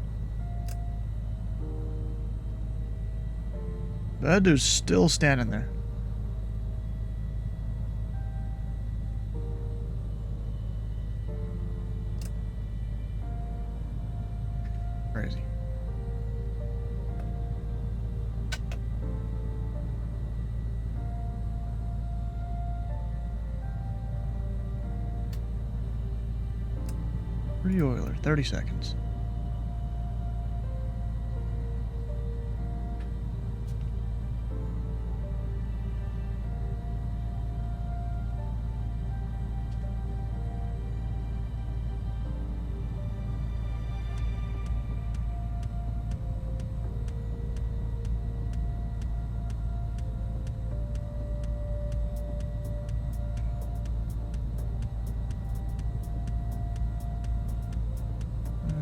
That dude's still standing there. Crazy. Pretty oiler, 30 seconds.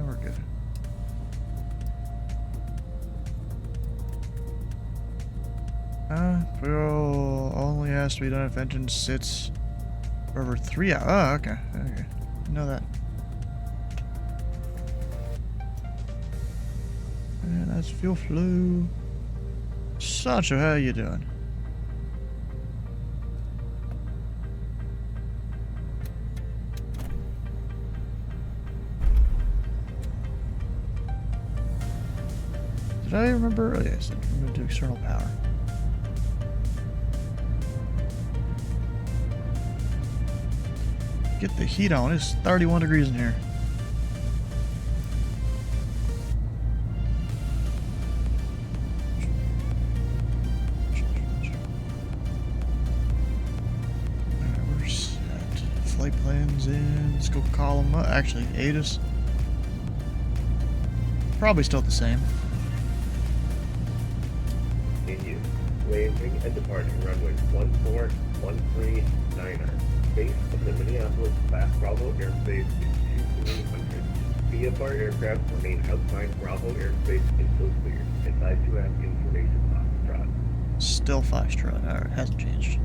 We're good. Fuel only has to be done if engine sits for over 3 hours. Oh, okay. Okay. I know that. And that's fuel flow. Sancho, how you doing? Did I remember? Oh, yes. I'm going to do external power. Get the heat on. It's 31 degrees in here. Alright, we're set. Flight plans in. Let's go call them up. Actually, ATIS. Probably still the same. In use. Landing and departing runway 14139er. Base of the Minneapolis Class Bravo airspace is 2300. VFR aircraft remain outside Bravo airspace until cleared. Advise to ask information Foxtrot. Still Foxtrot. Alright, hasn't changed.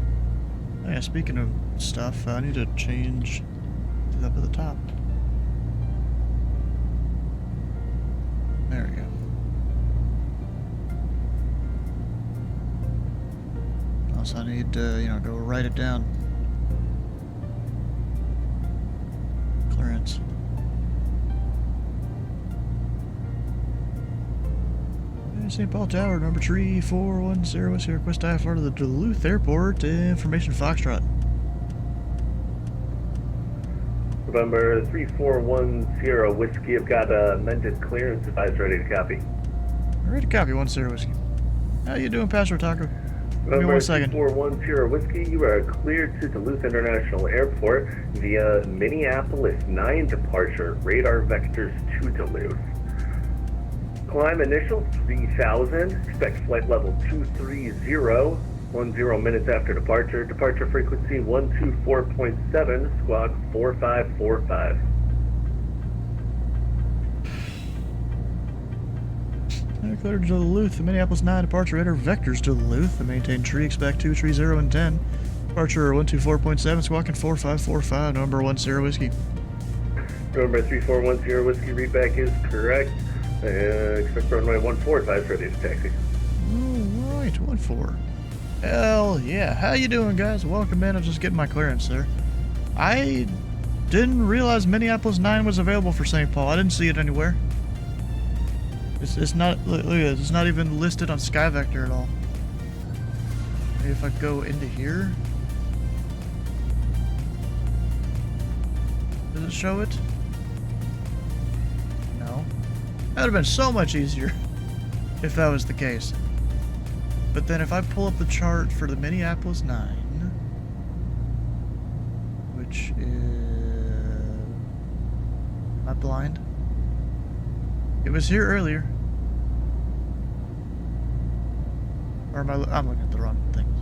Oh yeah, speaking of stuff, I need to change it up at the top. There we go. Also, I need to, go write it down. Clear sense. St. Paul Tower, number 3410, what's your request IFR to the Duluth Airport, information Foxtrot. November 3410 Whiskey, I've got amended clearance advice ready to copy. Ready to copy, 10 Whiskey. How you doing, Pastor Taco? Give me November 1 second. 3410 Whiskey, you are cleared to Duluth International Airport via Minneapolis 9 departure, radar vectors to Duluth. Climb initial 3000, expect flight level 230, 10 minutes after departure. Departure frequency 124.7, squawk 4545. Clear to Duluth, the Minneapolis 9 departure radar vectors to Duluth. The maintain tree, expect 230 and 10. Departure 124.7, squawking 4545, number 10 Whiskey. November 3410 Whiskey, readback is correct. Expect runway 145 ready to taxi. Alright, 14. Hell yeah. How you doing, guys? Welcome in. I'm just getting my clearance there. I didn't realize Minneapolis 9 was available for St. Paul. I didn't see it anywhere. It's not, look at this, it's not even listed on SkyVector at all. Maybe if I go into here. Does it show it? No. That would have been so much easier if that was the case. But then if I pull up the chart for the Minneapolis 9, which is... Am I blind? It was here earlier. Or am I'm looking at the wrong things.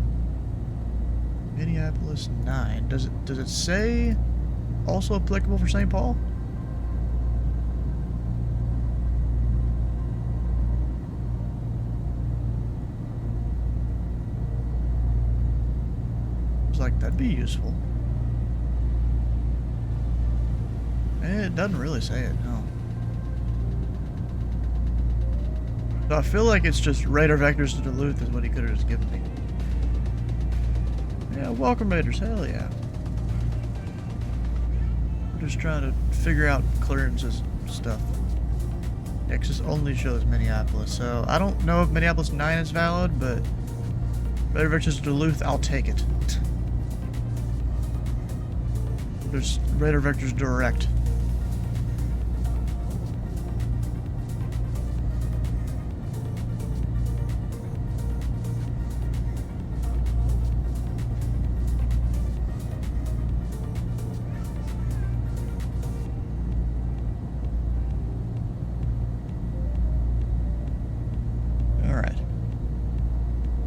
Minneapolis 9. Does it say also applicable for St. Paul? I was like, that'd be useful. It doesn't really say it, no. So I feel like it's just radar vectors to Duluth is what he could have just given me. Yeah, welcome raiders, hell yeah. We're just trying to figure out clearances and stuff. Yeah, 'cause this only shows Minneapolis, so I don't know if Minneapolis 9 is valid, but radar vectors to Duluth, I'll take it. There's radar vectors direct.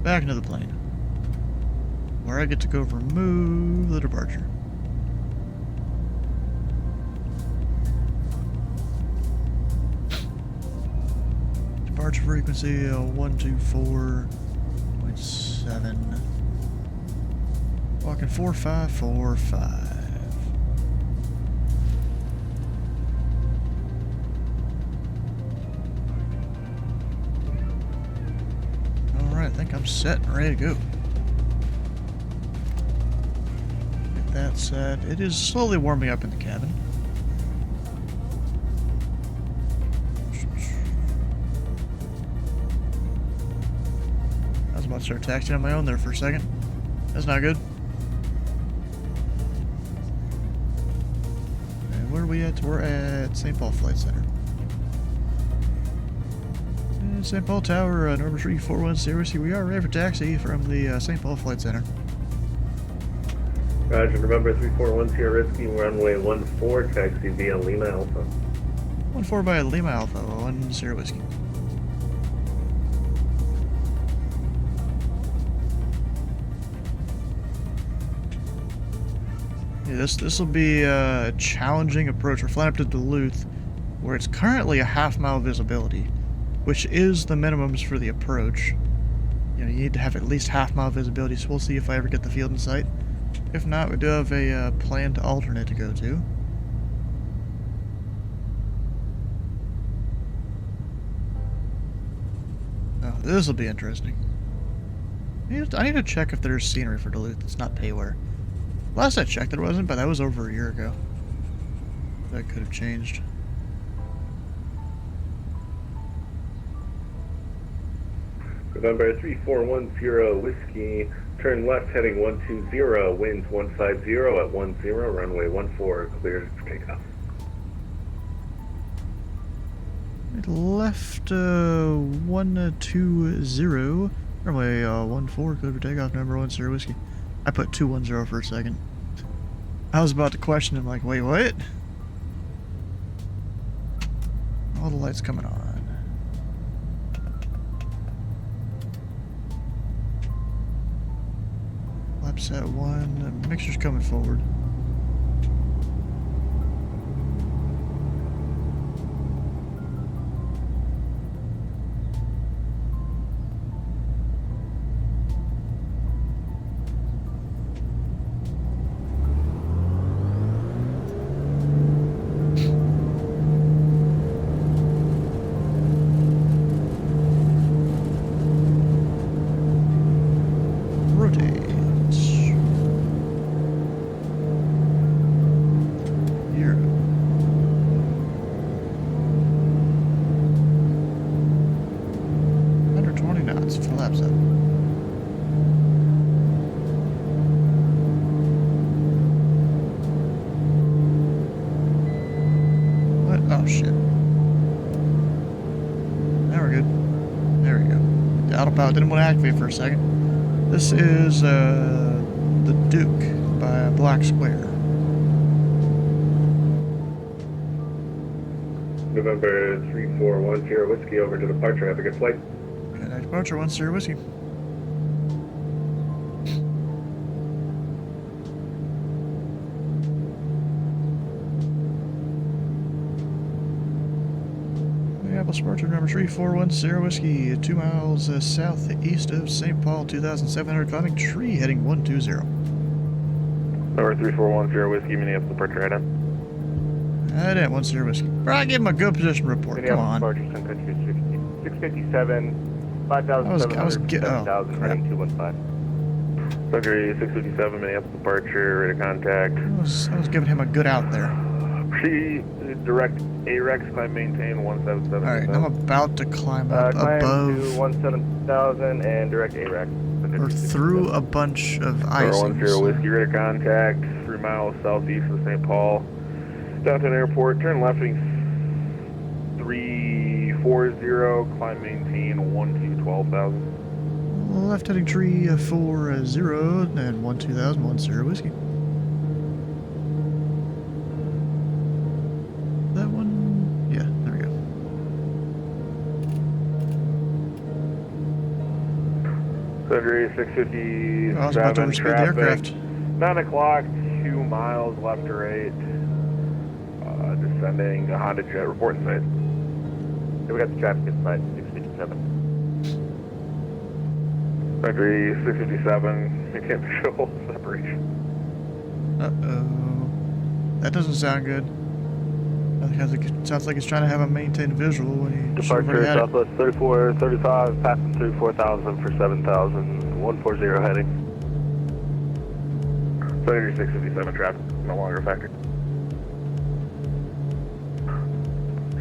Back into the plane, where I get to go remove the departure. Departure frequency 124.7. Walking 4545. I think I'm set and ready to go. Get that set. It is slowly warming up in the cabin. I was about to start taxiing on my own there for a second. That's not good. And where are we at? We're at St. Paul Flight Center. St. Paul Tower, number 3410. We are ready for taxi from the St. Paul Flight Center. Roger, November 3410 Risky, runway 14, taxi via Lima Alpha. 14 by Lima Alpha, 10 Whiskey. Yeah, this will be a challenging approach. We're flying up to Duluth, where it's currently a half-mile visibility, which is the minimums for the approach. You know, you need to have at least half-mile visibility, so we'll see if I ever get the field in sight. If not, we do have a planned alternate to go to. Oh, this will be interesting. I need to check if there's scenery for Duluth. It's not payware. Last I checked, there wasn't, but that was over a year ago. That could have changed. November 3410 Whiskey, turn left heading 120, winds 150 at 10, runway 14, cleared for takeoff. Right, left 120, runway 14, clear for takeoff, number 10 Whiskey. I put 210 for a second. I was about to question him, like, wait, what? All the lights coming on. Laps at 1, the mixer's coming forward. Oh shit. Now we're good. There we go. The autopilot didn't want to activate for a second. This is the Duke by Black Square. November 3410 Whiskey over to departure. Have a good flight. Good night, departure 10 Whiskey. Minneapolis departure number 3410 Whiskey, 2 miles southeast of St. Paul, 2,700 climbing tree, heading 120. Number 3410 Whiskey, Minneapolis departure head in. Head in 10 Whiskey. Right, give him a good position report. Come on. Departure, Sun Country 657, 5,700, 7,000, heading 215. Country 657, Minneapolis departure, rate of contact. I was giving him a good out there. Direct AREX, climb maintain 177. Alright, I'm about to climb up Climb above to 17,000 and direct AREX. or through a bunch of ice. 10 Whiskey, rate of contact, 3 miles southeast of St. Paul. Downtown airport, turn left heading 340, climb maintain 12,000. Left heading tree 40 and 12,000, 10 Whiskey. That one, yeah, there we go. Country 657, I was about to overspeed the traffic. aircraft. 9 o'clock, 2 miles left to right. Descending a Honda Jet, report inside. Yeah, we got the traffic inside, 657. Country 657, maintain visual separation. Uh-oh. That doesn't sound good. It sounds like he's trying to have a maintained visual when he Departure Southwest 3435, passing through 4,000 for 7,000, 140 heading. Country 657, traffic no longer a factor.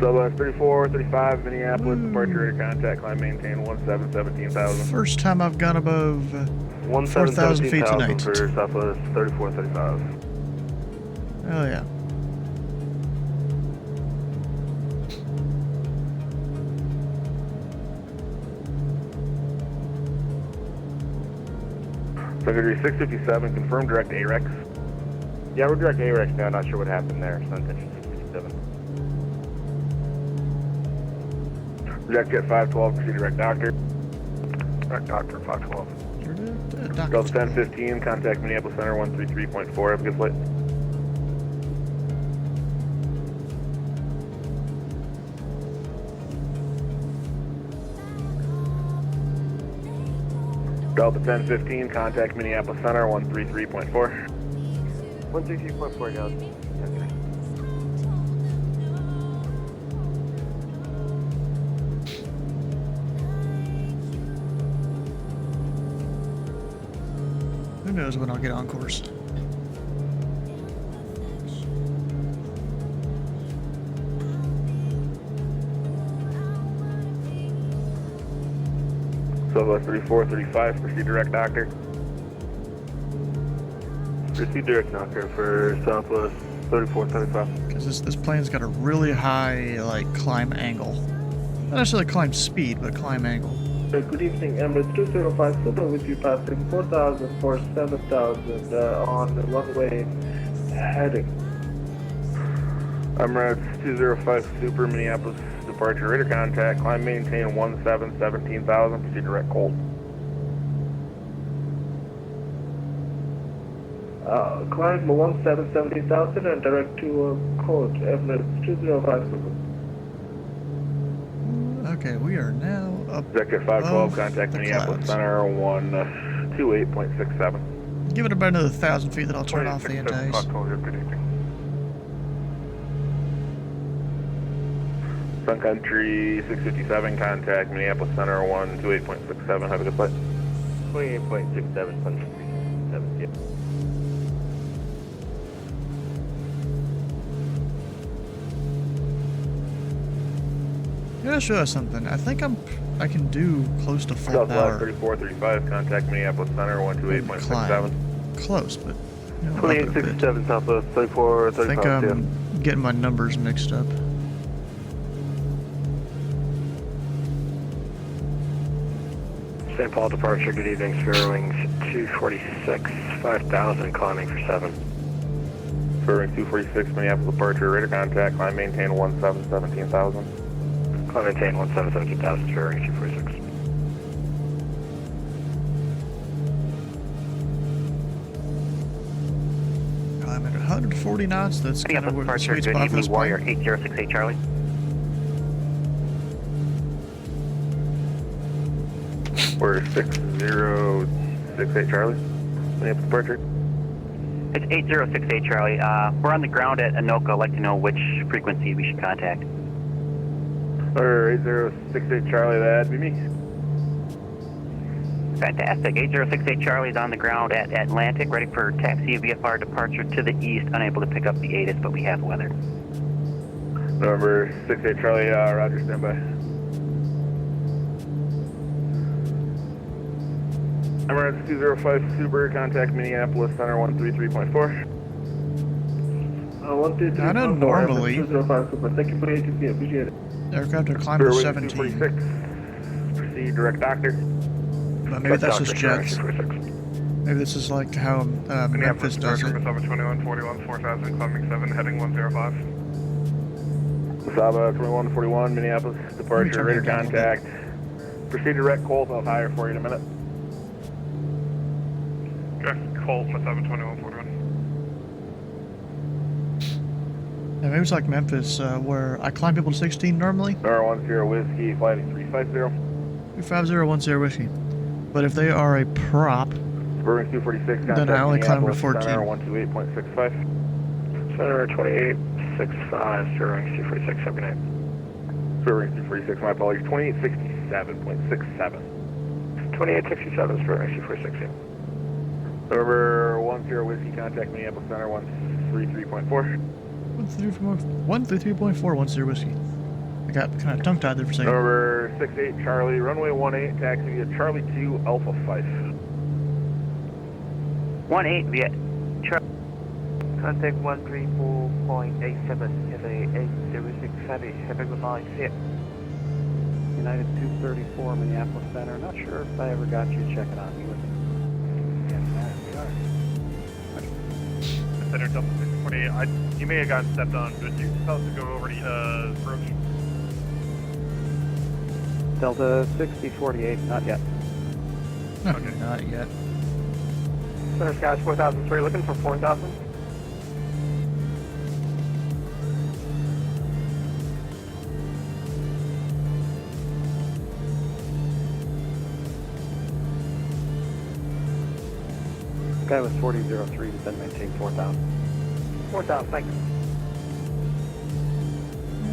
Southwest 3435, Minneapolis, departure rate of contact, climb maintain 17,000. First time I've gone above 4,000 feet tonight. For Southwest 3435. Oh yeah. Secretary 657, confirm direct AREX. Yeah, we're direct AREX now, not sure what happened there. Sun Country 657. Reject Jet 512, proceed direct doctor. Direct doctor 512. Delta 1015, contact Minneapolis Center 133.4, have a good flight. Delta 1015, contact Minneapolis Center 133.4. 133.4, Delta. Who knows when I'll get on course. Southwest 3435, proceed direct doctor. Proceed direct doctor for Southwest 3435. Because this plane's got a really high, like, climb angle. Not necessarily climb speed, but climb angle. Good evening, Emirates 205 Super with you passing 4,000 for 7,000 on the runway heading. Emirates 205 Super, Minneapolis departure, radar contact, climb maintain 17,000, proceed direct cold. Climb 17,000 and direct to code Emirates 205 Super. Okay, we are now up. Executive 512, contact Minneapolis Center 128.67. Give it about another 1,000 feet, then I'll turn off the anti-ice. Sun Country 657, contact Minneapolis Center 128.67. Have a good flight. 28.67, Sun Country 7, yeah. I'm gonna show you something. I think I can do close to full Southwest power. 3435, contact Minneapolis Center 128.67. Close, but you know, 2867 Southwest 3435. I think I'm getting my numbers mixed up. St. Paul departure, good evening, Spare Wings 246, 5,000, climbing for 7. Spare Wings 246, Minneapolis departure, radar contact, climb maintain 17,000. Climb maintain 17,000, Spare Wings 246. I'm at 140 knots, that's kind of where the sweet spot for this Warrior plane. 8068 Charlie. We're 6068 Charlie. Minneapolis departure. It's 8068 Charlie. We're on the ground at Anoka. I'd like to know which frequency we should contact. Or 8068 Charlie, that'd be me. Fantastic. 8068 Charlie is on the ground at Atlantic, ready for taxi VFR departure to the east, unable to pick up the ATIS, but we have weather. November 68 Charlie, roger, standby. Emirates 205 Super, contact Minneapolis Center 133.4. 133.4. I know normally 205 Super. Thank you for your ATP, appreciate it. aircraft are climbing to 17. 246. Proceed direct doctor. But maybe that's just jets. Maybe this is like how Memphis does it. Masaba 2141, Minneapolis departure, radar contact. Proceed direct Colt, I'll hire for you in a minute. Direct Colt, Masaba 2141. Yeah, maybe it's like Memphis, where I climb people to 16 normally. R10 Whiskey, flighting 350. 35010 whiskey. But if they are a prop, Spurring 246, then I only climb to 14. Center 128.65. Center 2865, Spurring 246, have a good night. Spurring 246, my apologies, 2867.67. 2867, Spurring 246, yeah. Over 10 Whiskey, contact Minneapolis Center 133.4. 133.410 whiskey. I got kind of tongue-tied there for a second. Over 68 Charlie, runway 18, taxi via Charlie 2 Alpha 5. 18 via Charlie. Contact 134.87, have a 806 heavy, have a good night, see ya. United 234, Minneapolis Center. Not sure if I ever got you checking on me with it. Yes, we are. Center Delta 648. You may have gotten stepped on, but you tell us to go over to approach. Delta 6048, not yet. Okay. Not yet. Center Skies 4003, looking for 4,000. Guy was 4003, then maintain 4,000. 4,000, thank you.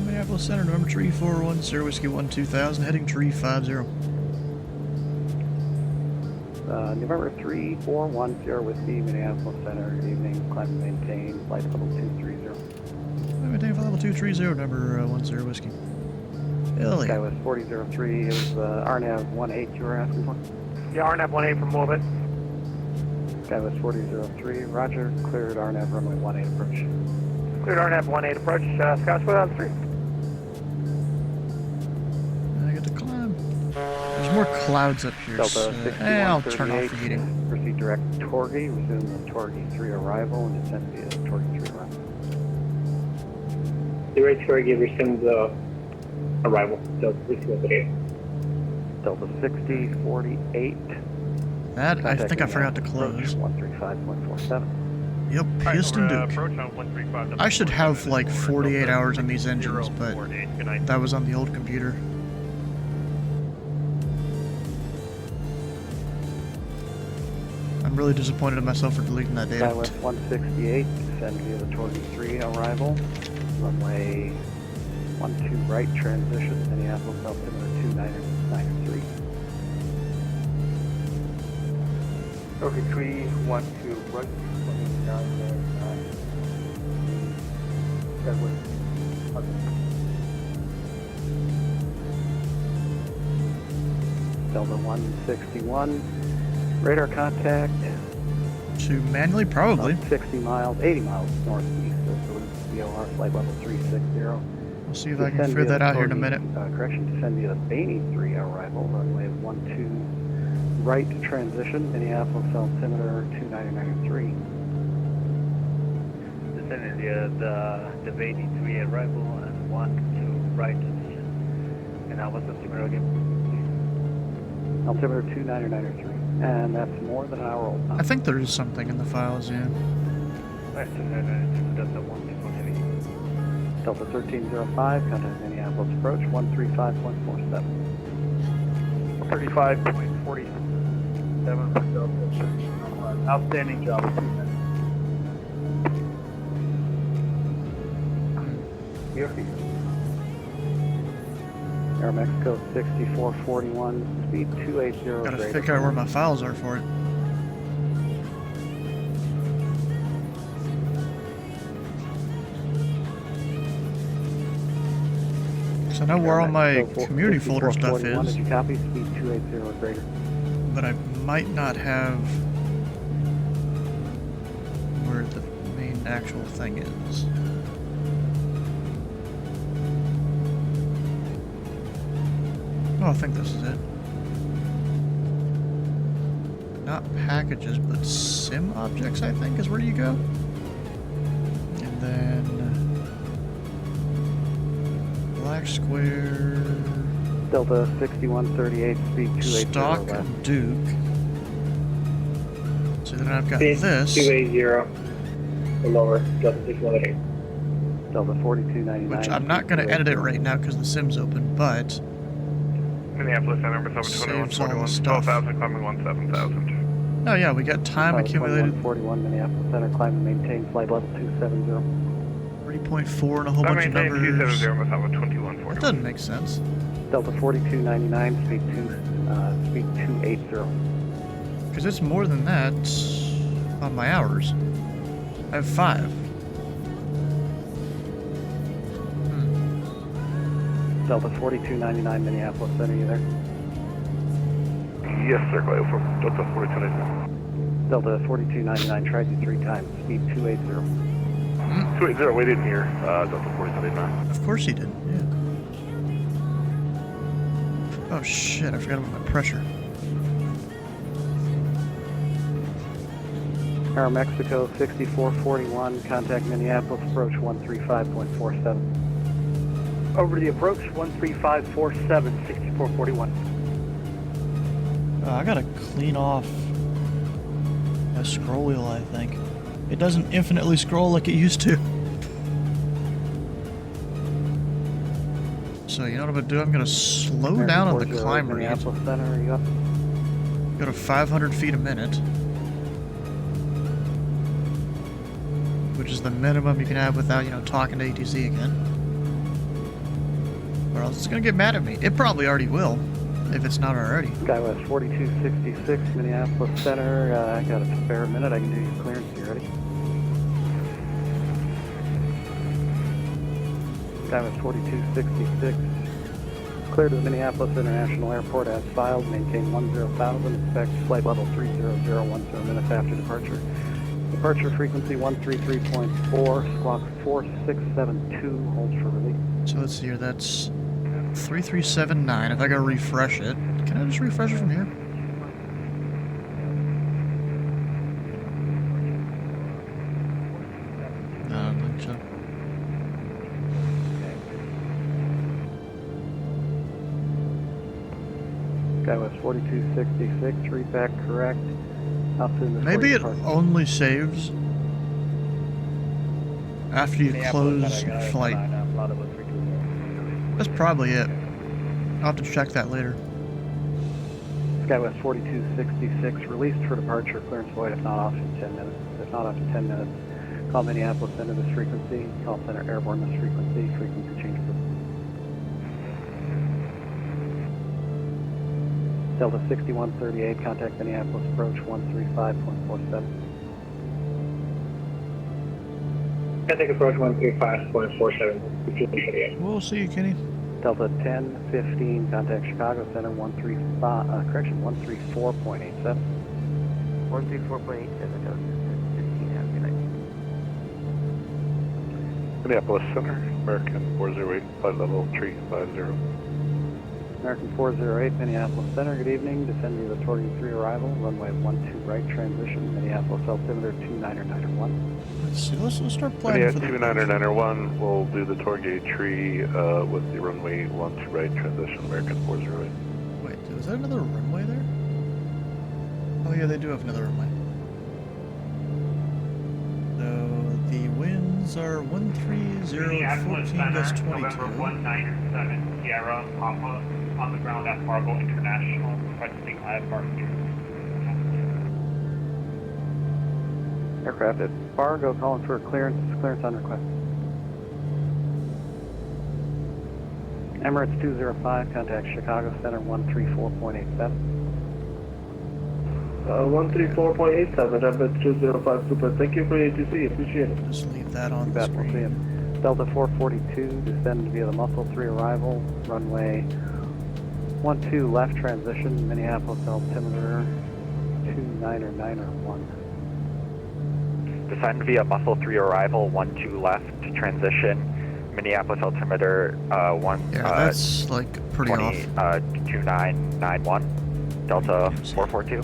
Minneapolis Center, November 3410 whiskey 12000, heading 350. November 3410 Whiskey, Minneapolis Center, evening, climb and maintain, flight level 230. Maintain flight level 230, number 10 whiskey. Hell yeah. Skywest 4003, it was RNAV 18 you were asking for? Yeah, RNAV 18 from orbit. Skywest 4003, roger, cleared RNAV runway 18 approach. Cleared RNAV 18 approach, Scottswood on the street. I get to climb. There's more clouds up here, so I'll turn off the heating. Proceed direct to Torgy, resume the Torgy 3 arrival, and descend via Torgy 3 arrival. The right Torgy resumes arrival, so please go ahead. Delta 6048. That, I think I forgot to close. 135.47. Yep, Piston Duke. I should have like 48 hours on these engines, but that was on the old computer. I'm really disappointed in myself for deleting that data. Skywest 168, descend via the Torgy 3 arrival. Runway 12 right transition, Minneapolis altimeter 2993. Okay, 312 right, 29, Delta 161, radar contact. To manually, probably. 60 miles, 80 miles northeast of Zulu, VOR flight level 360. We'll see if I can figure that out here in a minute. Correction, descend via the Bainey 3 arrival, runway 12 right transition, Minneapolis altimeter 2993. Descending via the Bainey 3 arrival and 12 right transition. And now what's the altimeter again? Altimeter 2993. And that's more than an hour old now. I think there is something in the files, yeah. Alright, so Delta 1 Delta 1305, contact Minneapolis approach 135.47. 35.47 for Delta 1305. Outstanding job. Here for you. Air Mexico 6441, speed 280. Gotta figure out where my files are for it. So I know where all my community folder stuff is. Did you copy? Speed 280 or greater. But I might not have where the main actual thing is. Oh, I think this is it. Not packages, but sim objects, I think, is where you go. And then black square. Delta 6138, speed 280. Stock left. Duke. So then I've got Speed this. 280 or lower, Delta 618. Delta 4299. Which I'm not going to edit it right now because the sim's open, but Minneapolis Center, number 72141, 12,000, climbing 17,000. oh yeah, we got time accumulated. 41 Minneapolis Center, climb and maintain flight level 270. 3.4 and a whole bunch of numbers. 270 must have a 2141. That doesn't make sense. Delta 4299, speed 280. Because it's more than that on my hours. I have 5. Delta 4299, Minneapolis Center, you there? Yes, sir, go from Delta 4299. Delta 4299, tried you 3 times, speed 280. 280, we didn't hear Delta 4299. Of course he did, yeah. Oh shit, I forgot about my pressure. Air Mexico 6441, contact Minneapolis, approach 135.47. Over the approach, 13547, 6441. I gotta clean off my scroll wheel, I think. It doesn't infinitely scroll like it used to. So you know what I'm gonna do? I'm gonna slow down on the climb rate. Minneapolis Center, are you up? Go to 500 feet a minute. Which is the minimum you can have without, you know, talking to ATC again. Or else it's gonna get mad at me. It probably already will, if it's not already. Skywest 4266, Minneapolis Center. I got a spare minute. I can do your clearance. You ready? Skywest 4266. Clear to the Minneapolis International Airport as filed. Maintain 10,000. Expect flight level 30010 minutes after departure. Departure frequency 133.4. Squawk 4672. Holds for release. So let's see here. That's 3379. If I gotta refresh it, can I just refresh it from here? No, I don't think so. Skywest 4266. Read back correct. Maybe it only saves after you close flight. That's probably it. I'll have to check that later. Skywest 4266, released for departure. Clearance void if not off in 10 minutes. If not after 10 minutes, call Minneapolis center this frequency. Call center airborne this frequency. Frequency change. Delta 6138, contact Minneapolis approach 135.47. Contact approach 135.47. We'll see you, Kenny. Delta 1015, contact Chicago Center 134.87. 134.87, Delta 15, have a good night. Minneapolis Center, American 408, flight level 350. American 408, Minneapolis Center, good evening. Descend via the Torrey 3 arrival, runway 12 right transition, Minneapolis altimeter 29901. Let's see, let's start planning for the 29901, we'll do the tour gate tree with the runway 12 right transition, American 408. Wait, is that another runway there? Oh yeah, they do have another runway. So the winds are 13014 November 197 Sierra Papa on the ground at Fargo International, requesting IFR here. Aircraft at Fargo calling for clearance on request. Emirates 205, contact Chicago Center 134.87. 134.87, Emirates 205, super. Thank you for ATC, appreciate it. Just leave that on the screen. Delta 442, descend via the Muscle 3 arrival, runway 12 left transition, Minneapolis altimeter 29901. Descend via Muscle 3 arrival, 12 left transition, Minneapolis altimeter that's like pretty off. 2991, Delta 442.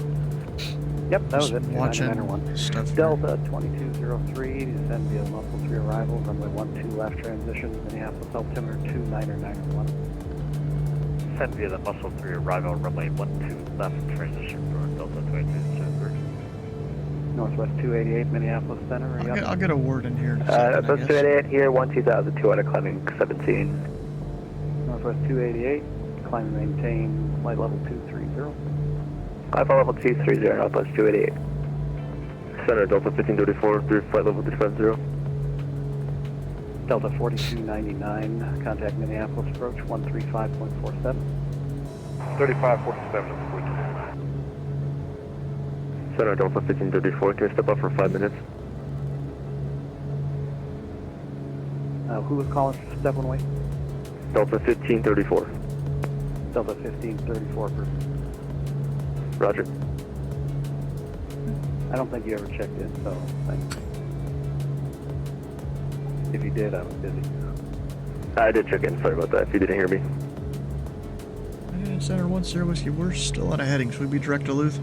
Yep, that was it. Watching 29901. stuff. Delta 2203, descend via Muscle 3 arrival, runway 12 left transition, Minneapolis altimeter 29901. Descend via the Muscle 3 arrival, runway 12 left transition for Delta 2203. Northwest 288, Minneapolis Center. I'll get a word in here. Northwest 288 here, 12002 climbing 17. Northwest 288, climb and maintain flight level 230. Flight level 230, Northwest 288. Center, Delta 1534, through flight level 350. Delta 4299, contact Minneapolis approach 135.47. 3547. Center, Delta 1534, can you step up for 5 minutes? Who was calling for step one way? Delta 1534. Delta 1534. Roger. I don't think you ever checked in, so thanks. If you did, I was busy. I did check in, sorry about that, if you didn't hear me. And Center 1 Sierra Whiskey, we're still on a heading. Should we be direct Duluth?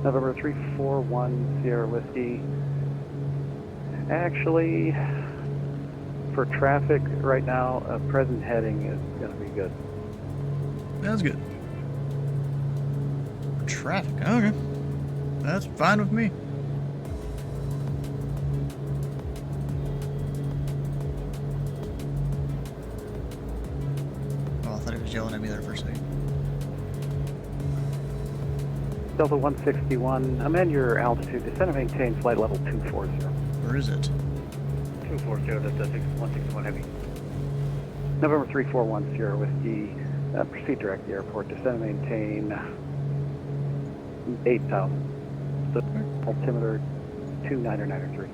November 341 Sierra Whiskey. Actually, for traffic right now, present heading is going to be good. That's good. Traffic, okay. That's fine with me. Oh, I thought he was yelling at me there for a second. Delta 161, amend your altitude. Descend and maintain flight level 240. Where is it? 240, that's 161 heavy. November 341 Sierra Whiskey. Proceed direct to the airport. Descend and maintain 8,000. Altimeter 2993.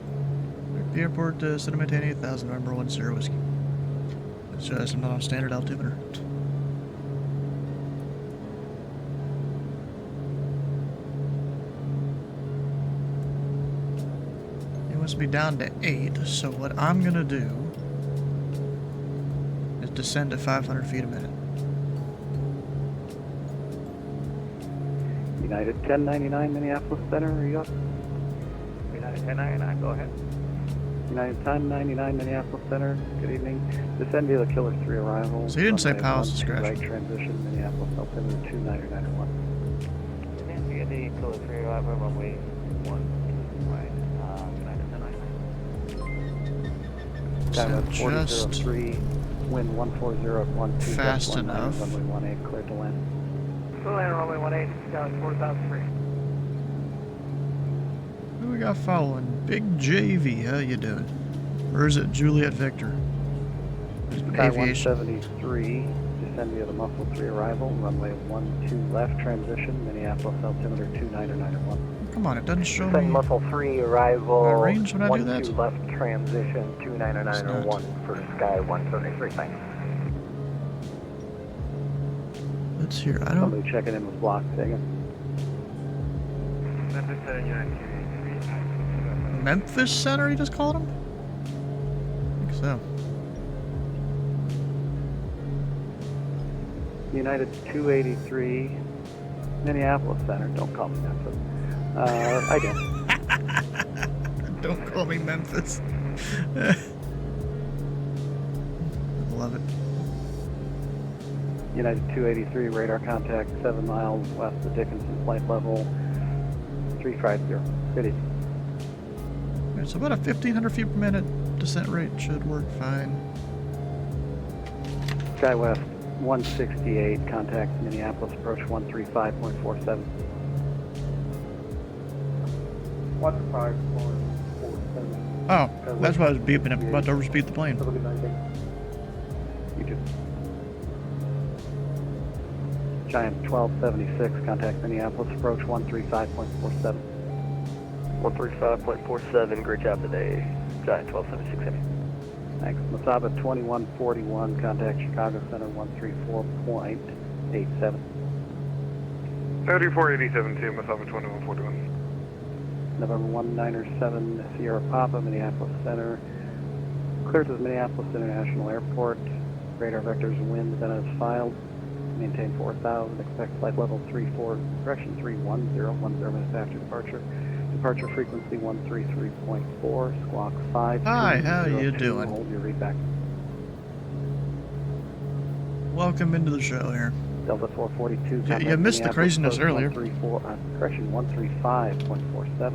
The airport, descend and maintain 8,000, November 1 Sierra Whiskey. It's just I'm not on standard altimeter. It must be down to 8, so what I'm gonna do is descend to 500 feet a minute. United 1099 Minneapolis Center, are you up? United 1099, go ahead. United 1099 Minneapolis Center, good evening. Descend via the Killer 3 arrival. So you didn't say Runway Palace 12 discretion. Right transition, Minneapolis altimeter 2991. Descend via the Killer 3 arrival, runway 1, right, United 1099. Skywest just 4003, wind 140 fast enough. Runway 18, cleared to land. Clear land, runway 18, Skyline 4003. Who we got following? Big JV, how you doing? Or is it Juliet Victor? Sky Aviation. 173, descend via the Muscle 3 arrival, runway 12 left transition, Minneapolis altimeter 2991. Come on, it doesn't show Descend me Muscle 3 arrival. my range when I do that. 12 left transition 2991 for Sky 173. Thanks. Let's hear. I don't. Somebody checking in with block taken. Memphis Center, you just called him? I think so. United 283, Minneapolis Center, don't call me Memphis. I guess. Don't call me Memphis. Love it. United 283, radar contact 7 miles west of Dickinson, flight level 350. Good evening. Alright, so about a 1,500 feet per minute descent rate should work fine. SkyWest 168, contact Minneapolis, approach 135.47. 135.47. Oh, that's why I was beeping. I'm about to overspeed the plane. Have a good night, you too. Giant 1276, contact Minneapolis, approach 135.47. 135.47, great job today. Giant 1276 heavy. Thanks. Masaba 2141, contact Chicago Center 134.87. 3487 Masaba 2141. November 197, Sierra Papa, Minneapolis Center. Clear to the Minneapolis International Airport. Radar vectors wind then as filed. Maintain 4,000. Expect flight level correction 310, 10 minutes after departure. Departure frequency 133.4, squawk 5. Hi, how you doing? Hold your read back. Welcome into the show here. Delta 442. You missed the craziness earlier. Correction 135.47.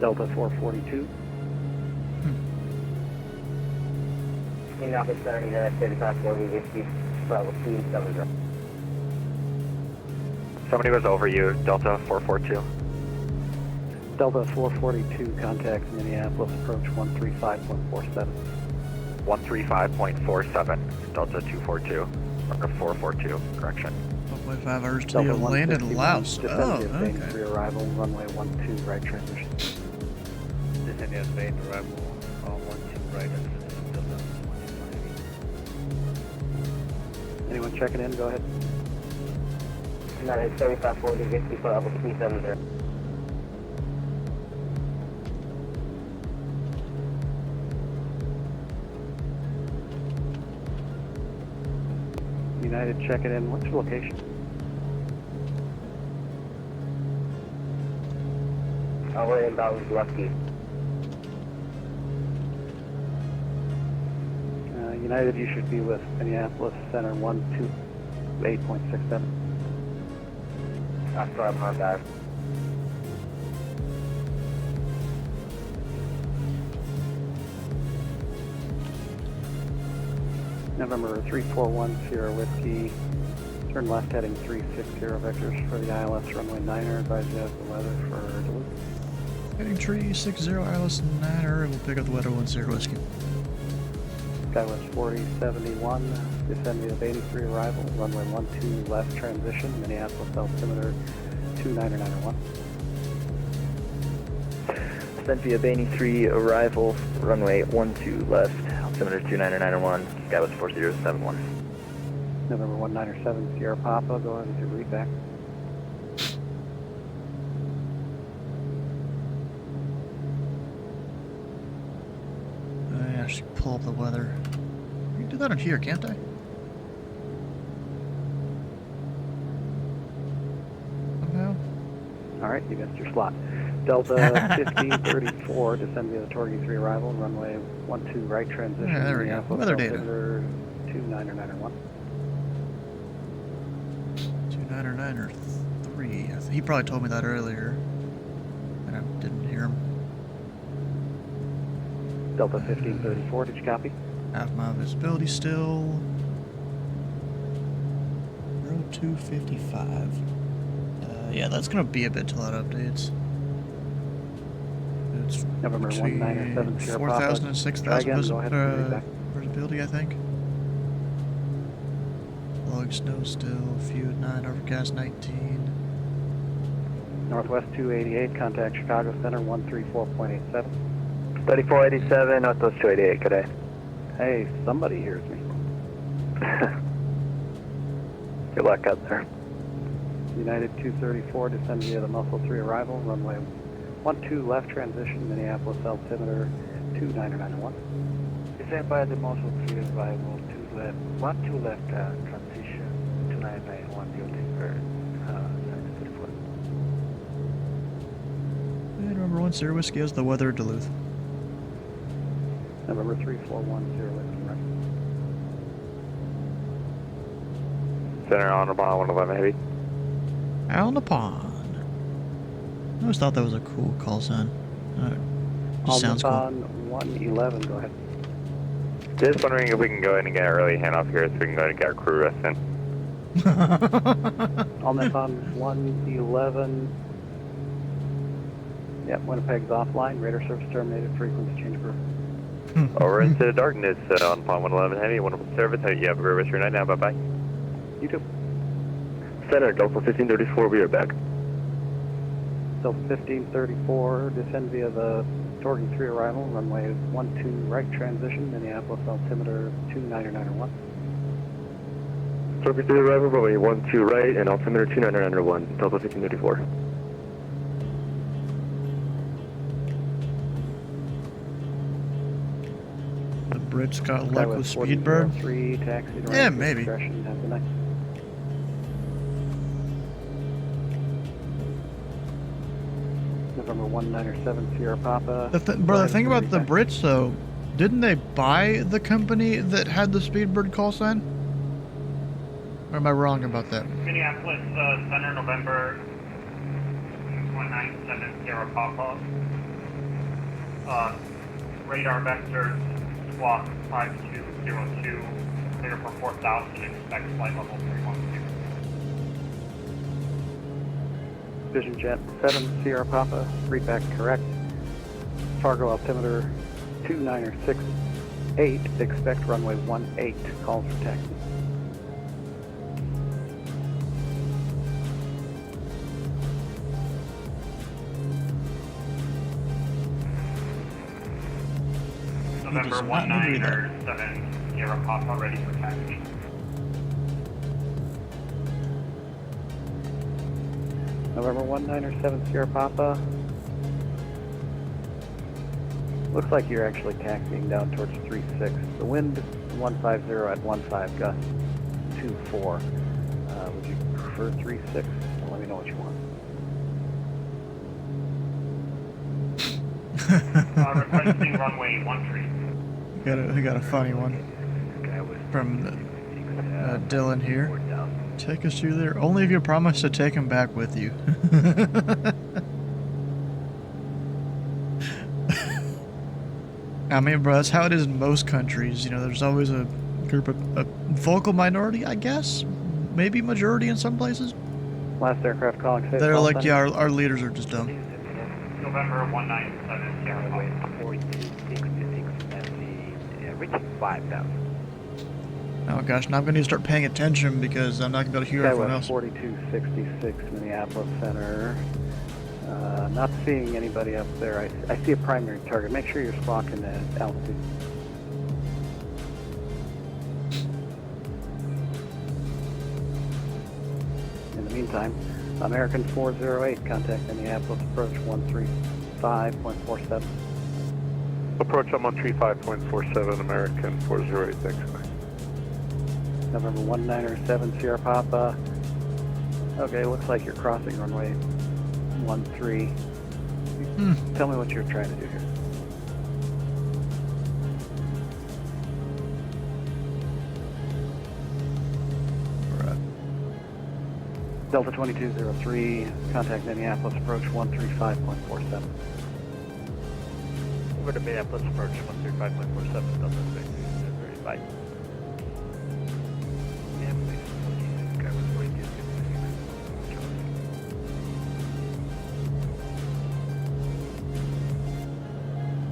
Delta 442. Minneapolis Center, United 3540, Bravo 270. Somebody was over you, Delta 442. Delta 442, contact Minneapolis, approach 135.47. 135.47, Delta 242, or 442, correction. 1.5 hours till you landed Laos. Oh, okay. Arrival, runway 12, right transition. Descend via Spain, arrival, 12 right. Anyone checking in? Go ahead. United 3540, Whiskey for level 370. United checking in. What's your location? We're inbound Lucky. United, you should be with Minneapolis Center 128.67. Sorry, my bad. November 341, Sierra Whiskey. Turn left heading 360 vectors for the ILS runway 9er. Advise you have the weather for Duluth. Heading 360 ILS 9er. We'll pick up the weather 10 Whiskey. Skywest 4071, descend via 83 arrival, runway 12 left transition, Minneapolis altimeter 2991. Sent via Bainey 3 arrival, runway 12 left, altimeter 29901, sky was 4071. November 197 Sierra Papa, go ahead with your read back. I actually pull up the weather. I can do that on here, can't I? Somehow? Alright, you missed your slot. Delta 1534, descend via the Torgy 3 arrival, runway 12 right transition. Yeah, there we go. Minneapolis, Weather data. altimeter 29901. 299 or 3. He probably told me that earlier. And I didn't hear him. Delta 1534, did you copy? Half mile visibility still. 0255. Yeah, that's gonna be a bit till that updates. It's November between 197 Sierra 4,000 and 6,000 Papa. visibility, I think. Log snow still, few at 9, overcast 19. Northwest 288, contact Chicago Center 134.87. 3487, Northwest 288, good day. Hey, somebody hears me. Good luck out there. United 234, descend via the Muscle 3 arrival, runway 12 left transition, Minneapolis, altimeter 29901. Descend by the Muscle 3 arrival, 2 left, 12 left transition, 29901, the altimeter 734. And November 1 Sierra Whiskey has the weather, Duluth. November 3410, Whiskey, right. Center on about 111 heavy. Out on the pond. I always thought that was a cool call sign. Just sounds cool. On 111, go ahead. Just wondering if we can go ahead and get an early handoff here so we can go ahead and get our crew rest in. On 111. Yep, Winnipeg's offline, radar service terminated, frequency change group. Over into darkness on Pond 111 heavy, wonderful service. You have a great rest of your night now, bye-bye. You too. Center, Delta 1534, we are back. Delta 1534, descend via the Torgy 3 arrival, runway 12 right transition, Minneapolis, altimeter 29901. Torgy 3 arrival, runway 12 right, and altimeter 29901, Delta 1534. The Brits got luck with Speedbird. 3, taxi to Yeah, right, maybe. discretion, have a good night. November 197 Sierra Papa. The thing about the Brits, though, didn't they buy the company that had the Speedbird call sign? Or am I wrong about that? Minneapolis Center, November 197 Sierra Papa. Radar vectors, squawk 5202, clear for 4,000, expect flight level 312. Vision Jet 7 Sierra Papa, read back correct. Fargo altimeter 2968, expect runway 18, calls for taxi. November 197 Sierra Papa, ready for taxi. November 197 Sierra Papa. Looks like you're actually taxiing down towards 36. The wind 150 at 15, gust 24. Would you prefer 36? Well, let me know what you want. Requesting runway 13. We got a funny one from Dylan here. Take us through there only if you promise to take him back with you. I mean, bro, that's how it is in most countries. You know, there's always a group of a vocal minority, I guess, maybe majority in some places. Last aircraft calling safe. They're like, yeah, our leaders are just dumb. November 197 Sierra Papa. 4266 and reaching 5,000. Oh gosh, now I'm going to start paying attention because I'm not going to be able to hear everyone else. 4266 Minneapolis Center. Not seeing anybody up there. I see a primary target. Make sure you're squawking at altitude. In the meantime, American 408, contact Minneapolis, approach 135.47. Approach, I'm on 35.47, American 408, thanks. November 197, Sierra Papa. Okay, looks like you're crossing runway 13. Tell me what you're trying to do here. Delta 2203, contact Minneapolis, approach 135.47. Over to Minneapolis, approach 135.47, Delta 2203,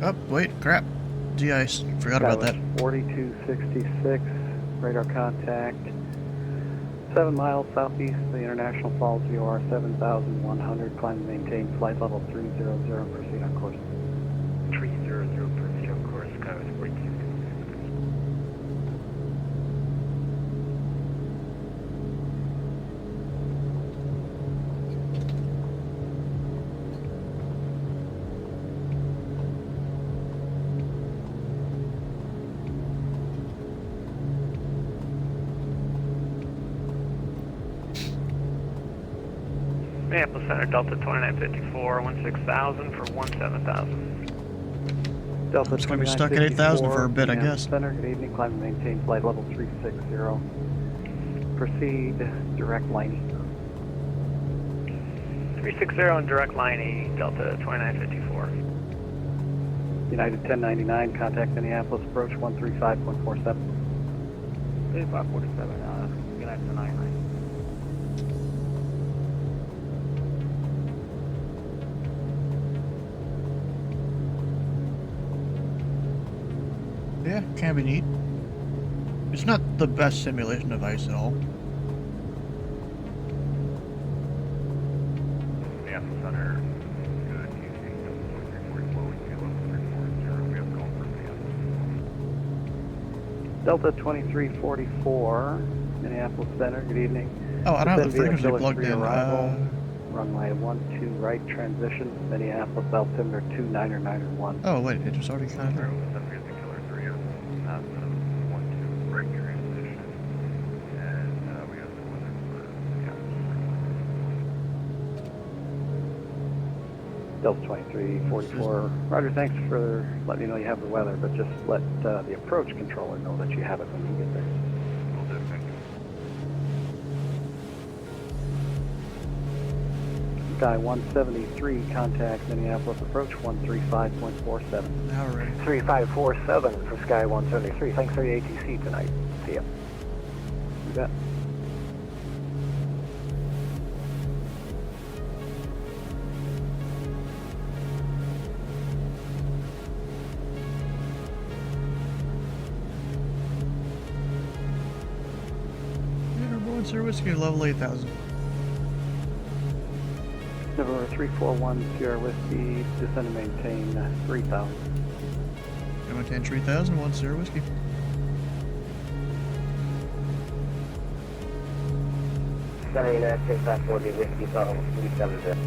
Oh, wait, crap. De-ice. Forgot about that. 4266, radar contact. 7 miles southeast of the International Falls, VOR 7100, climb and maintain flight level 300, proceed on course. 300, proceed on course, Skywest 4266. Minneapolis Center, Delta 2954, 16,000 for 17,000. Delta It's going to be stuck at 8,000 for a bit, I guess. Center, good evening, climb and maintain flight level 360. Proceed, direct line. 360 on direct line E, Delta 2954. United 1099, contact Minneapolis, approach 135.47. 3547, United 1099. Yeah, can be neat. It's not the best simulation device at all. Minneapolis Center, good. Delta 2344, Minneapolis Center, good evening. Oh, I don't have the Descend via frequency plugged in. arrival, runway 12 right transition, Minneapolis altimeter 2991. Oh, wait, it was already kind of there. Delta 2344, Roger, thanks for letting me know you have the weather, but just let the approach controller know that you have it when you get there. Will do, thank you. Sky 173, contact Minneapolis, approach 135.47. Now we're ready. 3547 for Sky 173. Thanks for the ATC tonight. See ya. You bet. Sir Whiskey, level 8,000. November 341, Sierra Whiskey, descend and maintain 3,000. Maintain 3,000, 1 Sierra Whiskey. Center United States Passport, Whiskey, Bottle 370.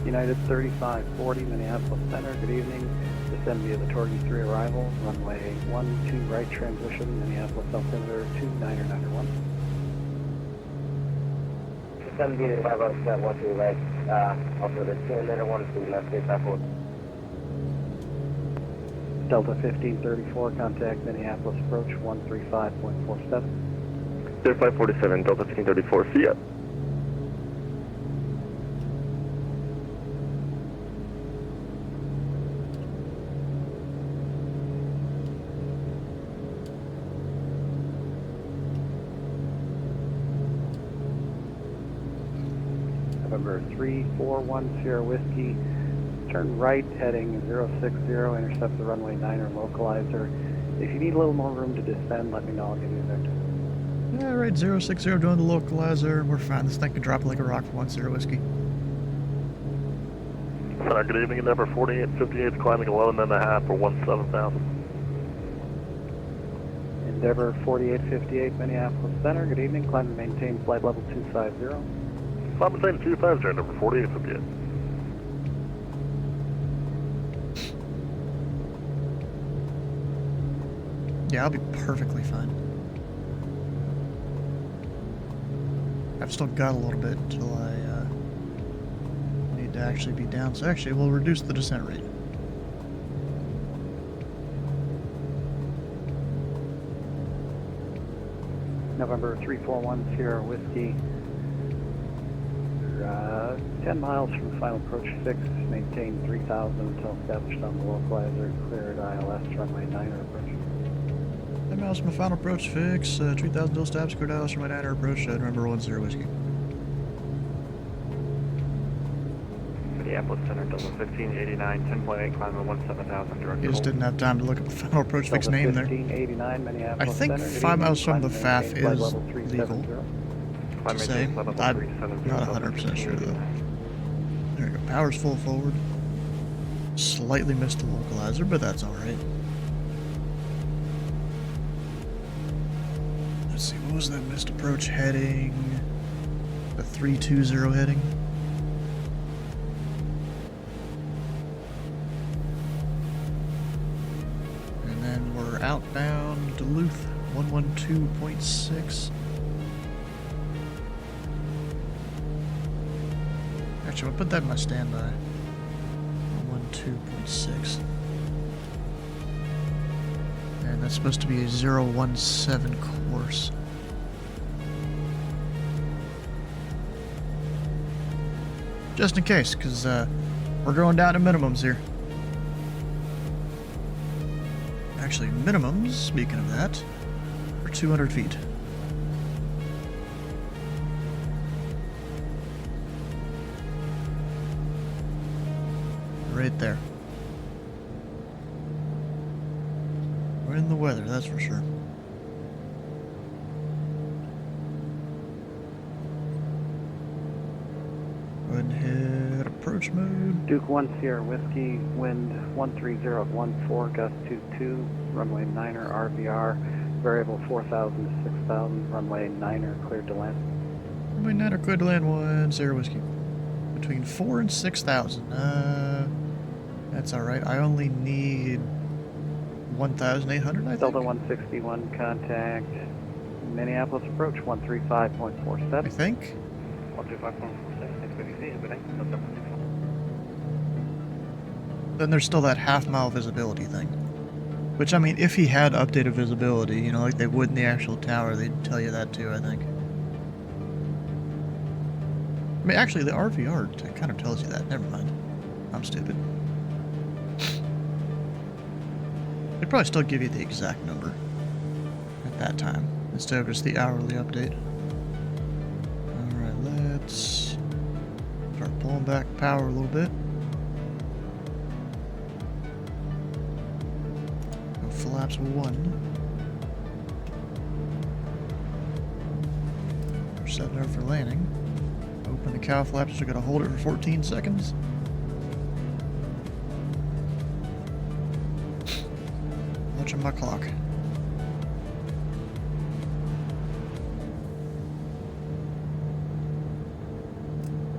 United 3540, Minneapolis Center, good evening. Descend via the Torgy 3 arrival, runway 12 right transition, Minneapolis altimeter 2991. Descend via the 507, 12 right, altimeter 2912 left, States Passport. Delta 1534, contact Minneapolis, approach 135.47. 3547, Delta 1534, see ya. November 341, Sierra Whiskey, turn right, heading 060, intercept the runway 9er localizer. If you need a little more room to descend, let me know, I'll give you a vector. Yeah, right, 060 doing the localizer. We're fine. This thing can drop like a rock for 1 Sierra Whiskey. Good evening, number 4858, climbing 11.5 for 17,000. Endeavor 4858, Minneapolis Center. Good evening. Climb and maintain flight level 250. Climb and maintain 250, number 4858. Yeah, I'll be perfectly fine. I've still got a little bit until I need to actually be down. So actually, we'll reduce the descent rate. November 341 Sierra Whiskey. 10 miles from the final approach fix. Maintain 3,000 until established on the localizer. Cleared ILS runway 9er approach. 10 miles from the final approach fix. 3,000 until established. Cleared ILS runway 9er approach. November 10 Whiskey. Minneapolis Center, Delta 1589, 10.8, climb at 17,000, direct. You just didn't have time to look at the final approach fix name there. 1589 Minneapolis I think Center. 5 miles from the FAF Flight is level 370. legal. To say, I'm not 100% sure though. There we go. Power's full forward. Slightly missed the localizer, but that's alright. Let's see, what was that missed approach heading? The 320 heading? And then we're outbound Duluth 112.6. Actually, I'll put that in my standby. 112.6. And that's supposed to be a 017 course. Just in case, because we're going down to minimums here. Actually, minimums, speaking of that, are 200 feet. Right there. We're in the weather, that's for sure. Go ahead and hit approach mode. Duke 1 Sierra Whiskey, wind 13014, gust 22, runway 9er RVR, variable 4,000 to 6,000, runway 9er cleared to land. Runway 9er cleared to land 1 Sierra Whiskey. Between 4 and 6,000. That's alright. I only need 1,800, I think. Delta 161, contact Minneapolis approach 135.47. I think. 135.47, Then there's still that half-mile visibility thing. Which, I mean, if he had updated visibility, you know, like they would in the actual tower, they'd tell you that too, I think. I mean, actually, the RVR kind of tells you that. Never mind. I'm stupid. They'd probably still give you the exact number at that time, instead of just the hourly update. Alright, let's start pulling back power a little bit. Go flaps 1. We're setting up for landing. Open the cow flaps, we're going to hold it for 14 seconds. Watching my clock.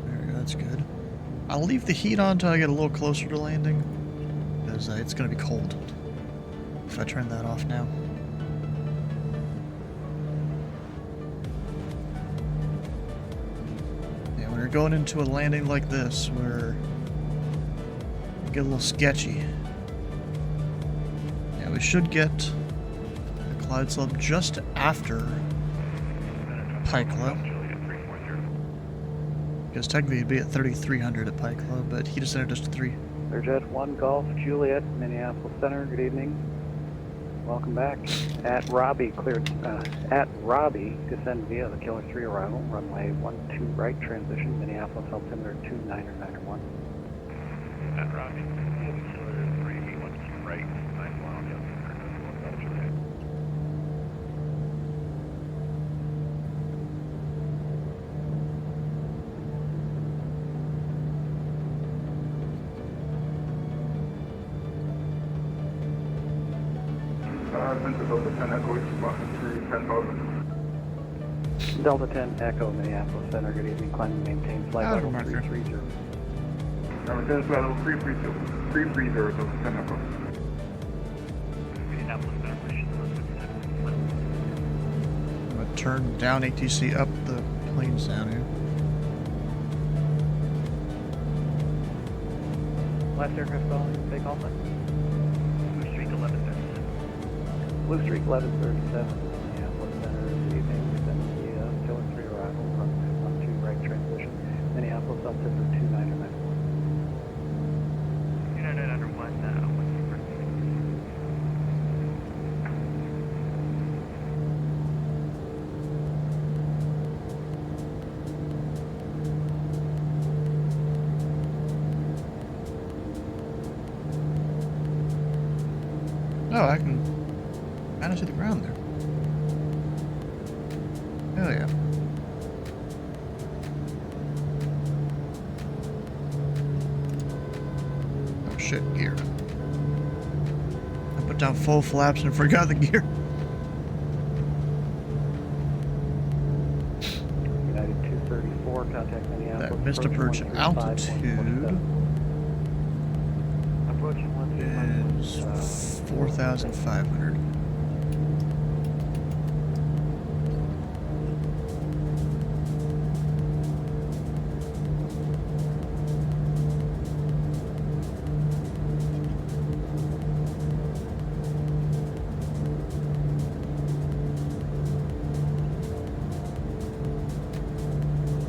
There we go, that's good. I'll leave the heat on until I get a little closer to landing, because it's going to be cold if I turn that off now. Yeah, when you're going into a landing like this, where you get a little sketchy. We should get the Clyde slope just after Pike Low. Because technically it'd be at 3,300 at Pike Low, but he just entered us to 3. Airjet 1 Golf Juliet, Minneapolis Center, good evening. Welcome back. At Robbie, cleared, at Robbie, descend via the Killer 3 arrival, runway 12 right, transition, Minneapolis altimeter 2991. At Robbie, Killer 3, 12 right, 9 miles. 7 to Delta 10 Echo, squawk 3, 10,000. Delta 10 Echo, Minneapolis Center, good evening, climbing maintain flight level 330. Maintain flight level 330, Delta 10 Echo. Minneapolis Center, pushing I'm gonna turn down ATC up the planes down here. Last aircraft calling, take off. Blue Streak 1137. Blue Streak 1137, Minneapolis Center, good evening, sending the Killer 3 arrival from 12 right transition, Minneapolis altimeter 2991. 299 under 1, Oh, I can kind of see the ground there. Hell yeah. Oh shit, gear. I put down full flaps and forgot the gear. United 234, contact Minneapolis. That missed approach altitude is 4,500.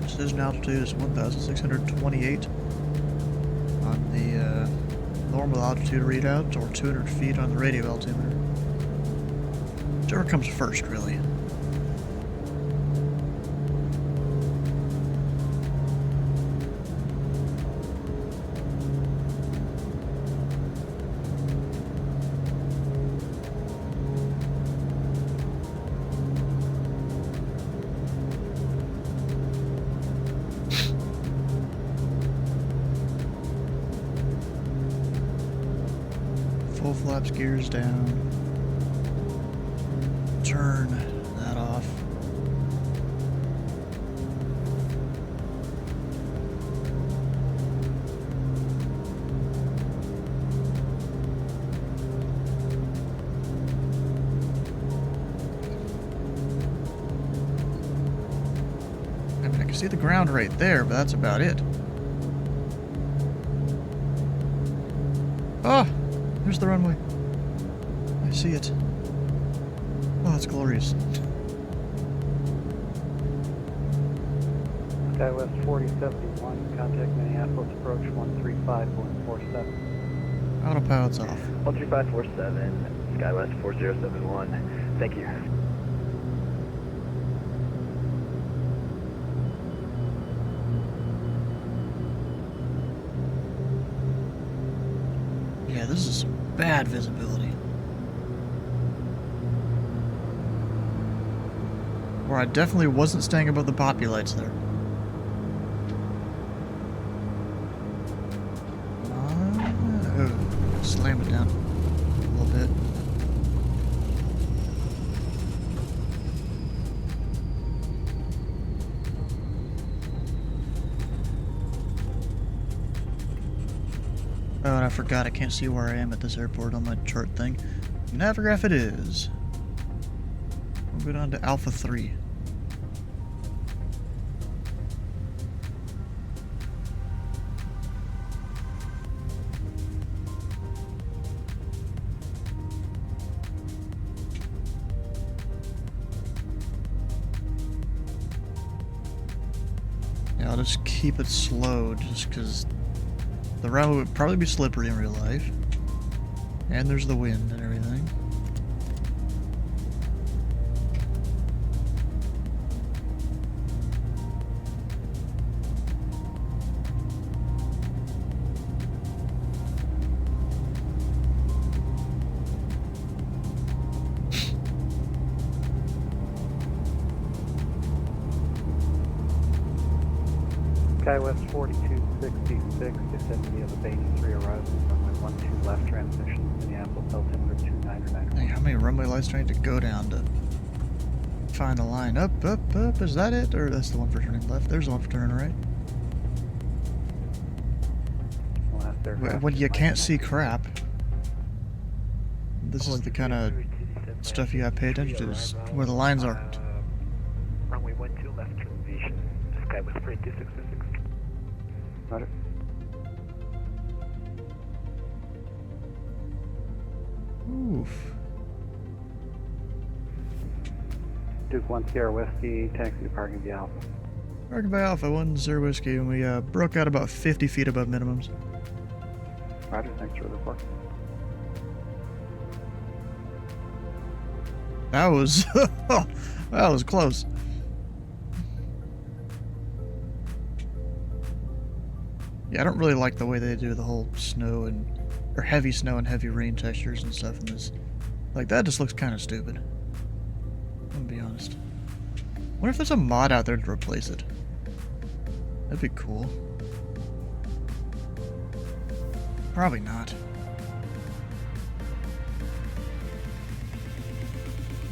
Precision altitude is 1,628 on the normal altitude readout, or 200 feet on the radio altimeter. Whichever comes first, really. Full flaps, gears down. Turn that off. I mean, I can see the ground right there, but that's about it. Oh! There's the runway. I see it. Oh, it's glorious. SkyWest 4071, contact Minneapolis, approach 135.47. Autopilot's off. 13547, SkyWest 4071. Thank you. Yeah, this is some bad visibility. Or I definitely wasn't staying above the poppy lights there. Oh, slam it down a little bit. Oh, and I forgot I can't see where I am at this airport on my chart thing. Navigraph it is. We'll go down to Alpha 3. Yeah, I'll just keep it slow just because the runway would probably be slippery in real life. And there's the wind and everything. SkyWest 4266, descending via the Base 3 arrival, runway 12 left transmission, Minneapolis, altimeter 299. Hey, how many runway lights do I need to go down to find the line? Up, up, up. Is that it? Or that's the one for turning left? There's the one for turning right. When you can't see crap. This is the kind of stuff you gotta pay attention to, is where the lines are. Runway 12 left transition, sky with 3266. Roger. Oof. Duke 1 Sierra Whiskey, taxi to parking via Alpha. Parking by Alpha 10 Whiskey, and we broke out about 50 feet above minimums. Roger, thanks for the report. That was that was close. Yeah, I don't really like the way they do the whole snow and or heavy snow and heavy rain textures and stuff in this. Like that just looks kind of stupid. I'm gonna be honest. What if there's a mod out there to replace it? That'd be cool. Probably not.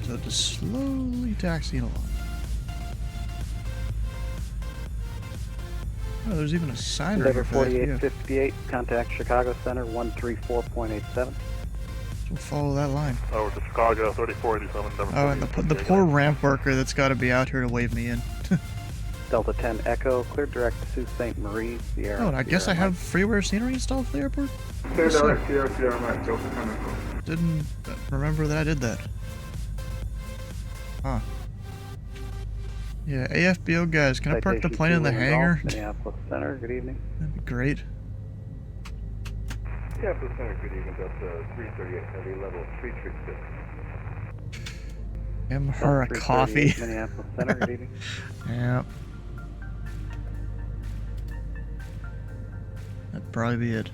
So just slowly taxiing along. Oh, there's even a sign right here for that. 4858, contact Chicago Center 134.87. So we'll follow that line. Over to Chicago, 3487. Oh, and the poor ramp worker that's got to be out here to wave me in. Delta 10 Echo, clear direct to Sault Ste. Marie, Sierra. Oh, and I guess I have freeware scenery installed for the airport? Clear direct Sierra Mike, Delta 10 Echo. Didn't remember that I did that. Huh. Yeah, AFBO guys, can I park the plane in the hangar? Minneapolis Center, good evening. That'd be great. Minneapolis Center, good evening. Delta 338, heavy level 336. Give her a coffee. Minneapolis Center, good evening. Yep. That'd probably be it.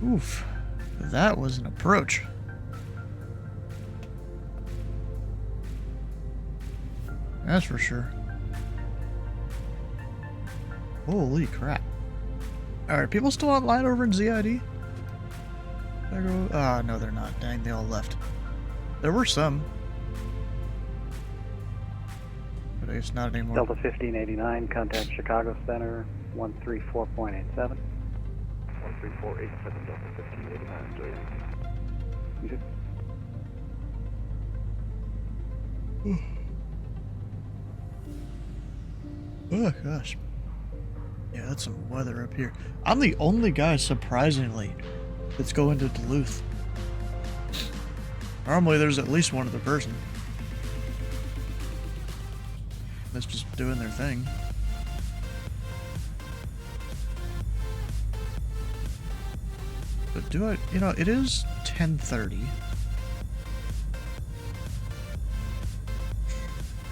Oof. That was an approach. That's for sure. Holy crap. Alright, people still online over in ZID? Ah, no, they're not. Dang, they all left. There were some. But I guess not anymore. Delta 1589, contact Chicago Center 134.87. 13487, Delta 1589, enjoy You too. Oh gosh. Yeah, that's some weather up here. I'm the only guy, surprisingly, that's going to Duluth. Normally there's at least one other person that's just doing their thing. But do I, you know, it is 10:30.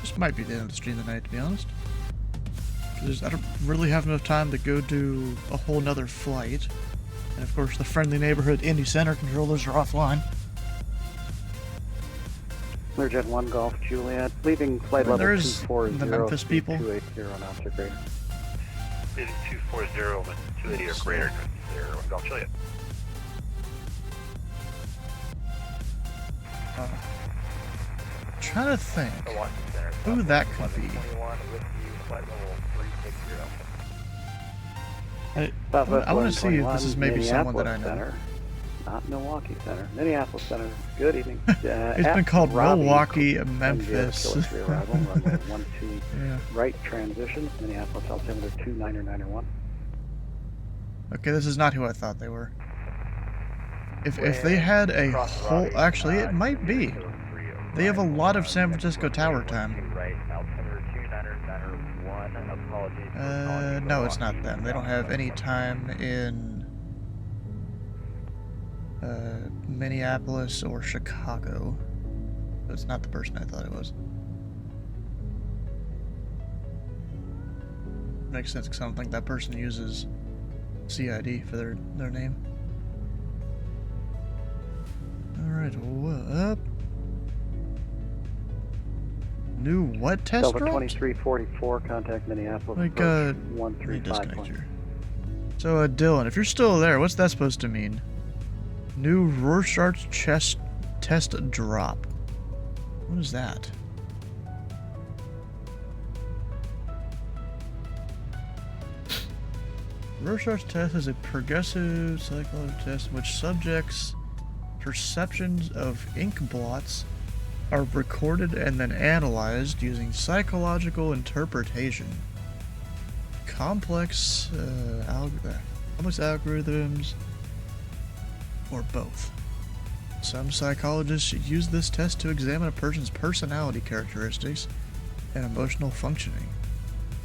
This might be the end of the stream tonight, to be honest. Because I don't really have enough time to go do a whole nother flight. And of course the friendly neighborhood Indy Center controllers are offline. Learjet 1 Golf Juliet, leaving flight level there's 240, the Memphis people. 280 knots or greater. Leading 240 and 280 or greater, 1 Golf Juliet. Trying to think who that could be. I want to see if this is maybe someone that I know. Center, not Milwaukee Center. Minneapolis Center. Good evening. It's been called Robbie Milwaukee and Memphis. Arrival, runway 12 Yeah. right transition. Minneapolis altimeter 29991. Okay, this is not who I thought they were. If they had a whole, actually it might be. They have a lot of San Francisco tower time. No, it's not them. They don't have any time in Minneapolis or Chicago. So it's not the person I thought it was. Makes sense because I don't think that person uses CID for their name. Alright, what up? New what test Delta dropped? 2344, contact Minneapolis. Like, approach let me disconnect 135. here. So, Dylan, if you're still there, what's that supposed to mean? New Rorschach's chest test drop. What is that? Rorschach's test is a progressive psychological test in which subjects' perceptions of ink blots are recorded and then analyzed using psychological interpretation. Complex algorithms, or both. Some psychologists use this test to examine a person's personality characteristics and emotional functioning.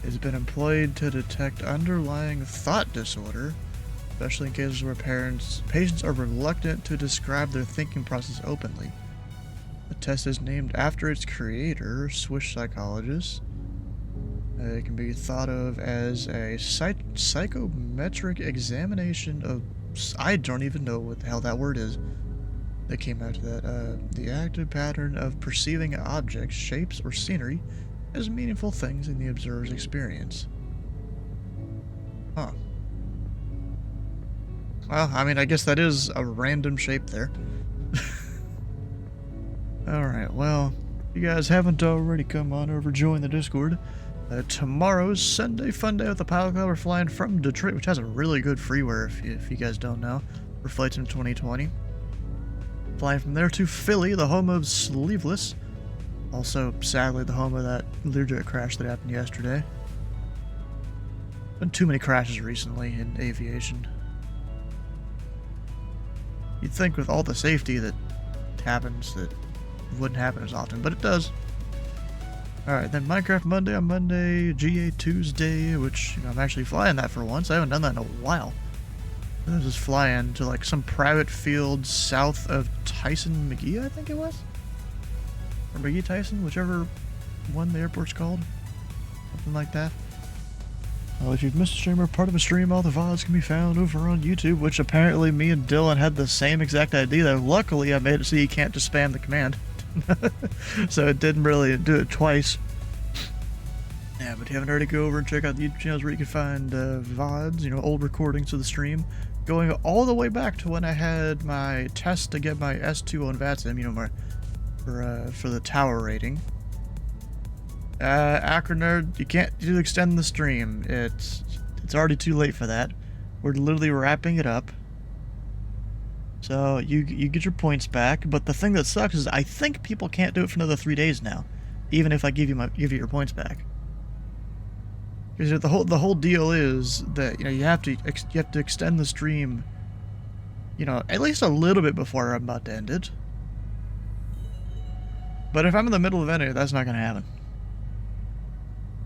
It has been employed to detect underlying thought disorder, especially in cases where patients are reluctant to describe their thinking process openly. The test is named after its creator, Swiss psychologist. It can be thought of as a psychometric examination of... I don't even know what the hell that word is that came out of that. The active pattern of perceiving objects, shapes, or scenery as meaningful things in the observer's experience. Huh. Well, I mean, I guess that is a random shape there. Alright, well, if you guys haven't already, come on over, join the Discord. Tomorrow's Sunday Fun Day with the Pilot Club. We're flying from Detroit, which has a really good freeware, if you guys don't know, for flights in 2020. Flying from there to Philly, the home of Sleeveless. Also, sadly, the home of that Learjet crash that happened yesterday. Been too many crashes recently in aviation. You'd think with all the safety that happens that it wouldn't happen as often, but it does. Alright, then Minecraft Monday on Monday, GA Tuesday, which, you know, I'm actually flying that for once. I haven't done that in a while. I was just flying to, like, some private field south of Tyson McGee, I think it was? Or McGee Tyson, whichever one the airport's called. Something like that. Well, if you've missed a stream or part of a stream, all the VODs can be found over on YouTube, which apparently me and Dylan had the same exact idea, though luckily I made it so you can't just spam the command. So it didn't really do it twice. Yeah, but if you haven't already, go over and check out the YouTube channels where you can find VODs, you know, old recordings of the stream, going all the way back to when I had my test to get my S2 on VATSIM, you know, for the tower rating. Acronerd, you can't extend the stream. It's already too late for that. We're literally wrapping it up. So you get your points back, but the thing that sucks is I think people can't do it for another 3 days now, even if I give you your points back. Because the whole deal is that, you know, you have to extend the stream, you know, at least a little bit before I'm about to end it. But if I'm in the middle of ending it, that's not gonna happen.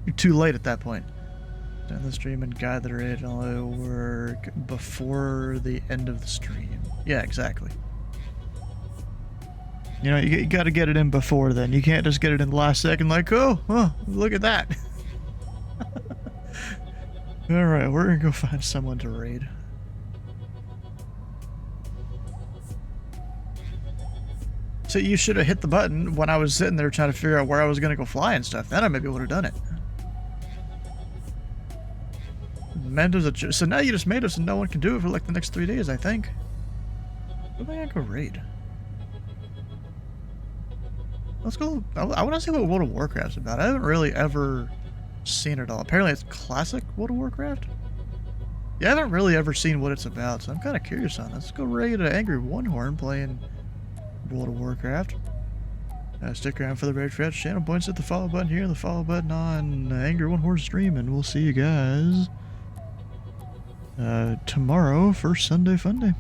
You're too late at that point. End the stream and guide the raid will work before the end of the stream. Yeah, exactly. You know, you got to get it in before then. You can't just get it in the last second like, oh, look at that. Alright, we're gonna go find someone to raid. So you should have hit the button when I was sitting there trying to figure out where I was gonna go fly and stuff. Then I maybe would have done it. So now you just made it so no one can do it for like the next 3 days, I think. Where am I gonna go raid? Let's go. I want to see what World of Warcraft's about. I haven't really ever seen it all. Apparently it's classic World of Warcraft. Yeah, I haven't really ever seen what it's about, so I'm kind of curious on it. Let's go raid an Angry One Horn playing World of Warcraft. Stick around for the raid fetch. Channel points at the follow button here, the follow button on Angry One Horn stream, and we'll see you guys tomorrow for Sunday Fun Day.